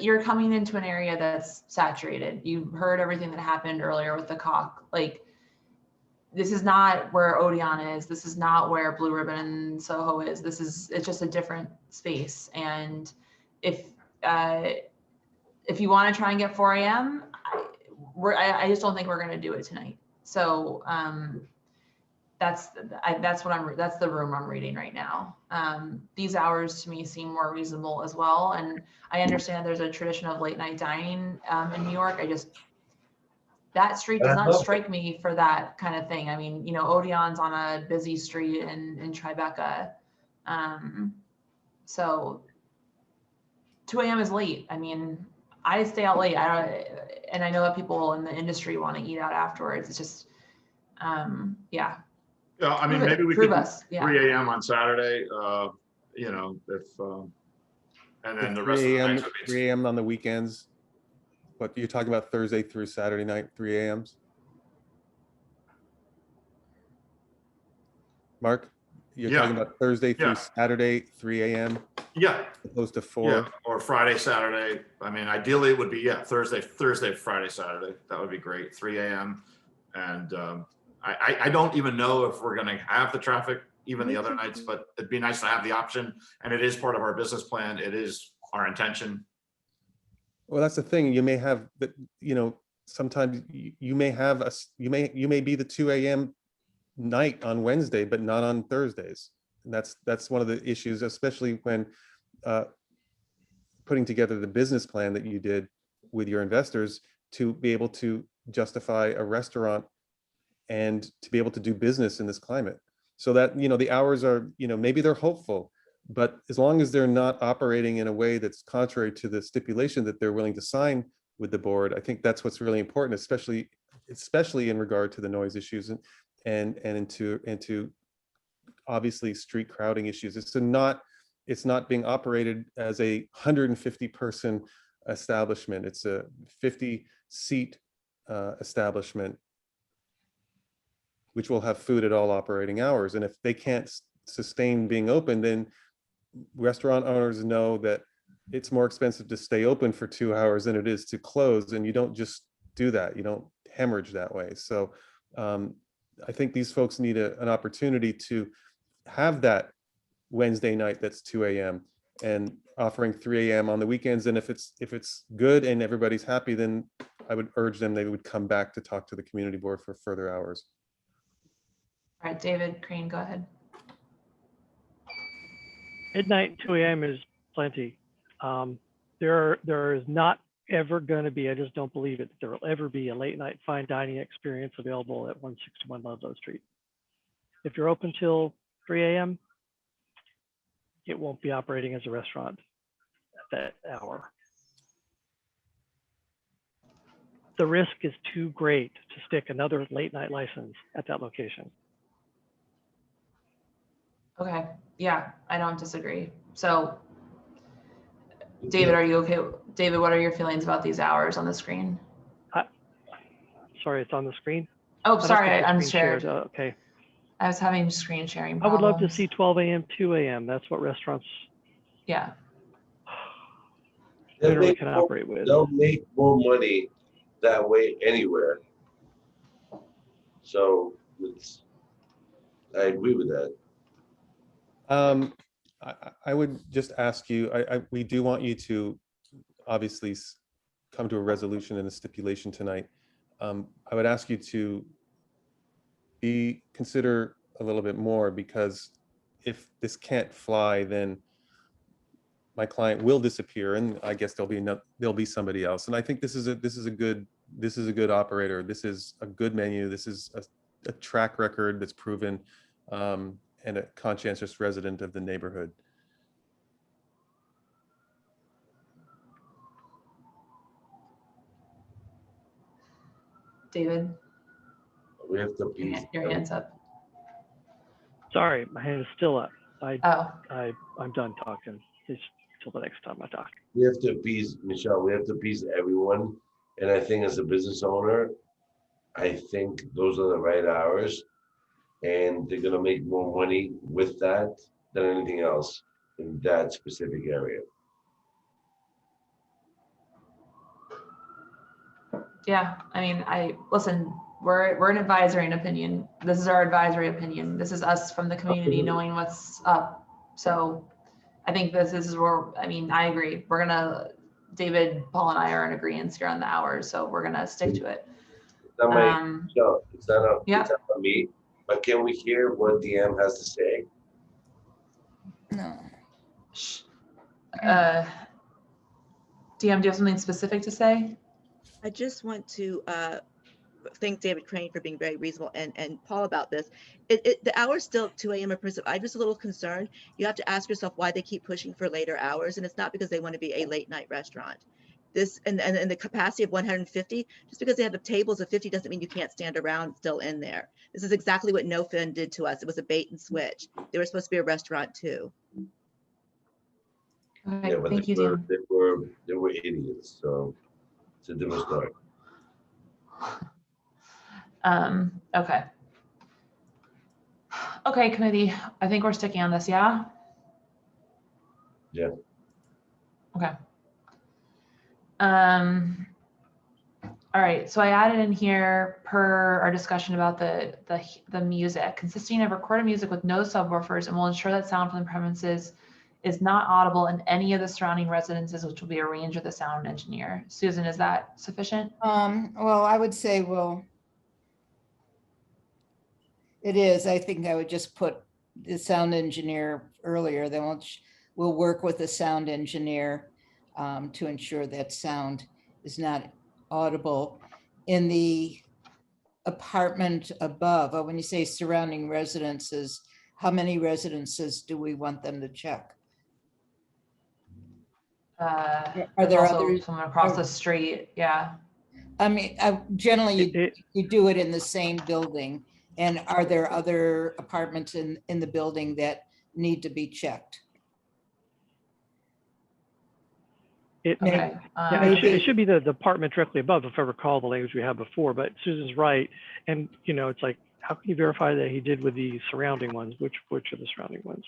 you're coming into an area that's saturated. You heard everything that happened earlier with the cock. Like, this is not where Odeon is. This is not where Blue Ribbon and Soho is. It's just a different space. And if you want to try and get 4 a.m., I just don't think we're going to do it tonight. So that's the room I'm reading right now. These hours to me seem more reasonable as well. And I understand there's a tradition of late night dining in New York. That street does not strike me for that kind of thing. I mean, you know, Odeon's on a busy street in Tribeca. So 2 a.m. is late. I mean, I stay out late. And I know that people in the industry want to eat out afterwards. It's just, yeah. Yeah, I mean, maybe we could do 3 a.m. on Saturday, you know, if, and then the rest of the night would be 3 a.m. on the weekends. But you're talking about Thursday through Saturday night, 3 a.m.s? Mark, you're talking about Thursday through Saturday, 3 a.m.? Yeah. Opposed to 4? Yeah, or Friday, Saturday. I mean, ideally it would be, Thursday, Friday, Saturday. That would be great, 3 a.m. And I don't even know if we're going to have the traffic even the other nights, but it'd be nice to have the option. And it is part of our business plan. It is our intention. Well, that's the thing. You may have, but you know, sometimes you may have you may be the 2 a.m. night on Wednesday, but not on Thursdays. And that's one of the issues, especially when putting together the business plan that you did with your investors to be able to justify a restaurant and to be able to do business in this climate. So that, you know, the hours are, you know, maybe they're hopeful, but as long as they're not operating in a way that's contrary to the stipulation that they're willing to sign with the board, I think that's what's really important, especially in regard to the noise issues and into obviously street crowding issues. It's not being operated as a 150 person establishment. It's a 50 seat establishment, which will have food at all operating hours. And if they can't sustain being open, then restaurant owners know that it's more expensive to stay open for 2 hours than it is to close. And you don't just do that. You don't hemorrhage that way. So I think these folks need an opportunity to have that Wednesday night that's 2 a.m. and offering 3 a.m. on the weekends. And if it's good and everybody's happy, then I would urge them, they would come back to talk to the community board for further hours. All right, David Crane, go ahead. Midnight, 2 a.m. is plenty. There is not ever going to be, I just don't believe it, there will ever be a late night fine dining experience available at 161 Ludlow Street. If you're open till 3 a.m., it won't be operating as a restaurant at that hour. The risk is too great to stick another late night license at that location. Okay, yeah, I don't disagree. So David, are you okay? David, what are your feelings about these hours on the screen? Sorry, it's on the screen. Oh, I don't sorry, think I the screen shared. unshared. Okay. I was having screen sharing I problems. would love to see 12 a.m., 2 a.m. That's what restaurants Yeah. literally can operate with. They'll make more money that way anywhere. So I agree with that. I would just ask you, we do want you to obviously come to a resolution and a stipulation tonight. I would ask you to consider a little bit more, because if this can't fly, then my client will disappear, and I guess there'll be somebody else. And I think this is a good operator. This is a good menu. This is a track record that's proven, and a conscientious resident of the neighborhood. David, We have to be. your hand's up. Sorry, my hand is still up. I'm done talking. It's till the next time I talk. We have to appease, Michelle, we have to appease everyone. And I think as a business owner, I think those are the right hours. And they're gonna make more money with that than anything else in that specific area. Yeah, I mean, listen, we're an advisory opinion. This is our advisory opinion. This is us from the community knowing what's up. So I think this is where, I mean, I agree. David, Paul and I are in agreement here on the hours, so we're gonna stick to it. It's not on me, but can we hear what DM has to say? No. DM, do you have something specific to say? I just want to thank David Crane for being very reasonable and Paul about this. The hours still 2 a.m. are permissible. I'm just a little concerned. You have to ask yourself why they keep pushing for later hours, and it's not because they want to be a late night restaurant. This and the capacity of 150, just because they have the tables of 50 doesn't mean you can't stand around still in there. This is exactly what No Fin did to us. It was a bait and switch. They were supposed to be a restaurant too. Okay, Yeah, but thank you, they were idiots, so it's a different story. Okay. Okay, committee, I think we're sticking on this, yeah? Yeah. Okay. All right, so I added in here per our discussion about the music, consisting of recorded music with no subwoofers, and will ensure that sound from the premises is not audible in any of the surrounding residences, which will be arranged with a sound engineer. Susan, is that sufficient? Well, I would say, it is. I think I would just put the sound engineer earlier. Then we'll work with the sound engineer to ensure that sound is not audible in the apartment above. Or when you say surrounding residences, how many residences do we want them to check? Are there others? Someone across the street, yeah. I mean, generally you do it in the same building. And are there other apartments in the building that need to be checked? It should be the department directly above, if I recall the language we had before, but Susan's right. And, it's like, how can you verify that he did with the surrounding ones? Which are the surrounding ones?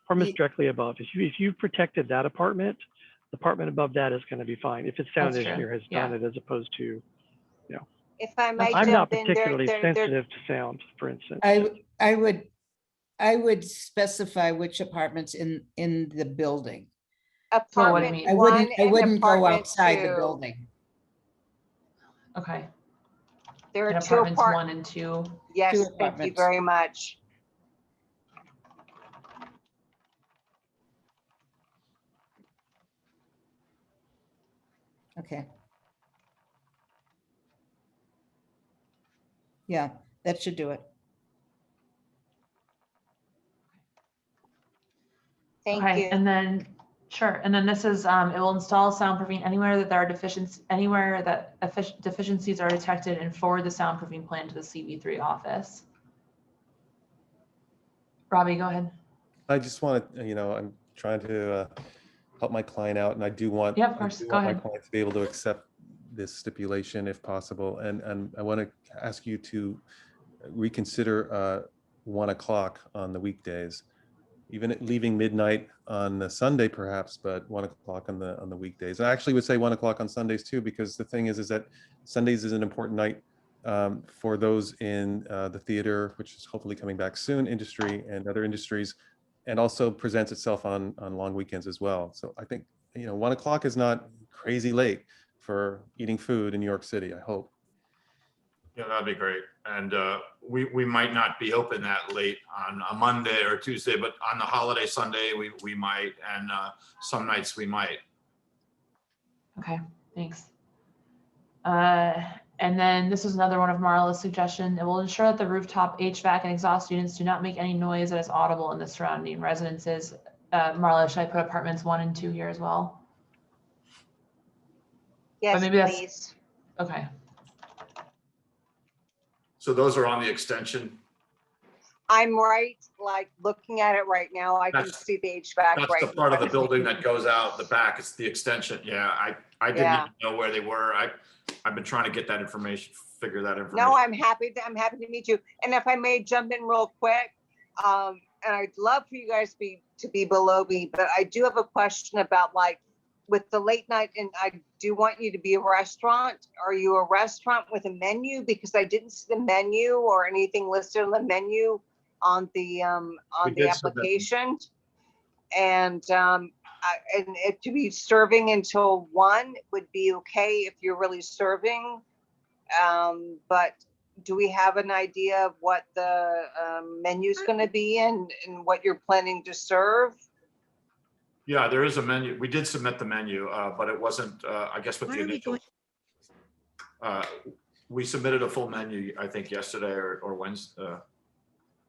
Apartments directly above. If you protected that apartment, the apartment above that is going to be fine. If its sound engineer has done it, as opposed to, If I might I'm not jump in, particularly sensitive to sound, for instance. I would specify which apartments in the building. Apartment I one wouldn't go apartment outside the 2. building. Okay. There are In two apartments 1 and 2. Yes, Two thank you apartments. very much. Okay. Yeah, that should do it. Thank Okay, you. and then, sure, and then this is, it will install soundproofing anywhere that there are deficiencies are detected and forward the soundproofing plan to the CV3 office. Robbie, go ahead. I just want to, I'm trying to help my client out, and I do want, Yeah, of course. Go my ahead. client to be able to accept this stipulation if possible. And I want to ask you to reconsider 1 o'clock on the weekdays, even leaving midnight on the Sunday perhaps, but 1 o'clock on the weekdays. And I actually would say 1 o'clock on Sundays too, because the thing is that Sundays is an important night for those in the theater, which is hopefully coming back soon, industry and other industries, and also presents itself on long weekends as well. So I think 1 o'clock is not crazy late for eating food in New York City, I hope. Yeah, that'd be great. And we might not be open that late on a Monday or Tuesday, but on the holiday Sunday, we might, and some nights we might. Okay, thanks. And then this is another one of Marla's suggestion. It will ensure that the rooftop HVAC and exhaust units do not make any noise that is audible in the surrounding residences. Marla, should I put apartments 1 and 2 here as well? Yes, maybe that's- please. Okay. So those are on the extension. I'm right, like looking at it right now, I can see the HVAC That's right the in part of front the me. building that goes out the back. It's the extension. Yeah, I didn't Yeah. even know where they were. I've been trying to get that information, figure that information. No, I'm happy to meet you. And if I may jump in real quick, and I'd love for you guys to be below me, but I do have a question about like with the late night, and I do want you to be a restaurant. Are you a restaurant with a menu? Because I didn't see the menu or anything listed on the menu on the application. And it to be serving until 1 would be okay if you're really serving. But do we have an idea of what the menu is going to be and what you're planning to serve? Yeah, there is a menu. We did submit the menu, but it wasn't, I guess with the initial. We submitted a full menu, I think yesterday or Wednesday.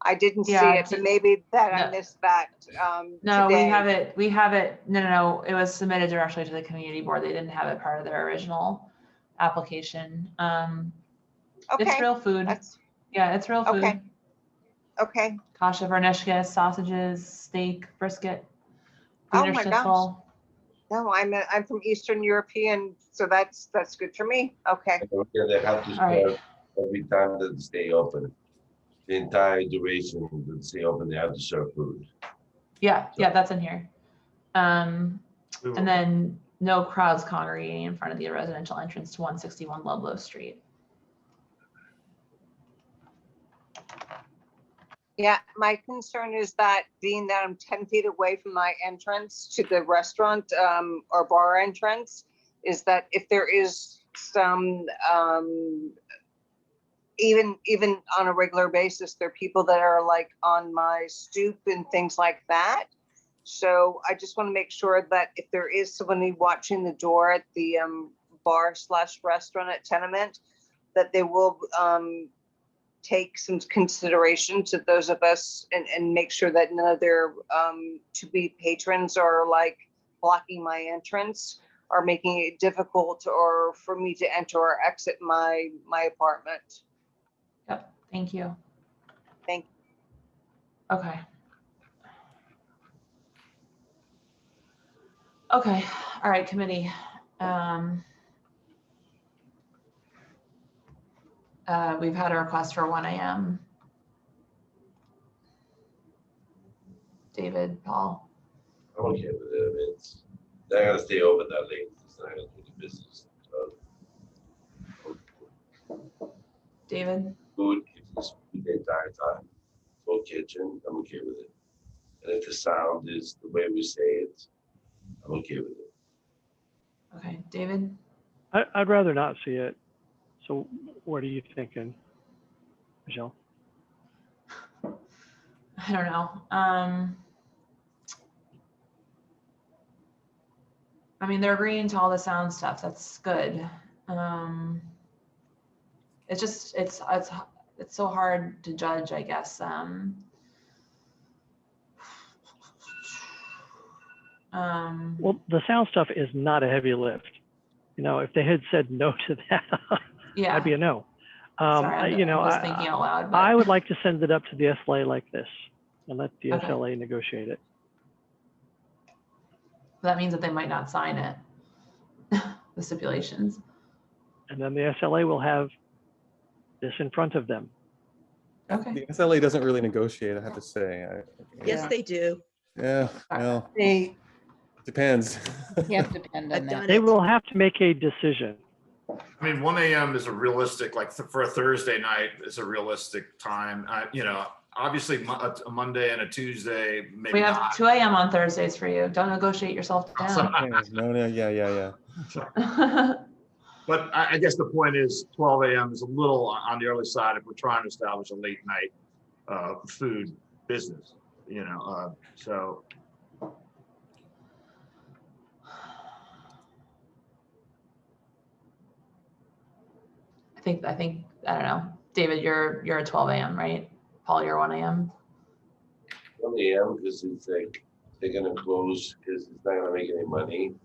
I didn't see it, so maybe that I missed that. No, today. we have it. No. It was submitted directly to the community board. They didn't have it part of their original application. Okay. It's real food. Yeah, it's real food. Okay. Kasha vernishka, sausages, steak, brisket, Oh Wiener my schnitzel. gosh. No, I'm from Eastern European, so that's good for me. Okay. Yeah, they have to serve every time that they stay open. The entire duration that they stay open, they have to serve food. Yeah, that's in here. And then no crowds congregating in front of the residential entrance to 161 Ludlow Street. Yeah, my concern is that being that I'm 10 feet away from my entrance to the restaurant or bar entrance, is that if there is some, even on a regular basis, there are people that are like on my stoop and things like that. So I just want to make sure that if there is somebody watching the door at the bar/restaurant at Tenement, that they will take some consideration to those of us and make sure that none of their to-be patrons are like blocking my entrance or making it difficult or for me to enter or exit my apartment. Yep, thank you. Thank you. Okay. Okay, all right, committee. We've had a request for 1 a.m. David, Paul. I'm okay with it. I mean, they're gonna stay open that late. It's not gonna do the business. David? Food, keeps us food the entire time. Full kitchen, I'm okay with it. And if the sound is the way we say it, I'm okay with it. Okay, David? I'd rather not see it. So what are you thinking, Michelle? I don't know. I mean, they're agreeing to all the sound stuff. That's good. It's just, it's so hard to judge, I guess. Well, the sound stuff is not a heavy lift. You know, if they had said no to that, Yeah. I'd be a no. Sorry, You know, I'm just thinking out loud. But... I would like to send it up to the SLA like this and let the Okay. SLA negotiate it. That means that they might not sign it, the stipulations. And then the SLA will have this in front of them. Okay. The SLA doesn't really negotiate, I have to say. Yes, they do. Yeah, well, They depends. can't depend on that. They will have to make a decision. I mean, 1 a.m. is a realistic, like for a Thursday night, is a realistic time. You know, obviously a Monday and a Tuesday, maybe We have not. 2 a.m. on Thursdays for you. Don't negotiate yourself down. No, yeah. But I guess the point is 12 a.m. is a little on the early side if we're trying to establish a late night food business, you know, so. I think, I don't know. David, you're at 12 a.m., right? Paul, you're 1 a.m. 1 a.m. because it's like they're gonna close because it's not gonna make any money.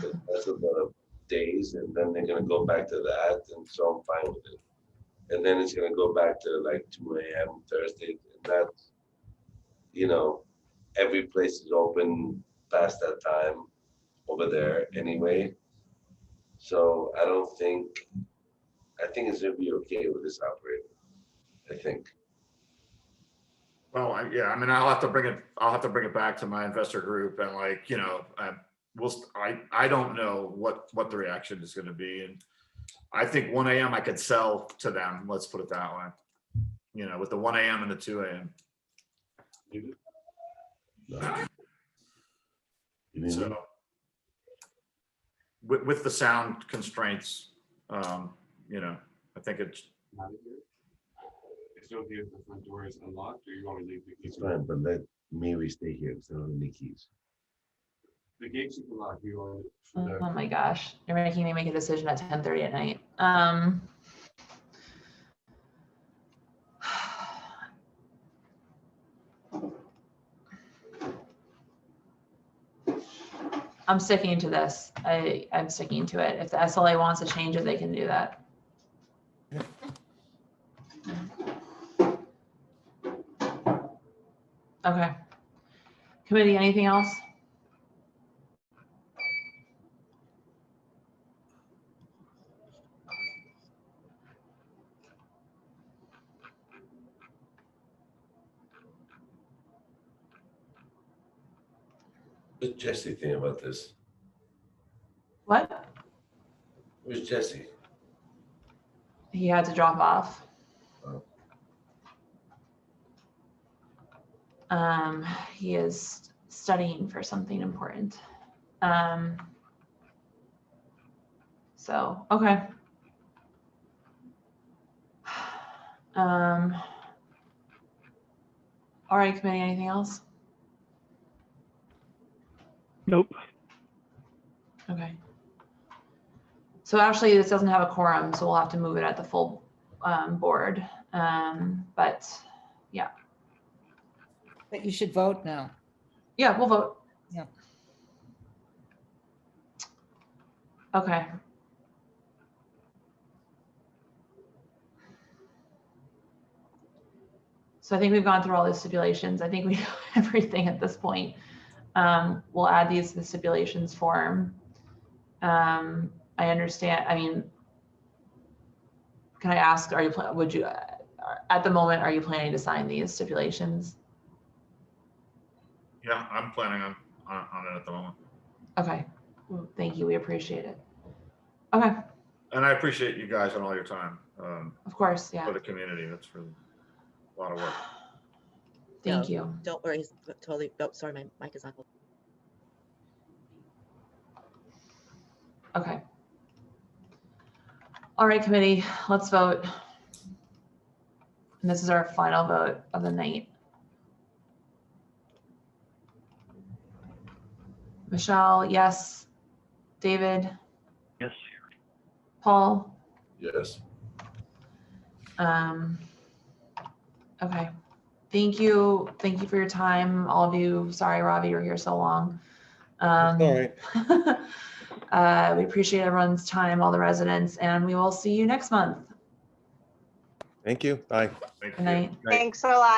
That's a lot of days, and then they're gonna go back to that, and so I'm fine with it. And then it's gonna go back to like 2 a.m. Thursday, and that's, you know, every place is open past that time over there anyway. So I think it's gonna be okay with this operator. I think. Well, yeah, I mean, I'll have to bring it back to my investor group and like, you know, I don't know what the reaction is going to be. And I think 1 a.m. I could sell to them. Let's put it that way. You know, with the 1 a.m. and the 2 a.m. So with the sound constraints, you know, I think it's. It's okay if the front door is unlocked, or you want to leave the keys? It's fine, but let Mary stay here because I don't have any keys. The gates you can lock. You want Oh my gosh, you're making me make a decision at 10:30 at night. I'm sticking to this. I'm sticking to it. If the SLA wants to change it, they can do that. Okay. Committee, anything else? What's Jesse think about this? What? Where's Jesse? He had to drop off. He is studying for something important. So, okay. All right, committee, anything else? Nope. Okay. So actually, this doesn't have a quorum, so we'll have to move it at the full board. But yeah. But you should vote now. Yeah, we'll vote. Yeah. Okay. So I think we've gone through all the stipulations. I think we know everything at this point. We'll add these to the stipulations form. I understand. I mean, can I ask, would you, at the moment, are you planning to sign these stipulations? Yeah, I'm planning on it at the moment. Okay. Well, thank you. We appreciate it. Okay. And I appreciate you guys and all your time. Of course, yeah. For the community, that's really a lot of work. Thank you. Don't worry, he's totally, oh, sorry, my mic is on. Okay. All right, committee, let's vote. And this is our final vote of the night. Michelle, yes. David? Yes. Paul? Yes. Okay. Thank you. Thank you for your time, all of you. Sorry, Ravi, you're here so long. All right. We appreciate everyone's time, all the residents, and we will see you next month. Thank you. Bye. Good night. Thanks a lot.